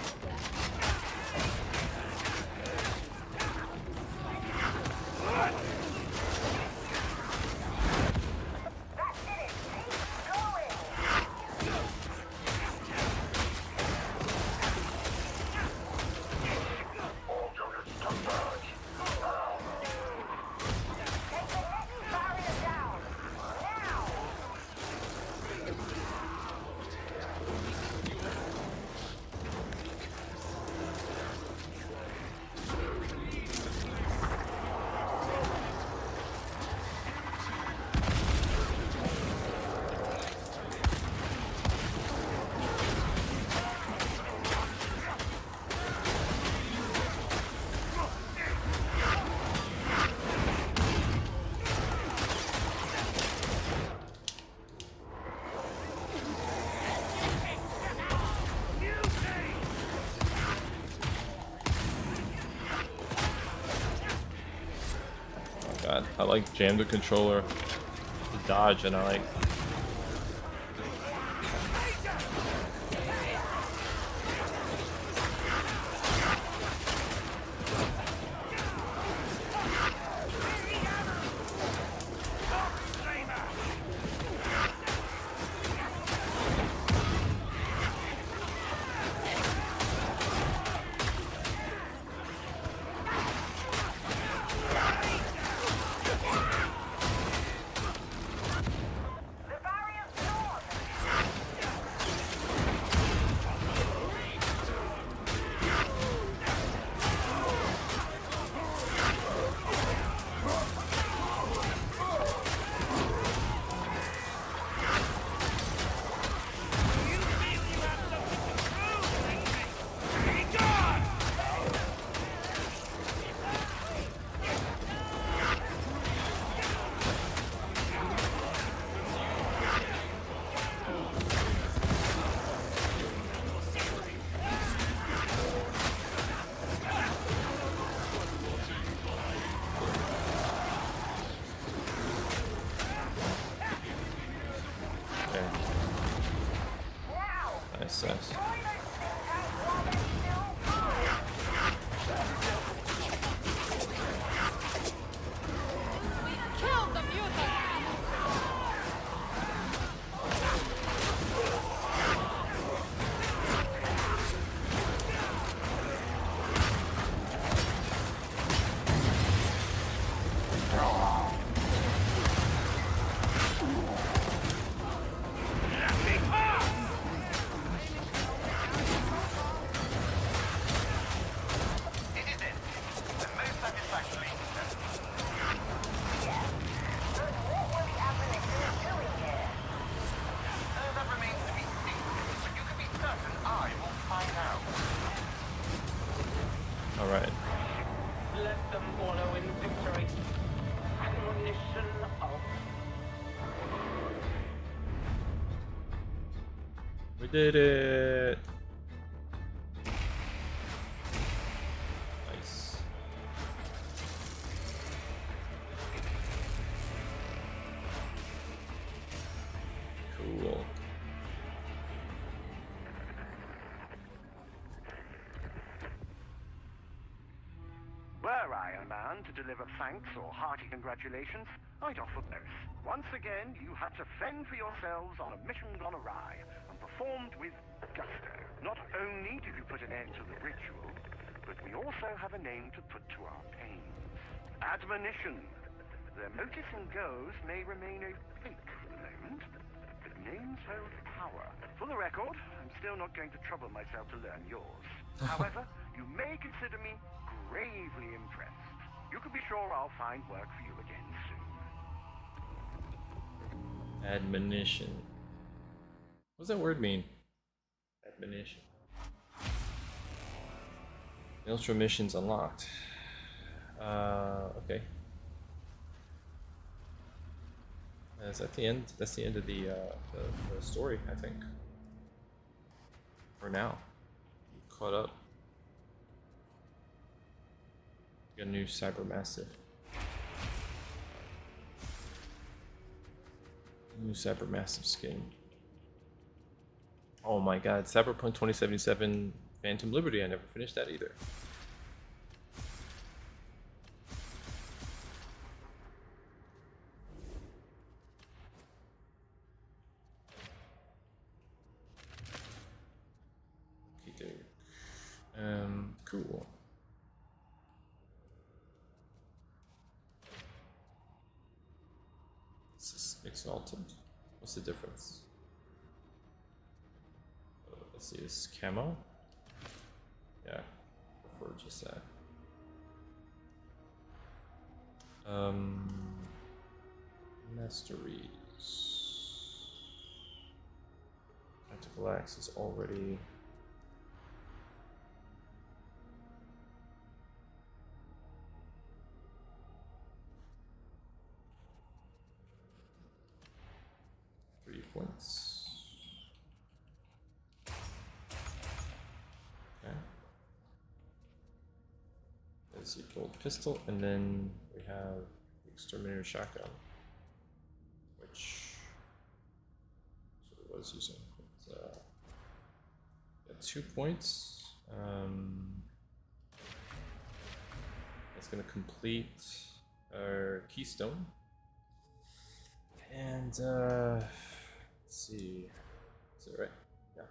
God, I like jam the controller to dodge, and I like Success. Kill the mutant! Alright. Let them wallow in victory. Admonition of... We did it! Nice. Cool. Were I a man to deliver thanks or hearty congratulations, I'd offer both. Once again, you had to fend for yourselves on a mission gone awry, and performed with gusto. Not only did you put an end to the ritual, but we also have a name to put to our pains. Admonition. Their motives and goals may remain opaque for the moment, but names hold power. For the record, I'm still not going to trouble myself to learn yours. However, you may consider me gravely impressed. You can be sure I'll find work for you again soon. Admonition. What does that word mean? Admonition. Maelstrom missions unlocked. Okay. Is that the end? That's the end of the story, I think. For now. Caught up. Got a new Cybermassive. New Cybermassive skin. Oh my god, Cyberpunk 2077 Phantom Liberty, I never finished that either. Okay, cool. This is Exalted. What's the difference? Let's see, this is camo. Yeah, prefer just that. Masteries. Tactical axe is already. Points. Okay. There's the gold pistol, and then we have the exterminator shotgun, which is what I was using. Got 2 points. That's going to complete our keystone, and let's see. Is it right? Yeah.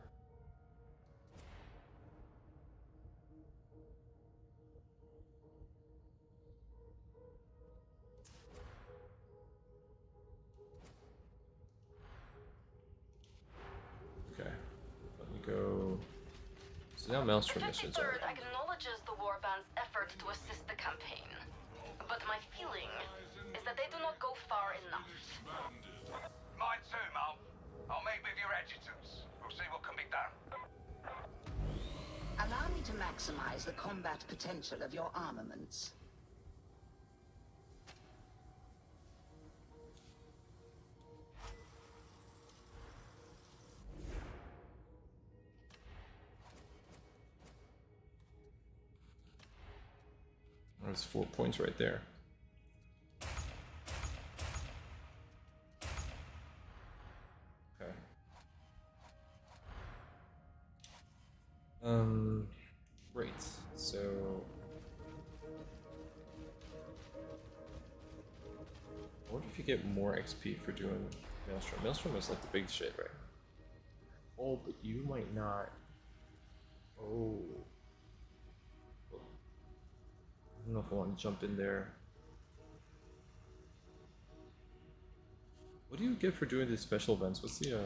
Okay. Let me go. So now Maelstrom missions are. The 53rd acknowledges the Warband's effort to assist the campaign, but my feeling is that they do not go far enough. Mine too, Mal. I'll meet with your adjutants. We'll see what can be done. Allow me to maximize the combat potential of your armaments. There's 4 points right there. Right. So. I wonder if you get more XP for doing Maelstrom. Maelstrom is like the big shit, right? Oh, but you might not. Oh. I don't know if I want to jump in there. What do you get for doing these special events? What's the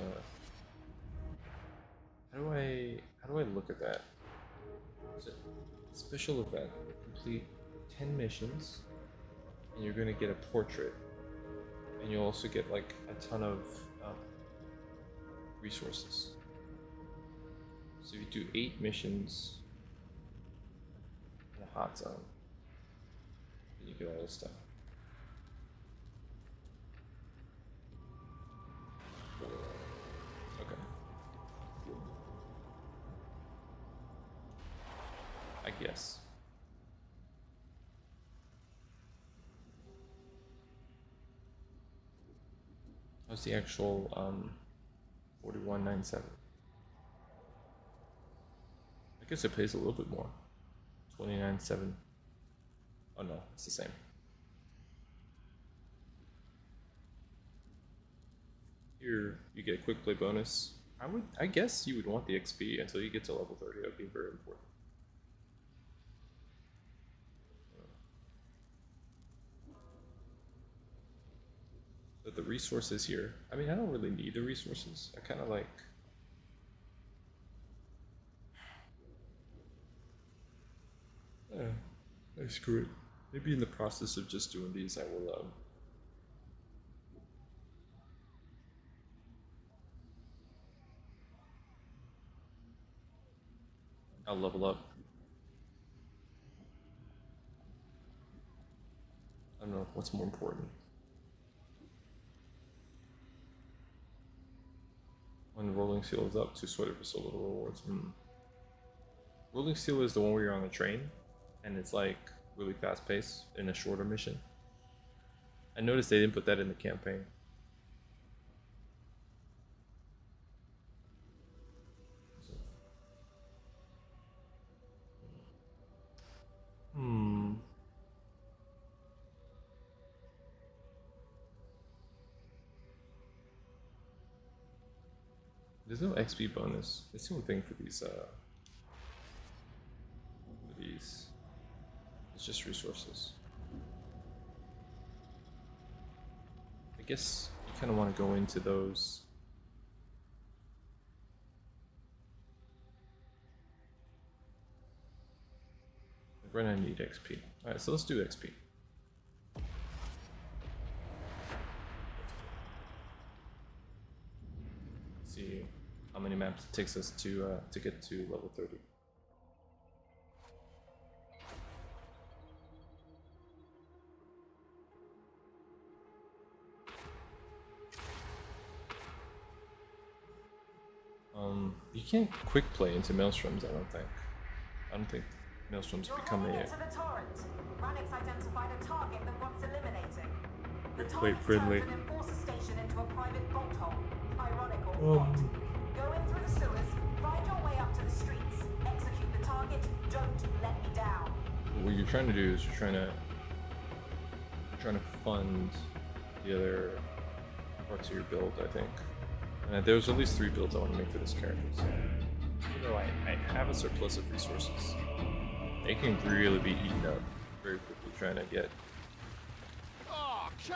how do I look at that? Is it special event? Complete 10 missions, and you're gonna get a portrait, and you'll also get like a ton of resources. So if you do 8 missions in a hot zone, then you get all this stuff. Okay. I guess. How's the actual 4197? I guess it pays a little bit more. 29.7. Oh no, it's the same. Here you get a quick play bonus. I guess you would want the XP until you get to level 30. That would be very important. But the resources here, I mean, I don't really need the resources. I kind of like. Screw it. Maybe in the process of just doing these, I will. I'll level up. I don't know what's more important. When the rolling seal is up, 2 sweater for so little rewards. Rolling seal is the one where you're on the train, and it's like really fast paced in a shorter mission. I noticed they didn't put that in the campaign. There's no XP bonus. That's the only thing for these. It's just resources. I guess you kind of want to go into those. We're gonna need XP. All right, so let's do XP. See how many maps it takes us to get to level 30. You can't quick play into Maelstroms, I don't think. I don't think Maelstroms become a... Into the torrent. Rannick's identified a target that wants eliminating. The Quite friendly. turned an enforcer station into a private bolt hole. Ironic or what? Go in through the sewers, find your way up to the streets, execute the target, don't let me down. What you're trying to do is you're trying to fund the other parts of your build, I think. And there's at least 3 builds I want to make for this character. So, even though I have a surplus of resources, they can really be eaten up very quickly trying to get.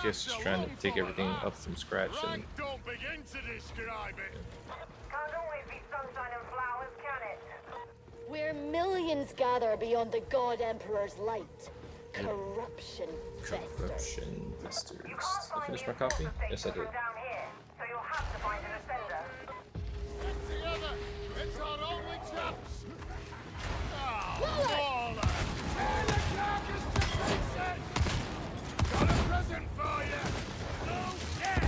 Just trying to take everything up from scratch and. Don't begin to describe it. Can't always be sunshine and flowers, can it? Where millions gather beyond the God Emperor's light, corruption festers. Corruption festers. Did I finish my coffee? Yes, I did. Down here, so you'll have to find an ascender. Get together. It's our only chance. Oh, Waller. Tear the carcass to pieces. Got a present for you. No shit.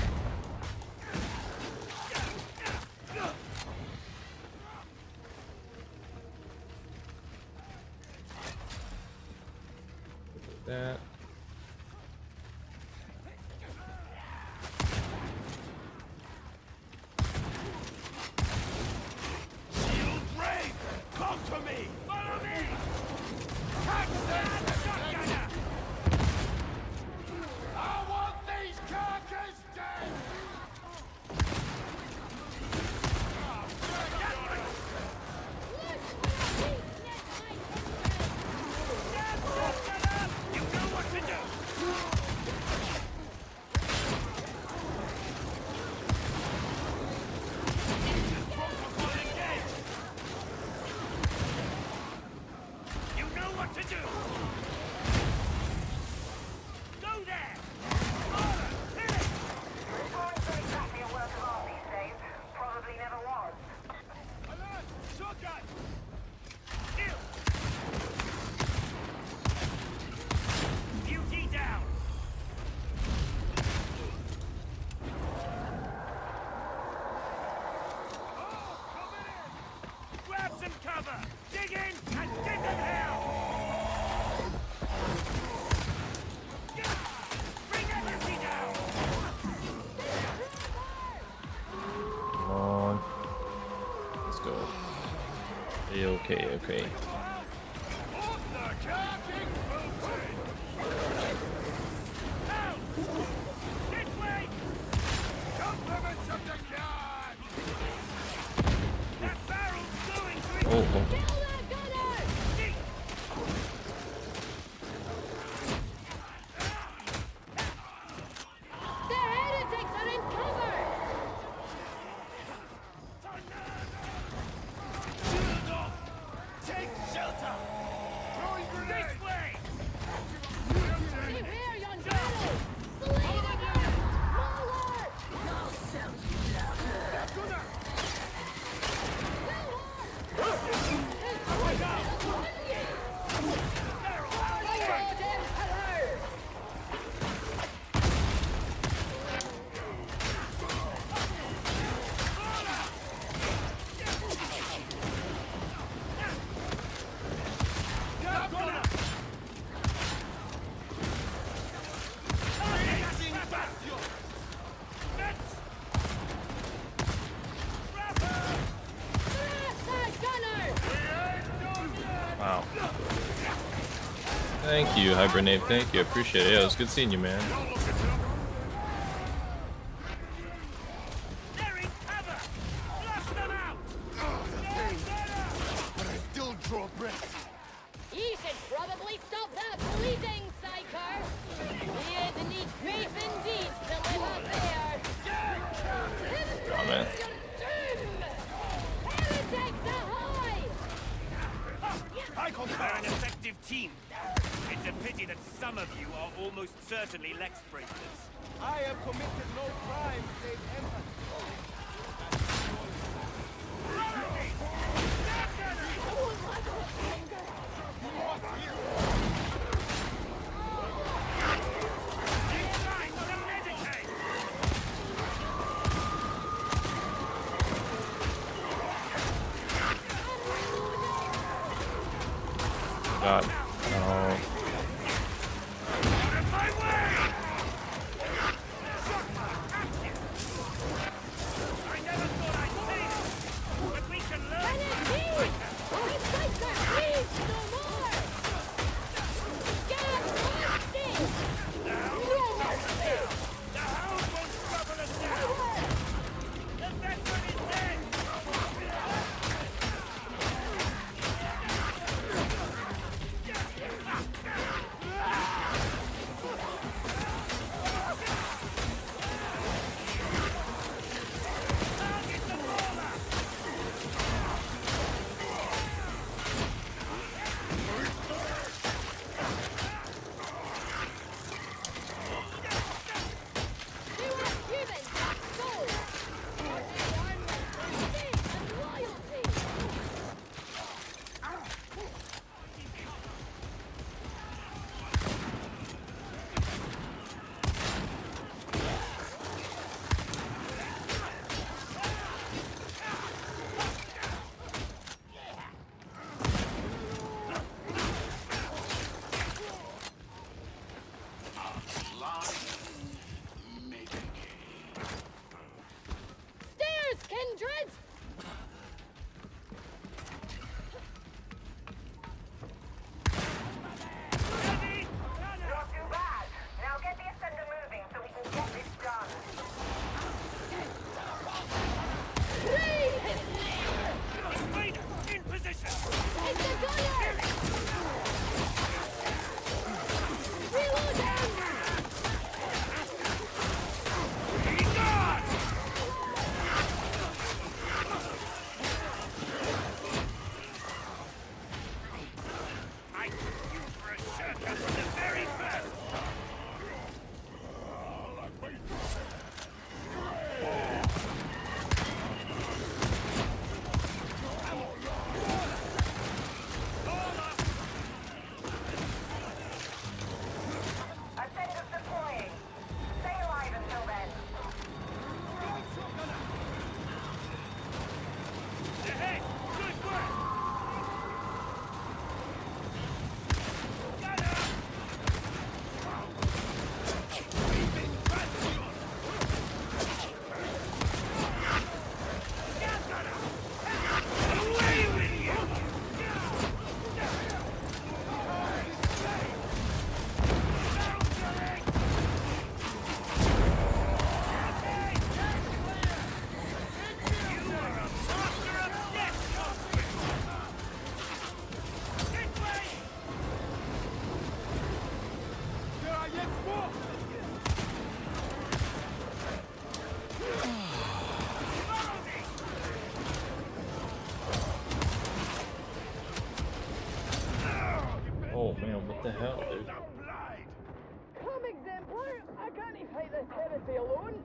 That. cover! Dig in and give them hell! Bring everything down! Come on. Let's go. Okay, okay. Oh, oh. Take shelter! Throwing grenades! This way! Wow. Thank you, Hibernate. Thank you. I appreciate it. Yeah, it was good seeing you, man. You should probably stop that bleeding, Psyker! You'd need faith indeed to live up there! Oh, man. Heretics ahoy! I concur an effective team. It's a pity that some of you are almost certainly Lex breakers. I have committed no crime save empathy. God. No. the hell, dude? Come, exemplar! I can't fight this heresy alone!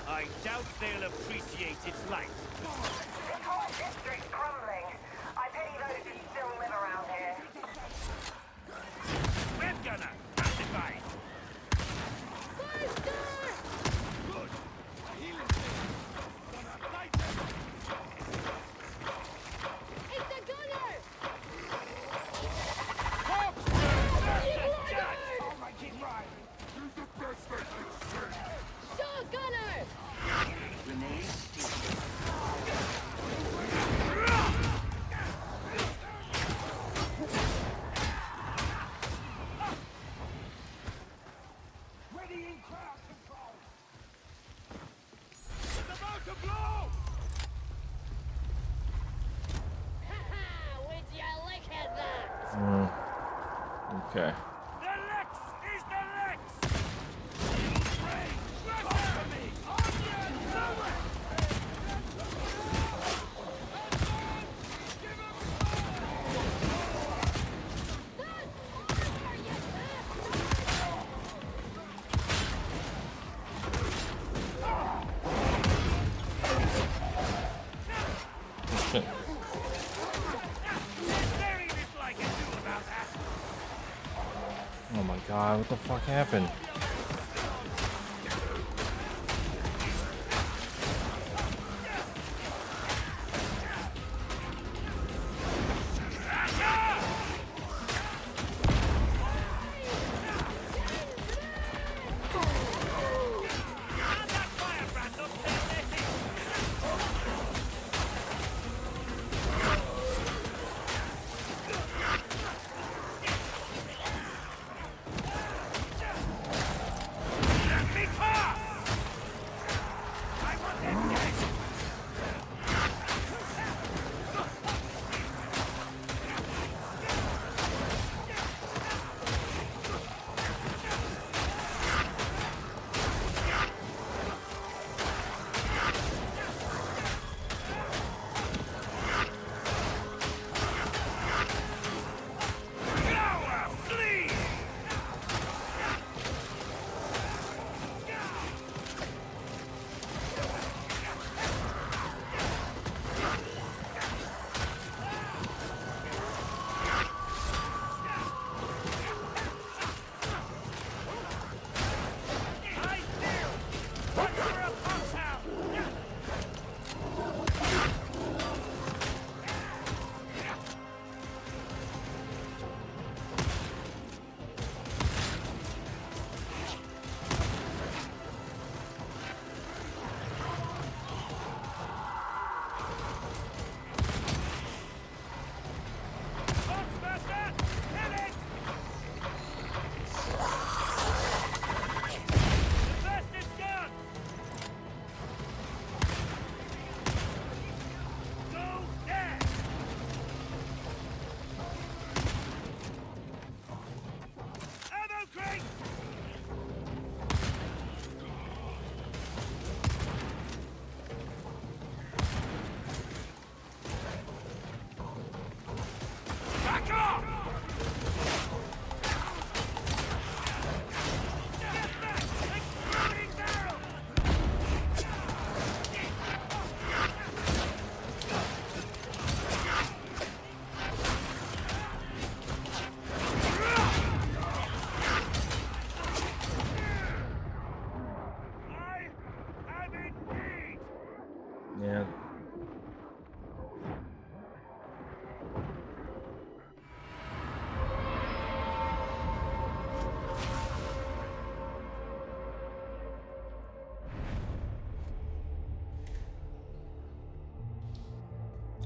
I doubt they'll appreciate its light. This whole district's crumbling. I pity those who still live around here. Web gunner, pacified. Good. Healing station. Light them. It's the gunner! I'll make it right. Do the best they can say. Shot gunner! Ready in crowd control. It's about to blow! Haha! Would you look at that? Okay. The Lex is the Lex! Follow me! Onion! Lower! Shit. Oh my god, what the fuck happened?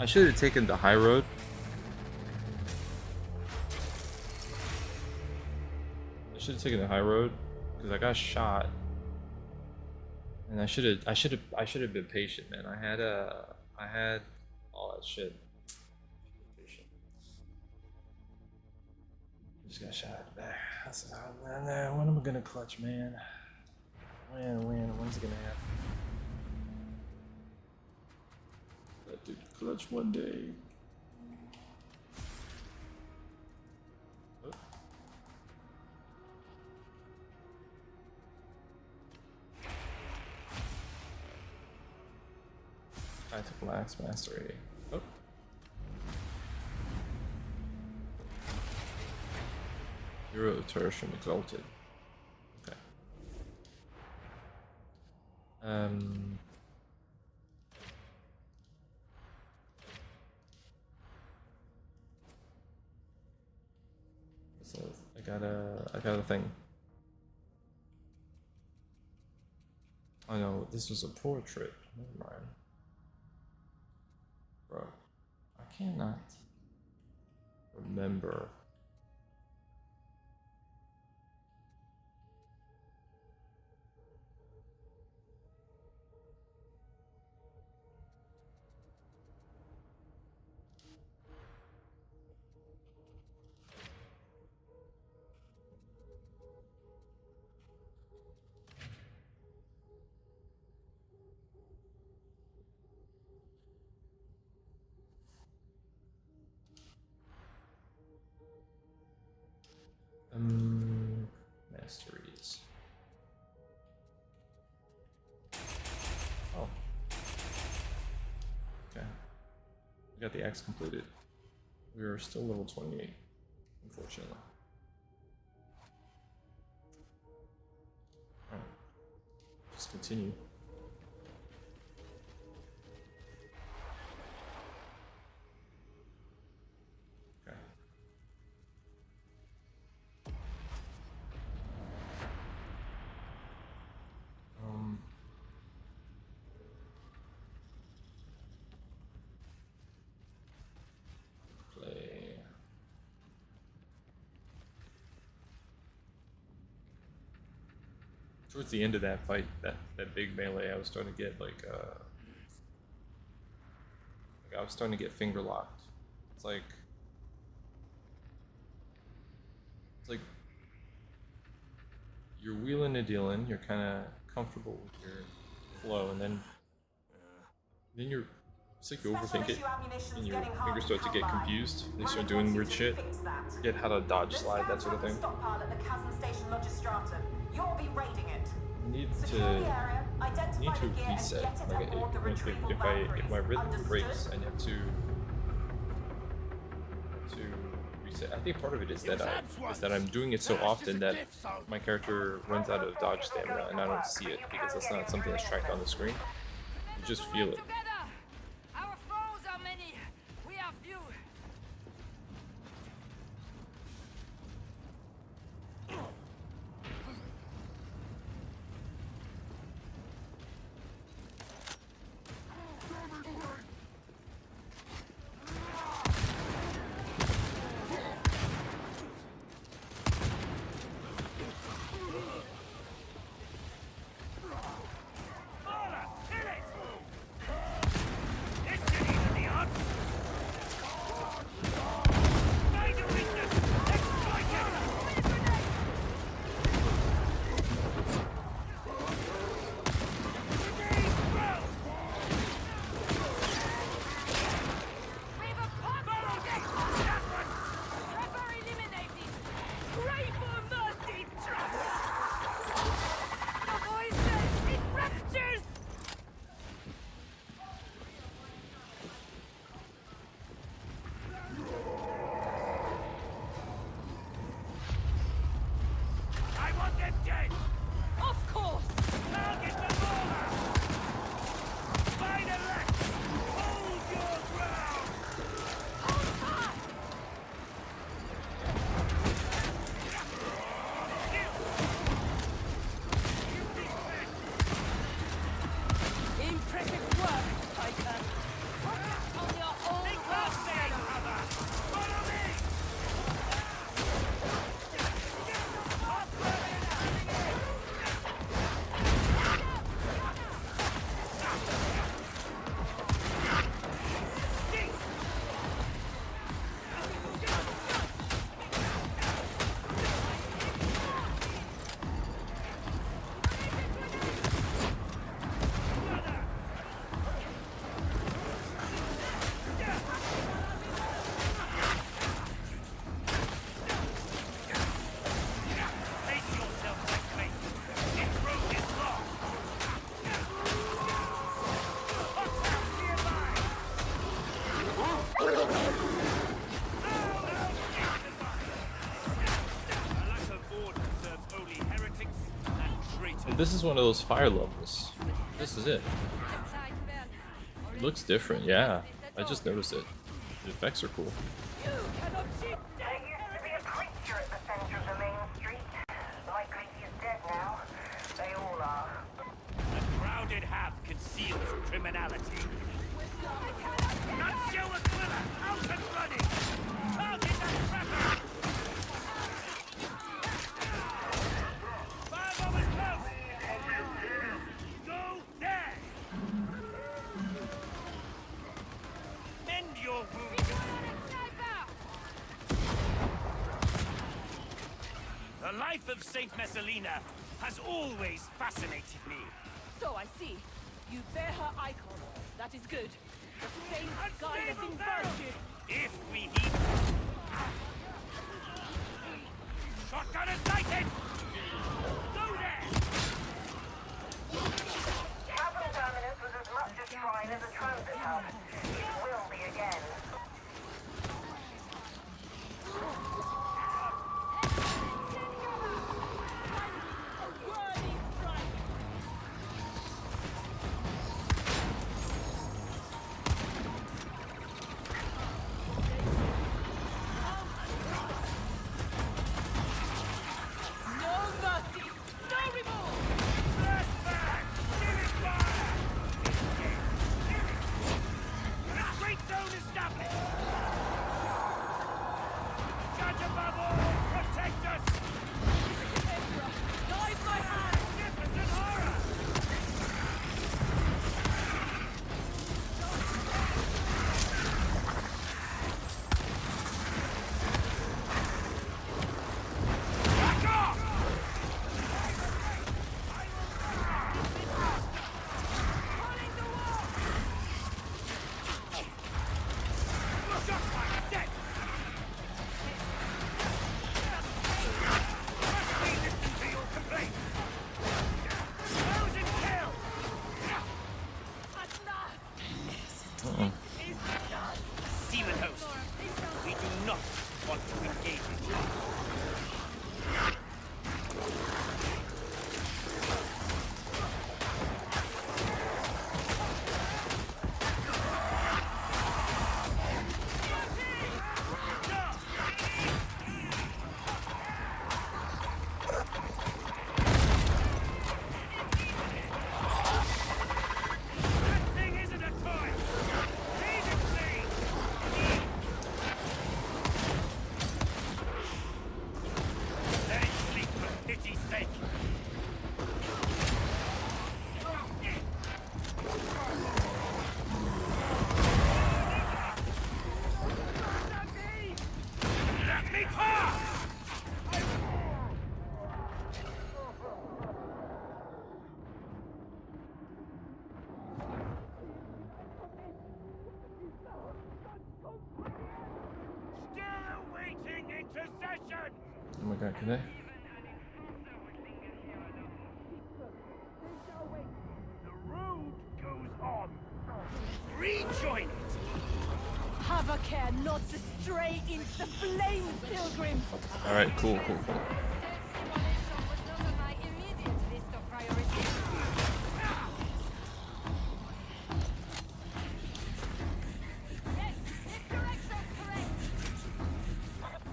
I should have taken the high road. I should have taken the high road because I got shot, and I should have been patient, man. I had all that shit. Patient. Just got shot back. When am I gonna clutch, man? When's it gonna happen? That dude clutch one day. Oh. Tactical Axe Mastery. Oh. Hero of Tertium Exalted. Okay. So I got a thing. Oh no, this was a portrait. Never mind. Bro, I cannot remember. Masteries. Oh. Okay. We got the axe completed. We are still level 28, unfortunately. Alright. Just continue. Towards the end of that fight, that big melee, I was starting to get like I was starting to get finger locked. It's like you're wheeling and dealing, you're kind of comfortable with your flow, and then you're, it's like you overthink it, and your fingers start to get confused. They start doing weird shit. Forget how to dodge, slide, that sort of thing. Need to reset. Like if my rhythm breaks, I have to reset. I think part of it is that I'm doing it so often that my character runs out of dodge stamina and I don't see it because that's not something that's tracked on the screen. You just feel it. Our foes are many. We are few. this is one of those fire levels. This is it. It looks different, yeah. I just noticed it. The effects are cool. There used to be a creature at the center of the main street. Likely he's dead now. They all are. A crowded hab conceals criminality. Not show a thriller! Out and running! Target that trapper! Firebomb is close! Go there! Mend your wounds! The life of Saint Messalina has always fascinated me. So I see. You bear her icon. That is good. The same guide in virtue. If we heed... Shotgunner sighted! Go there! Capital Terminus was as much a shrine as a transit hub. It will be again. Demon host, we do not want to engage it. Oh my god, can they? The road goes on. Rejoin it. Have a care not to stray into the flames, pilgrims. Alright, cool.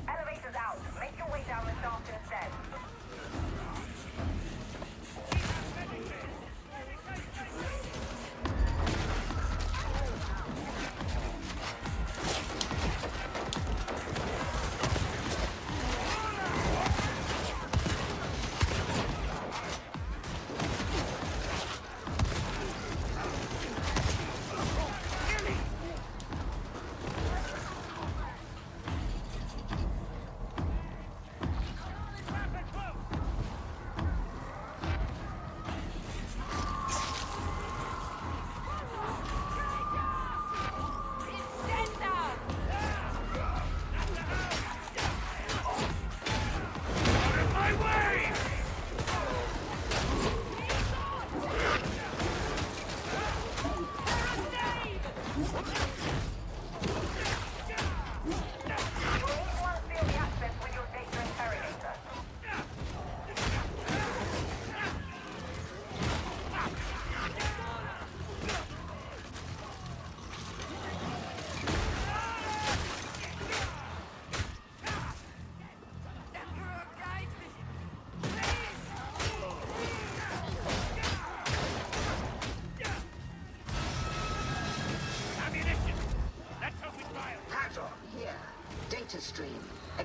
Elevators out. Make your way down the shaft instead.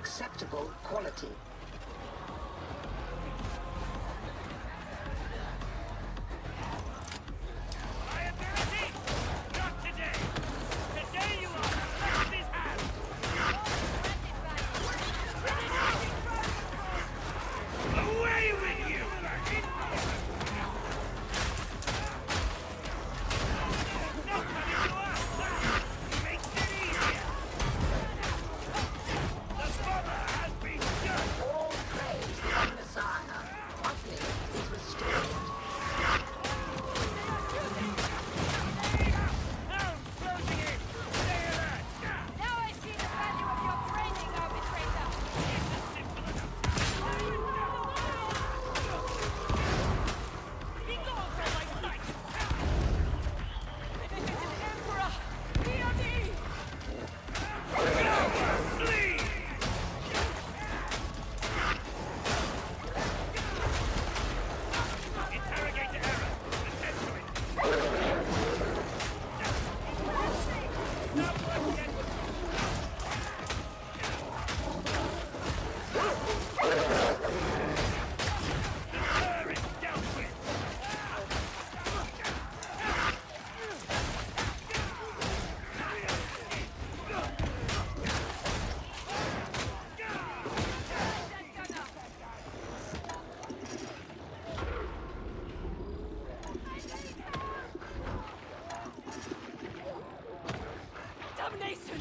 acceptable quality. Liability? Not today! Today you are Alexis hand! Away with you! No coming to us! That makes it easier! The bomber has been done! All praise the Messiah. Uplink is restored. Hounds closing in! Stay alert! Now I see the value of your training, arbitrator. Be gone from my sight! Emperor, hear me! Flee! Interrogator error. Attend to it. Not working yet. The cur is dealt with. Damnation!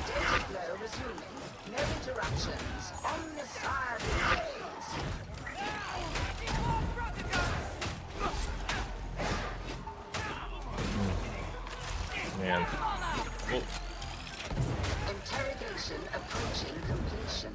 Data flow resuming. No interruptions. On Messiah days. Man. Oh, Interrogation approaching completion.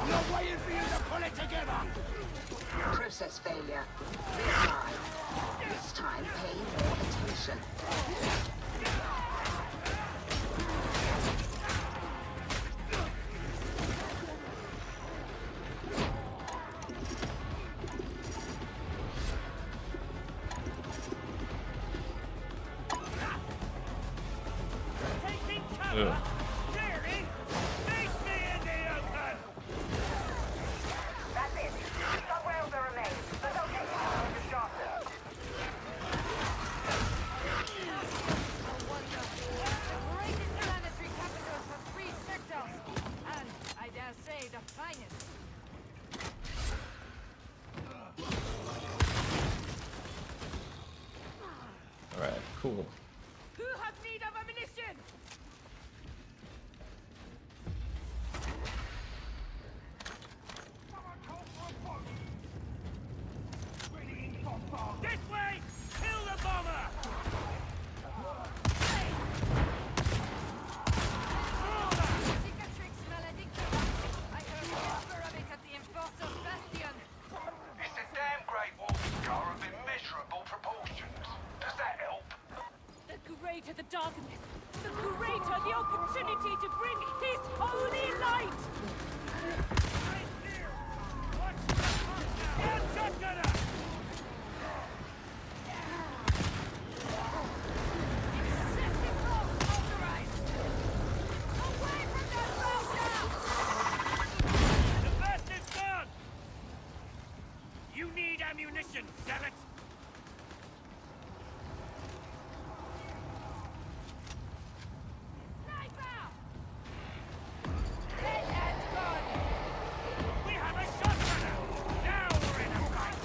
Not waiting for you to pull it together! Process failure. Reapply. This time pay more attention. Taking cover! ugh. Clearly! Face me in the open! That's it. Some whales are remains, but don't get caught with Johnson. The greatest planetary capital for 3 sectors, and I dare say the finest. Alright, cool. Who has need of ammunition? This way! Kill the bomber! Cicatrix maledicta. I heard a whisper of it at the Enforcer's Bastion. It's a damn great walking car of immeasurable proportions. Does that help? The greater the darkness, the greater the opportunity to bring his holy light! Stand shotgunner! Excessive force authorized! Away from that router! The best is done! You need ammunition, zealot! Sniper! Dead and gone! We have a shotgunner! Now we're in a fight!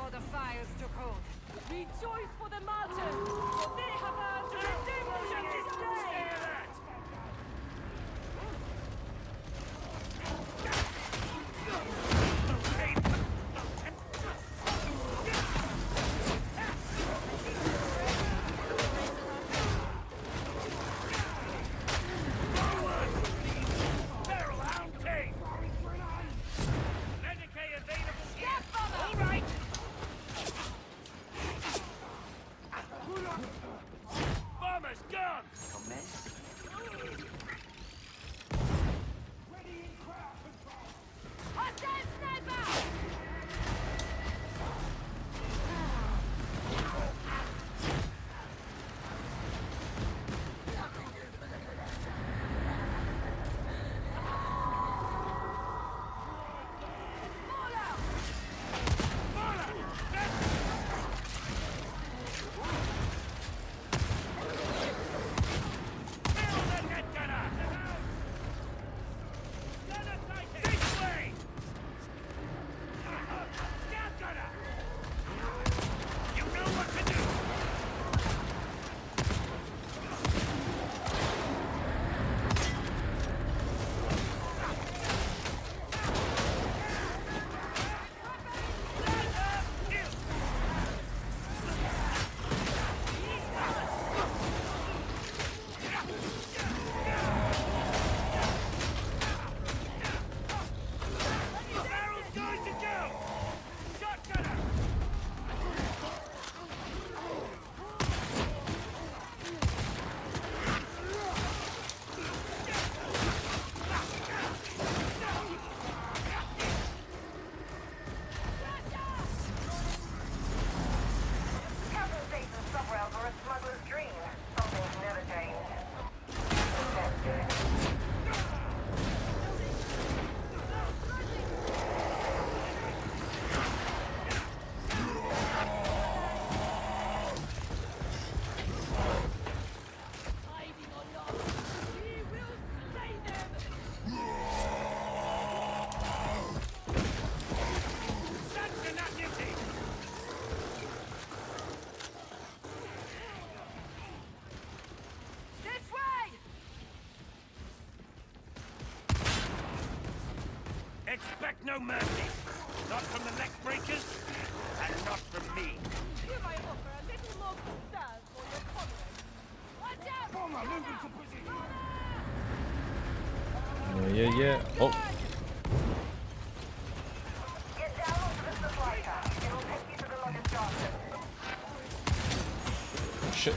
before the fires took hold. Rejoice for the martyrs, for they have earned redemption this day! Expect no mercy. Not from the neck breakers, and not from me. You might offer a little more concern for your comrades. Watch out! Bomber, move into Yeah, position. yeah. Oh. Get down onto the supply car. It'll take you to the luggage doctor. Shit.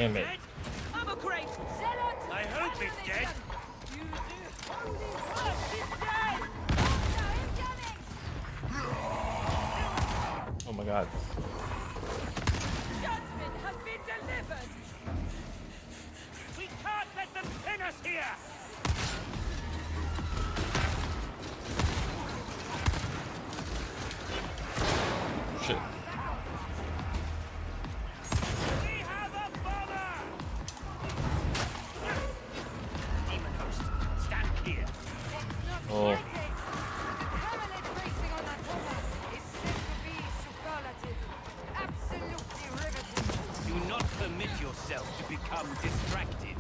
Damn it. I'm a great zealot. I hope it's dead. You do holy work this day. Oh my god. Judgment has been delivered. We can't let them pin us here. Shit. We have a bomber. Demon host, stand clear. Oh. Do not permit yourself to become distracted.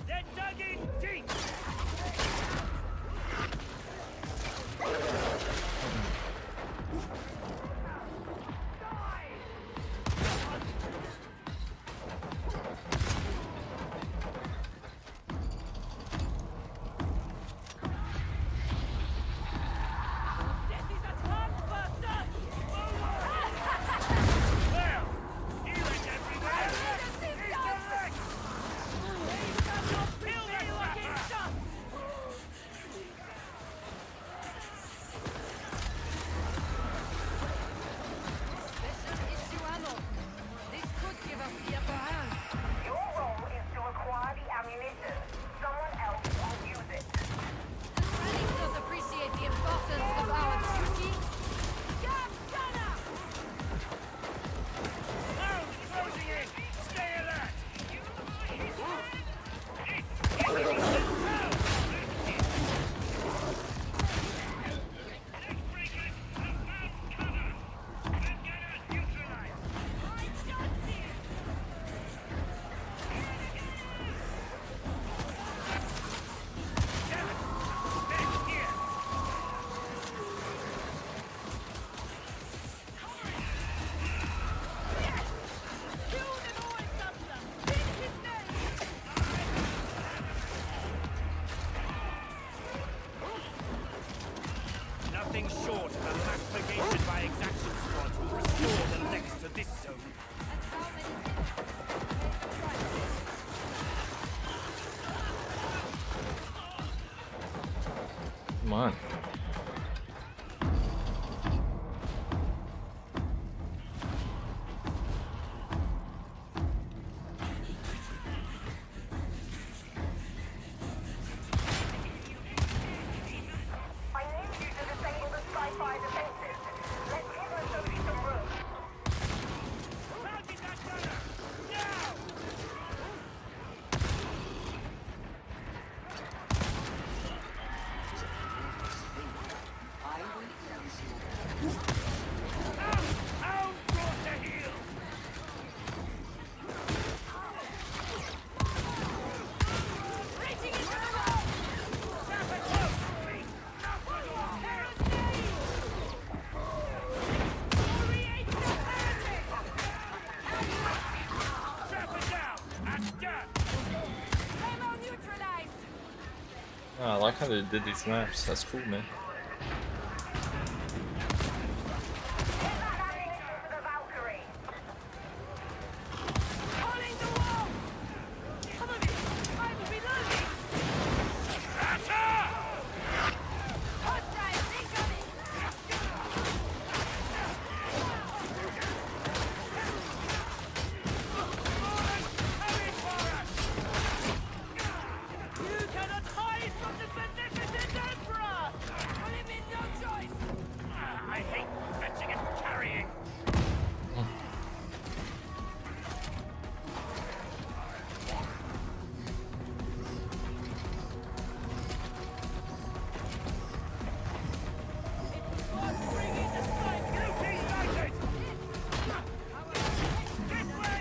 They're dug in deep. Nothing short of a mass purgation by exaction squads will restore the legs to this zone. Come on. I need you to disable the sci-fi defenses. Let Hitler show you some room. Target that gunner! Now! Hound brought to heel! Reaching into the wall. Snap it close! Knock on your head! Trap it down! That's done! Ammo neutralized. Oh, I like how they did these maps. That's cool, man. Holding the wall. Cover me. I'm reloading. Hostiles incoming. You cannot hide from the beneficent Emperor! I'll leave me no choice! I hate fetching and carrying! Guilty sighted! This way!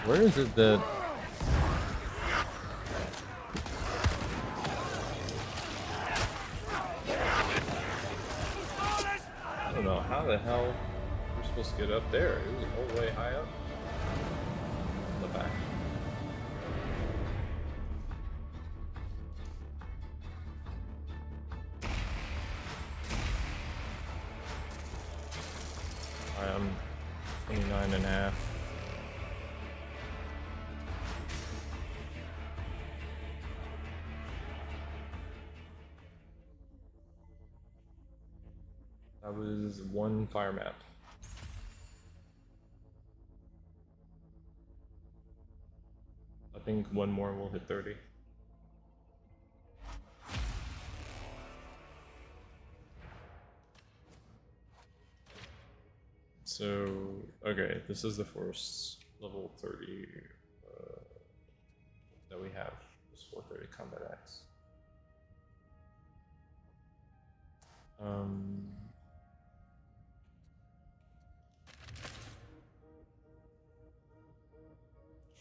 Where is it that... I don't know how the hell we're supposed to get up there. It was a whole way high up. In the back. I am 29 and a half. That was one fire map. I think one more will hit 30. So, okay, this is the first level 30 that we have. This 430 combat axe.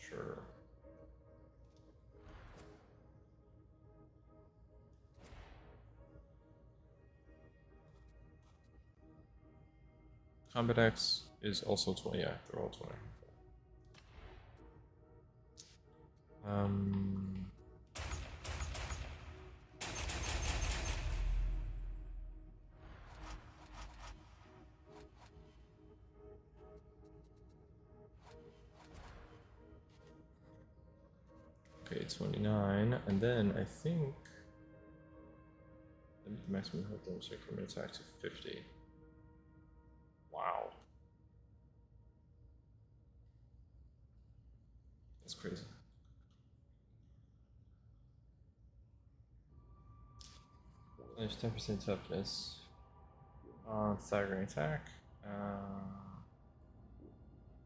Sure. Combat axe is also 20, yeah, they're all 20. Okay, 29, and then I think the maximum health damage take from an attack to 50. Wow. That's crazy. There's 10% toughness on staggering attack.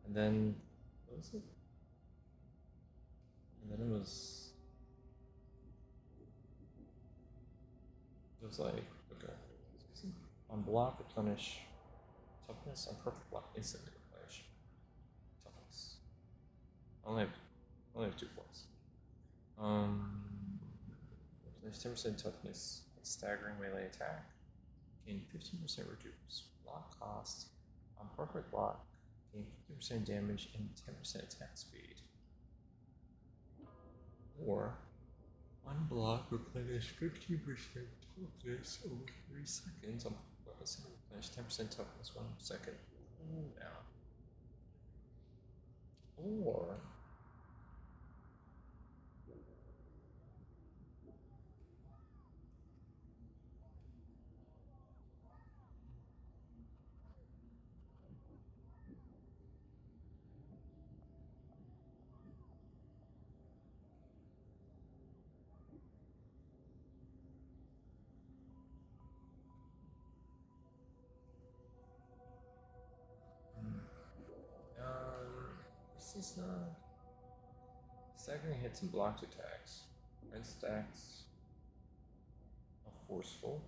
And then, what was it? And then it was like, okay. On block, replenish toughness. On perfect block, instantly replenish toughness. I only have 2 points. There's 10% toughness. Staggering melee attack. Gain 15% reduce block cost. On perfect block, gain 50% damage and 10% attack speed. Or on block, replenish 15% toughness over 3 seconds. On weapons, replenish 10% toughness 1 second. Down. Or this is staggering hits and blocked attacks. Red stacks are forceful.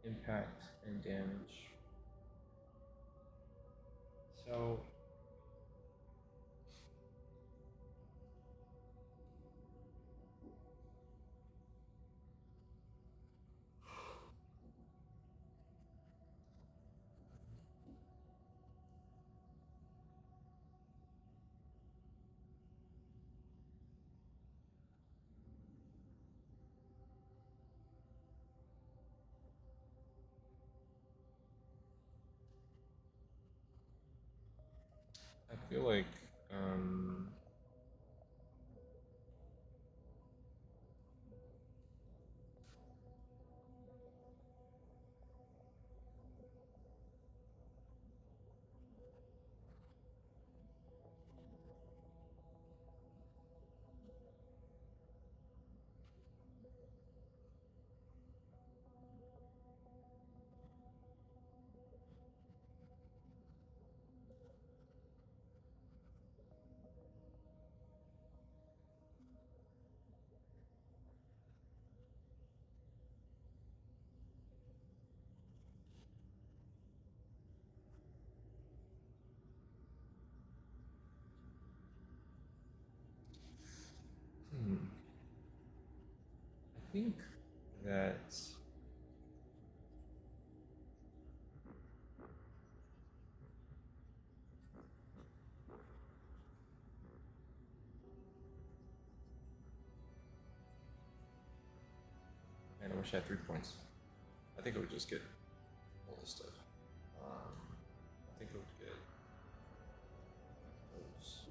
Impact and damage. So I feel like think that man, I wish I had 3 points. I think I would just get all this stuff. I think I would get those.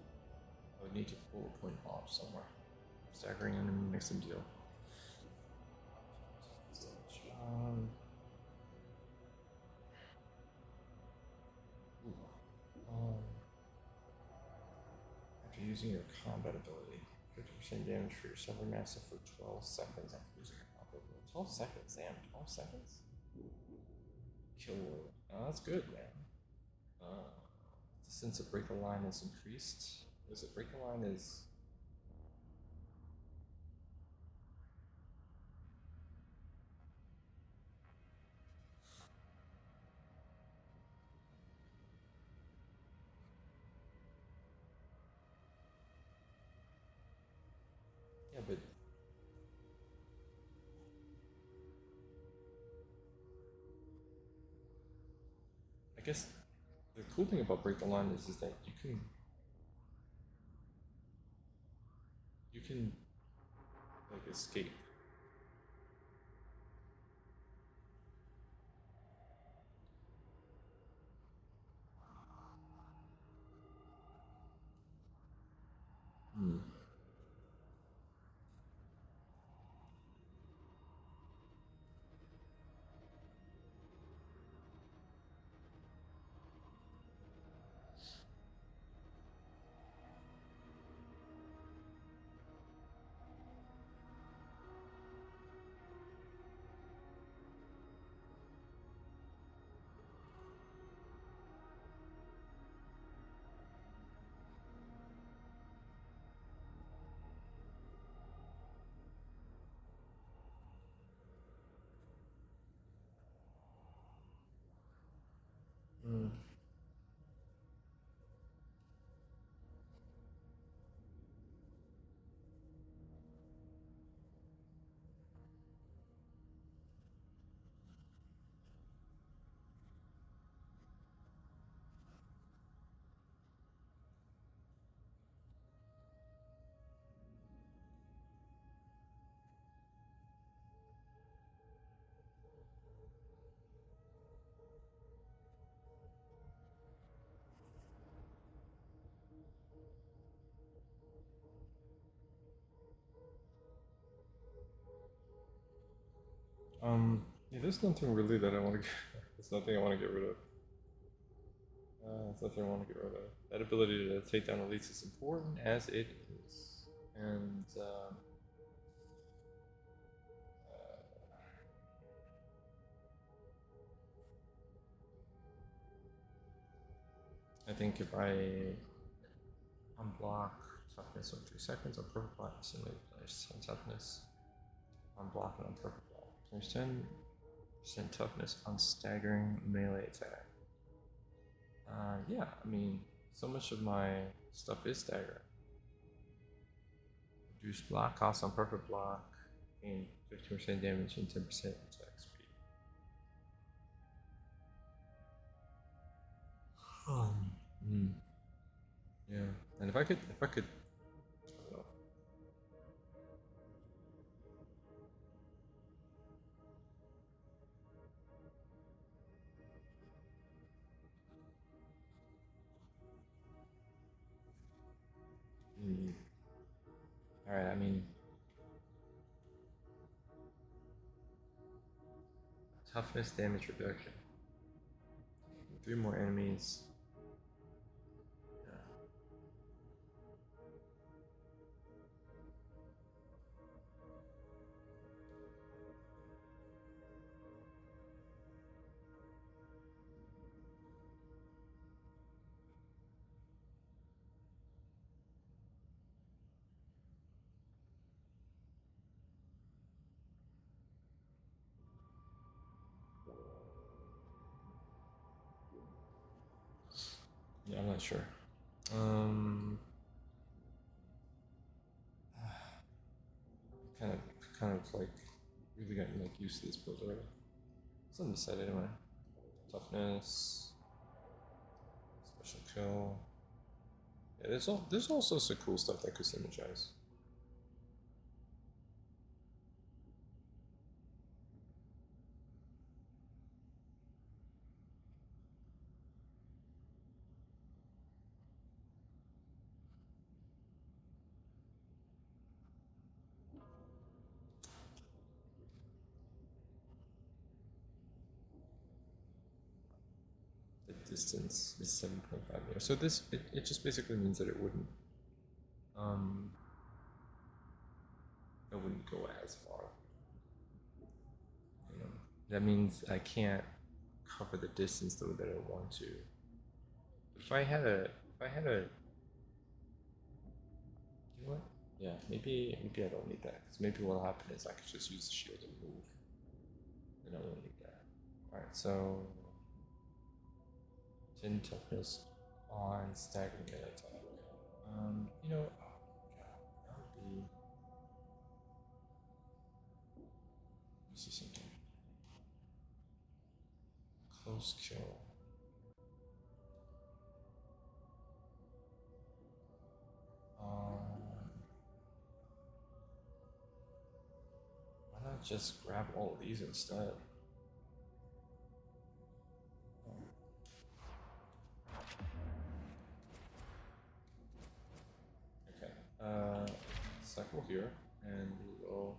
I would need to pull a point off somewhere. Staggering enemy makes them deal. After using your combat ability, 50% damage for your Summon Master for 12 seconds after using your combat ability. 12 seconds, damn, 12 seconds? Kill word. Oh, that's good, man. Since the breaker line is increased, was it breaker line is. Yeah, but I guess the cool thing about break the line is that you can like escape. Yeah, there's nothing really that I want to get. There's nothing I want to get rid of. There's nothing I want to get rid of. That ability to take down elites is important as it is. And, I think if I unblock toughness of 2 seconds, on perfect block, simulate some toughness. Unblock and on perfect block. There's 10% toughness on staggering melee attack. Yeah, I mean, so much of my stuff is staggering. Reduce block cost on perfect block, gain 15% damage and 10% attack speed. Yeah, and if I could, I don't know. Alright, I mean, toughness damage reduction. 3 more enemies. Yeah, I'm not sure. Kind of like really gotten like used to this build already. It's on the side anyway. Toughness, special kill. Yeah, there's also some cool stuff that could synergize. Distance is 7.5 meters. So this it just basically means that it wouldn't go as far. You know, that means I can't cover the distance the way that I want to. If I had a you know what? Yeah, maybe I don't need that, because maybe what'll happen is I could just use the shield and move. And I won't need that. Alright, so 10 toughness on staggering melee attack. You know, that would be. Let me see something. Close kill. Why not just grab all of these instead? Okay, cycle here, and we will.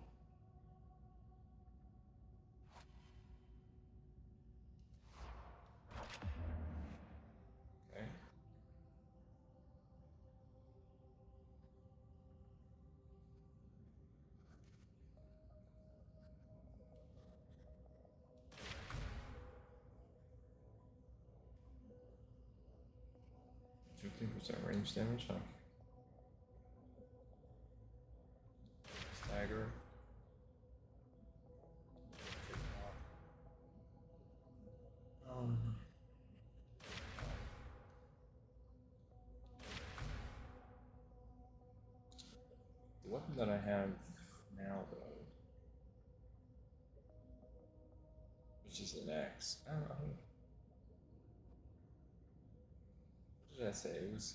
Okay. Percent range damage, huh? Stagger. The weapon that I have now, though, which is an axe. I don't know. What did I say? It was.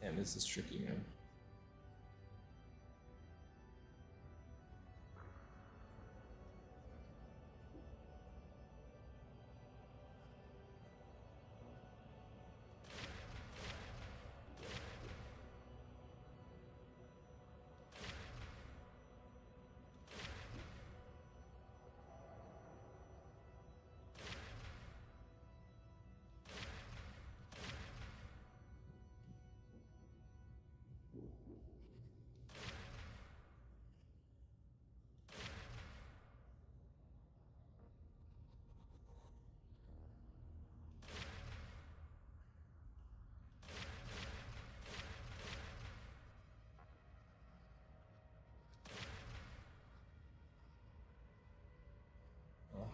Damn, this is tricky, man.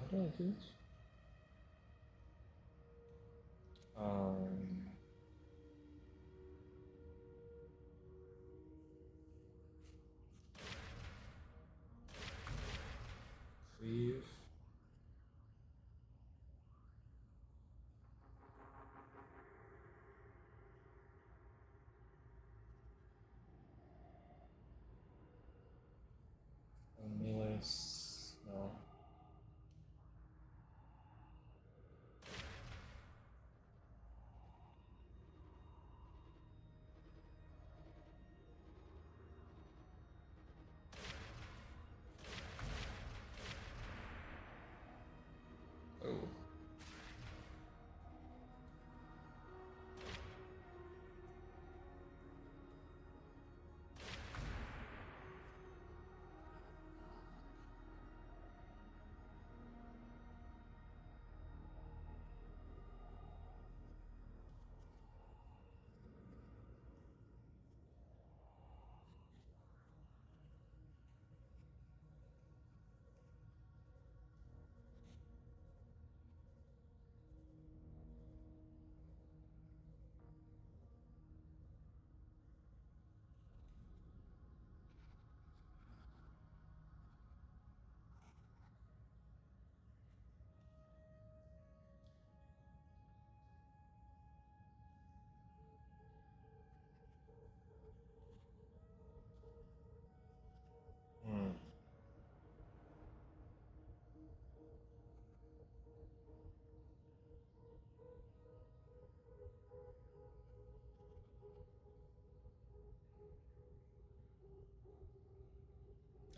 How do I do this? Cleave. Melee. No.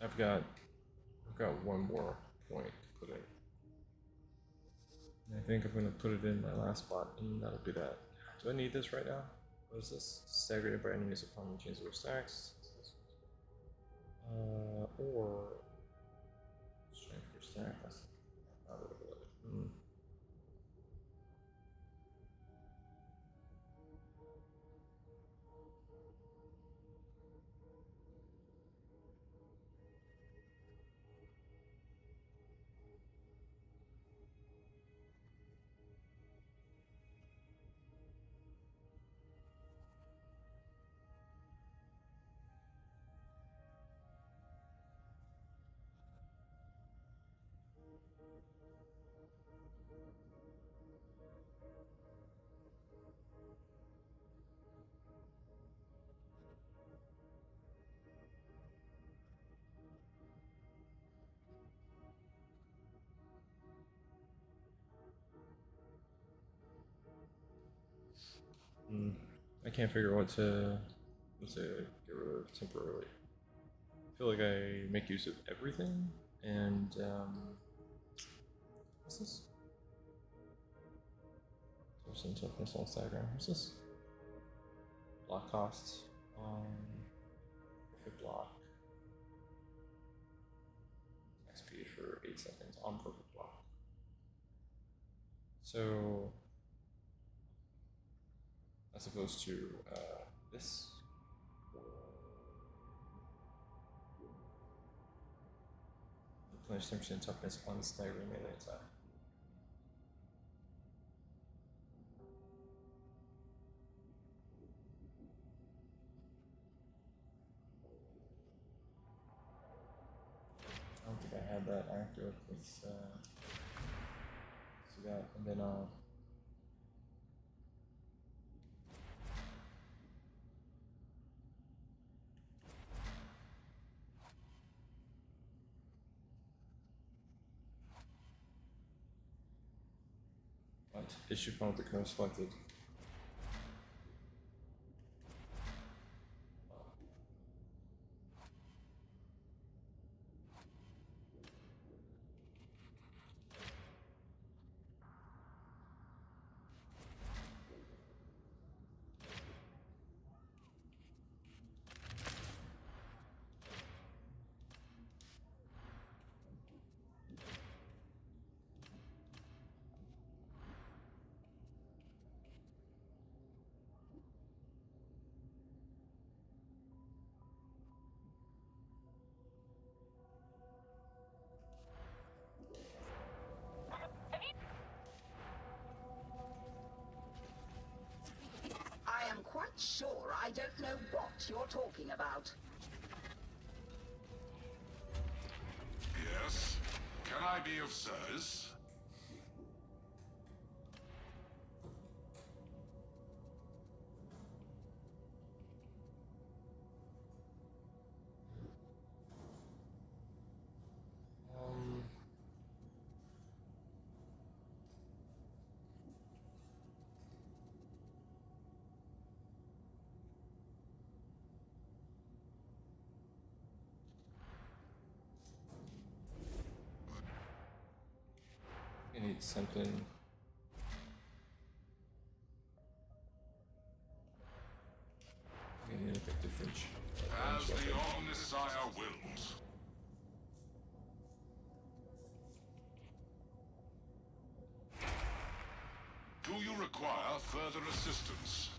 I've got one more point to put in. And I think I'm gonna put it in my last spot, and that'll be that. Do I need this right now? What is this? Staggered by enemies upon chains or stacks. Or strength per stack. That's not really good. I can't figure out what to get rid of temporarily. I feel like I make use of everything, and what's this? There's some toughness on diagram. What's this? Block costs. Perfect block. XP for 8 seconds on perfect block. So, as opposed to this. Replenish 10% toughness on staggering melee attack. I don't think I had that active. Let's see that, and then issue found with the current selected. I am quite sure I don't know what you're talking about. Yes? Can I be of service? I need something. I need a different. As the Omnisire wills. Do you require further assistance?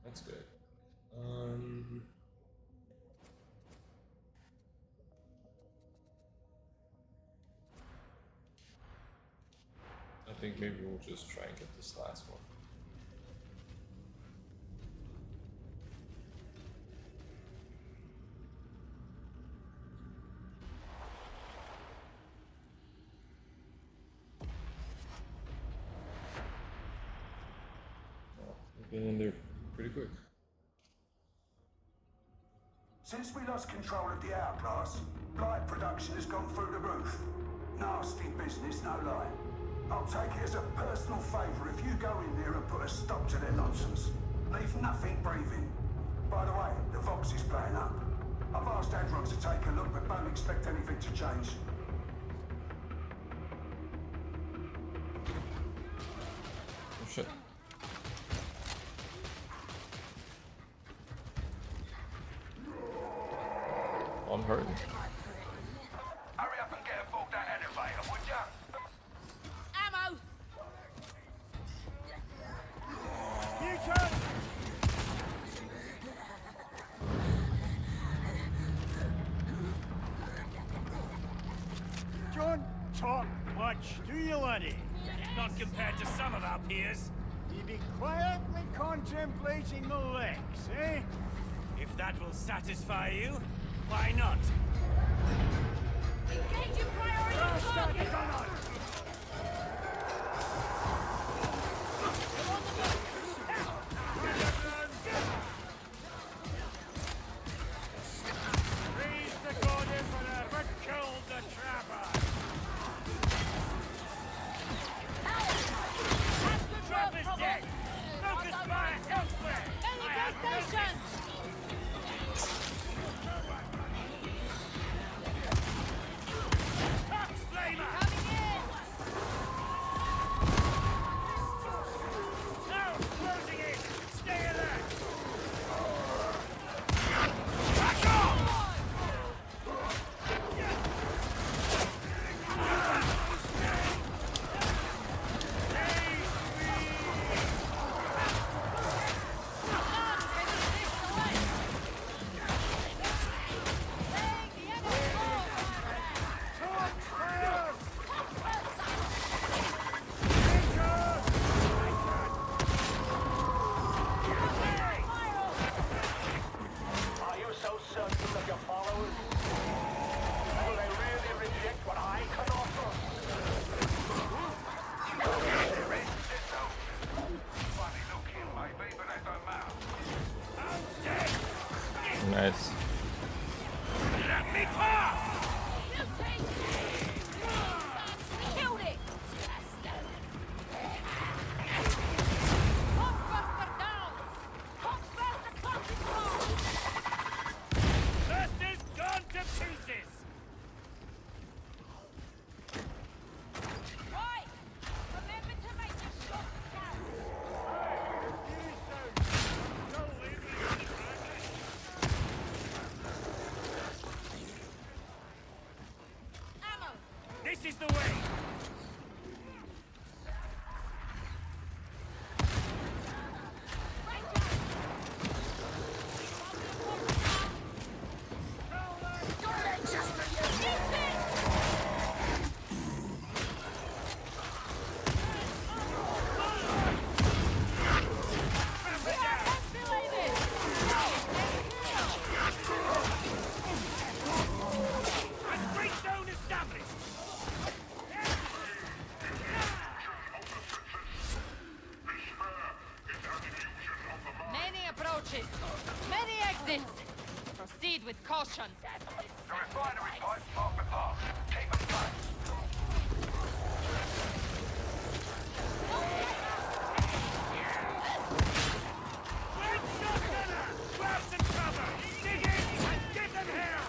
That's good. I think maybe we'll just try and get this last one. We're getting in there pretty quick. Since we lost control of the hourglass, light production has gone through the roof. Nasty business, no lie. I'll take it as a personal favour if you go in there and put a stop to their nonsense. Leave nothing breathing. By the way, the Vox is playing up. I've asked Adron to take a look, but don't expect anything to change. Oh shit. I'm hurting. Hurry up and get aboard that elevator, would ya? Ammo! U-turn! Don't talk much, do you, laddie? Not compared to some of our peers. You be quietly contemplating the legs, eh? If that will satisfy you, why not? Engage your priority target! Raise the god emperor, but kill the trapper! Trap is dead! Focus fire elsewhere! Enemy station! Nice. Let me pass! Killed it! Hoxbuster down! Hoxbuster clutches First is gone to pieces! Right! Remember to make your shots count! This is the way! Many exits! Proceed with caution. The refinery pipes mark the path. Keep them tight. Grab some cover! Dig in and get them here!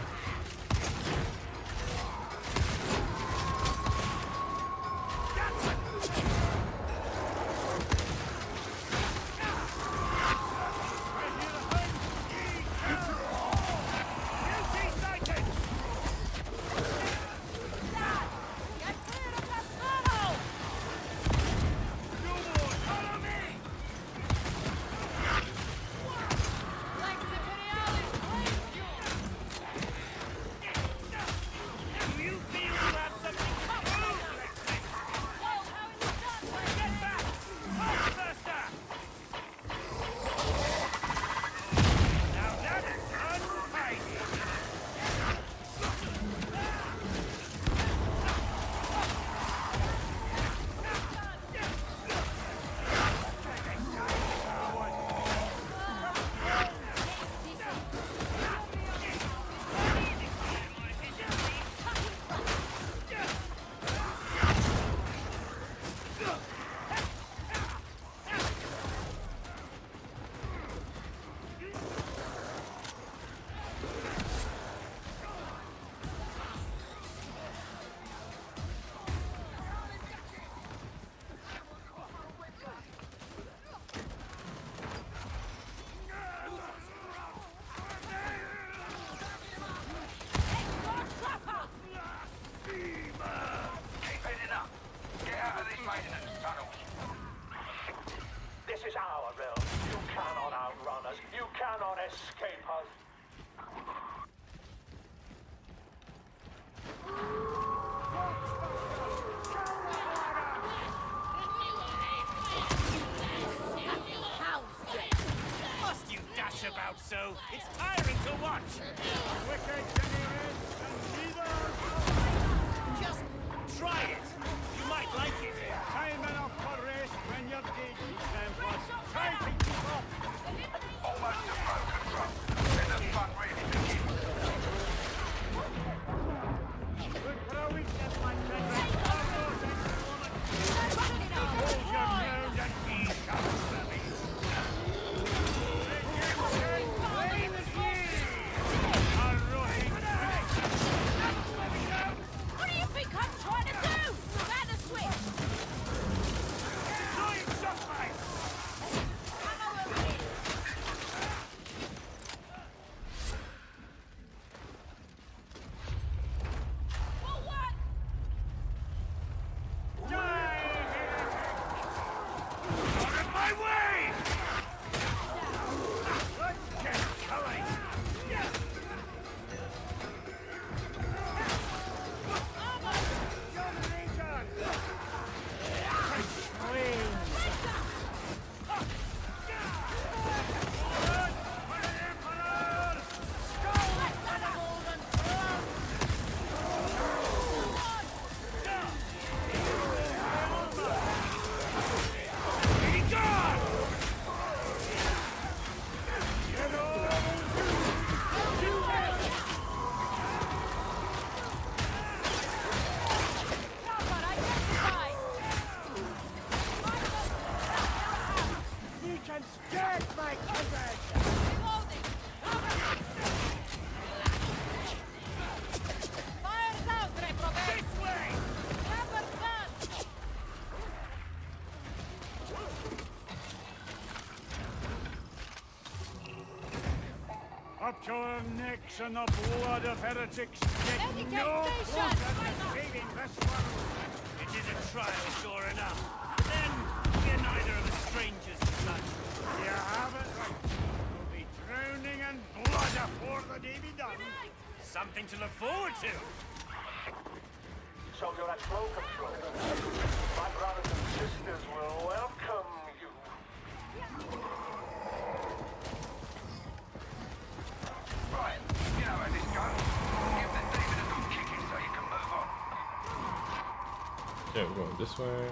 battle. It's tiring to watch. Just try it. You might like it. Time enough for rest when you're dead, you Templars. Try to keep up. Almost a broken drum. Then the fun really begins. Look for a weakness, my friend. Hold your ground and be comfortable. What do you think I'm trying to do? Ban a switch! Up to our necks in the blood of heretics. Get no closer to saving this one. It is a trial, sure enough. Then, we're neither of us strangers to such. You have it right. We'll be drowning in blood afore the day be done. Something to look forward to. So you're at flow control. My brothers and sisters will welcome you. Right, you know how this goes. Give the demon a good kicking so you can move on. Yeah, we're going this way.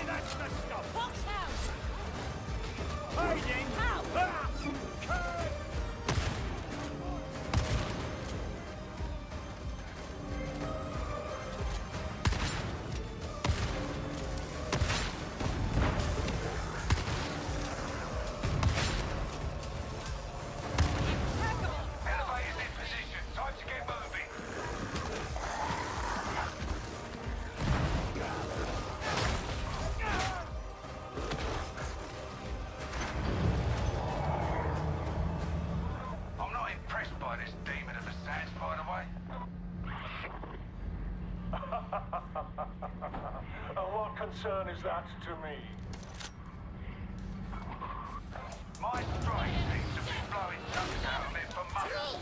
That's the concern is that to me? My strike seems to be blowing chunks out of it for months.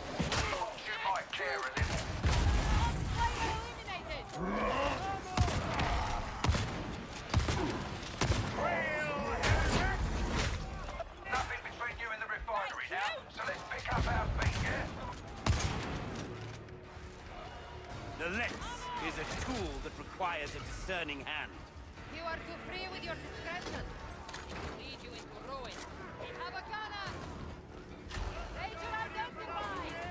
You might care a little. Nothing between you and the refinery now, so let's pick up our feet, yeah? The Lex is a tool that requires a discerning hand. You are too free with your discretion. It will lead you into ruin. We have a gunner! Agent identified!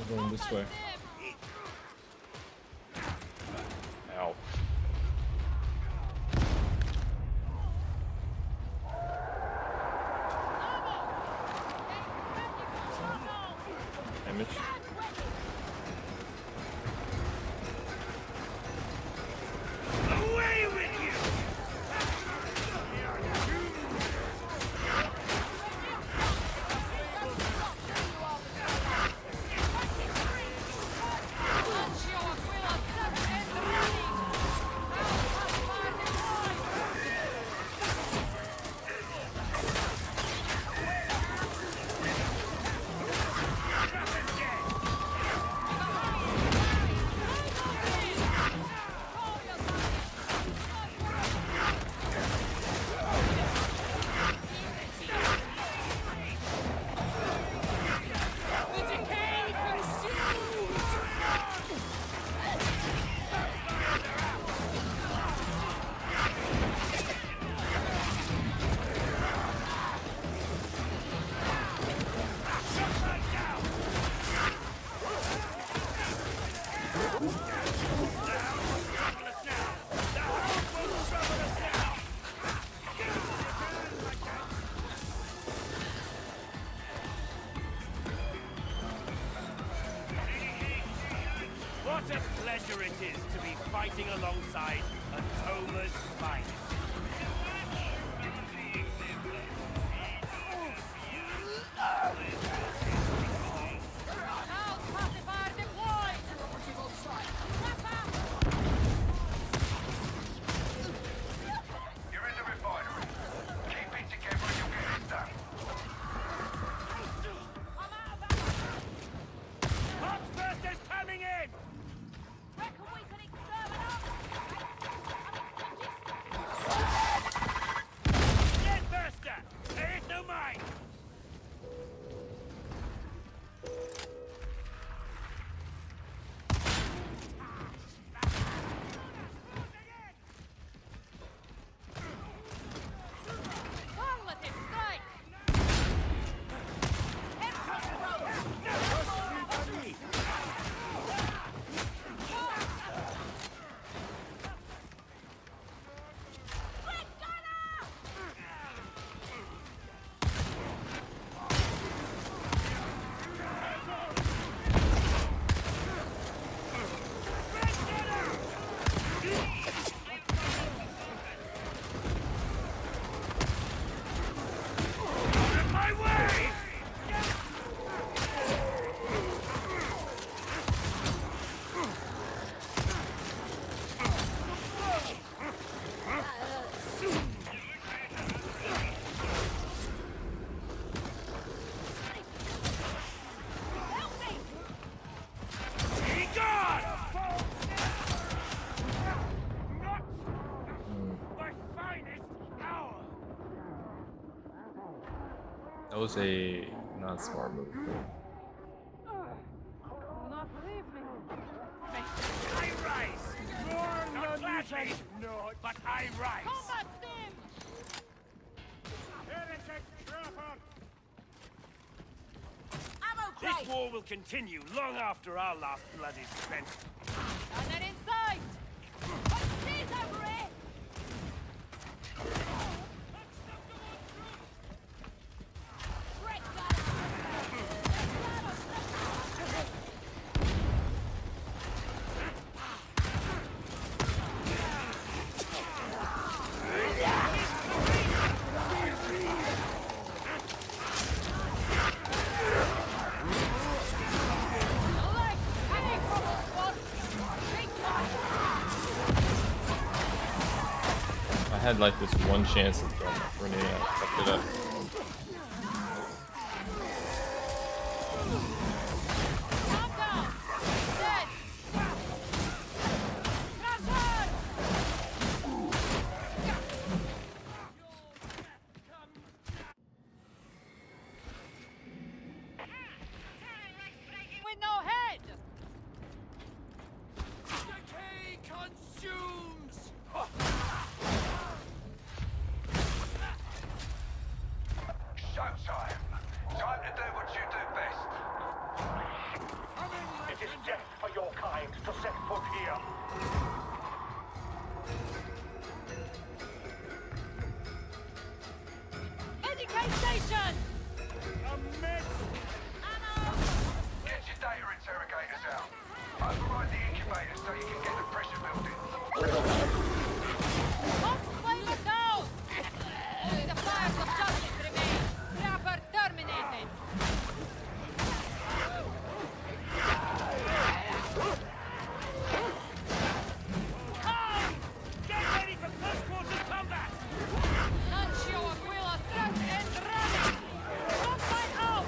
We're going this way. Ow. Damage. Away with you! What a pleasure it is to be fighting alongside Atoma's finest. You're in the refinery. Keep it together and you'll get it done. Hotspurs coming in! Reckon we can exterminate That was a not smart move. I rise! Not gladly, but I rise! Combat them! This war will continue long after our last blood is spent. Cannon in sight! I had like this one chance to throw my grenade, I fucked it up. With no head! Decay consumes! Showtime. Time to do what you do best. It is death for your kind to set foot here. Medicaid station! Get your data interrogators out. Override the incubator so you can get the pressure building. Flame down! Only the fires of justice remain. Trapper terminated. Get ready for close quarters combat! Nuncio Aquila set and ready! From my out!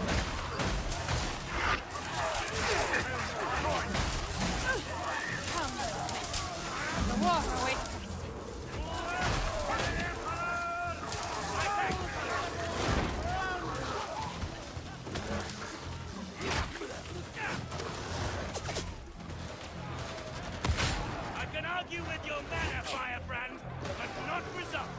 The war awaits us. I can argue with your manner, Firebrand, but not results.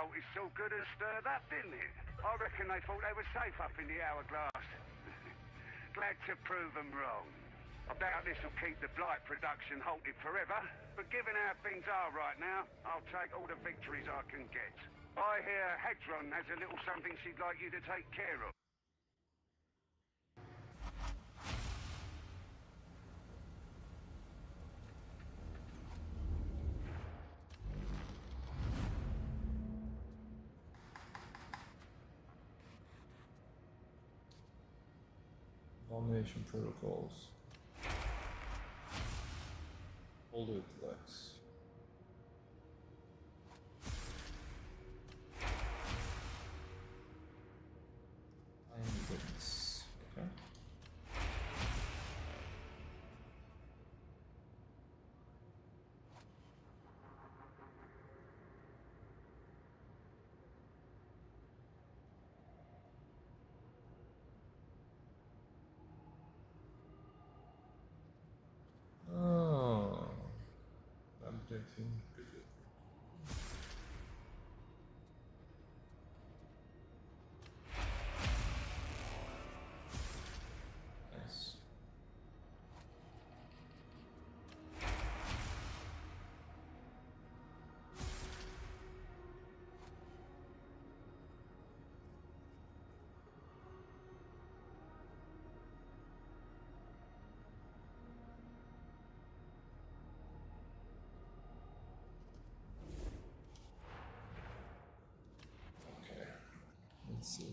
cultists saw good and stirred up, didn't it? I reckon they thought they were safe up in the hourglass. Glad to prove them wrong. I doubt this will keep the Blight production halted forever, but given how things are right now, I'll take all the victories I can get. I hear Hedron has a little something she'd like you to take care of. Abomination protocols. Older Flex. I am the witness. Okay. Oh, I'm guessing. Nice. Okay. Let's see.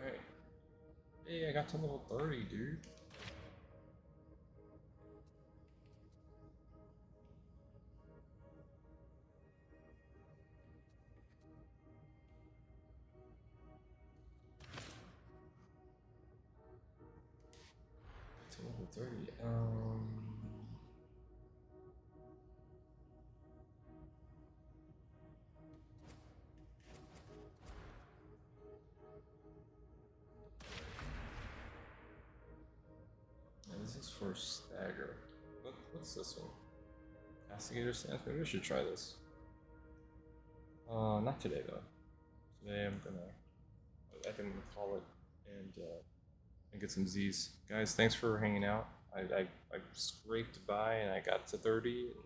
Okay. Hey, I got to level 30, dude. To level 30. This is for stagger. What's this one? Castigator stance? Maybe I should try this. Not today though. Today I can call it and get some Z's. Guys, thanks for hanging out. I scraped by and I got to 30. And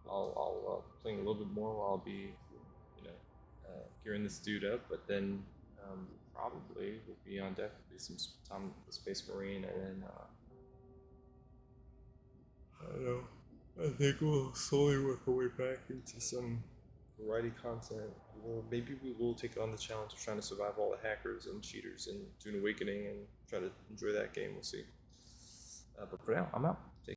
I'll playing a little bit more while I'll be, gearing this dude up. But then probably we'll be on deck. Be some time with the Space Marine, and then I don't know. I think we'll slowly work our way back into some variety content, or maybe we will take on the challenge of trying to survive all the hackers and cheaters in Dune Awakening and try to enjoy that game. We'll see. But for now, I'm out.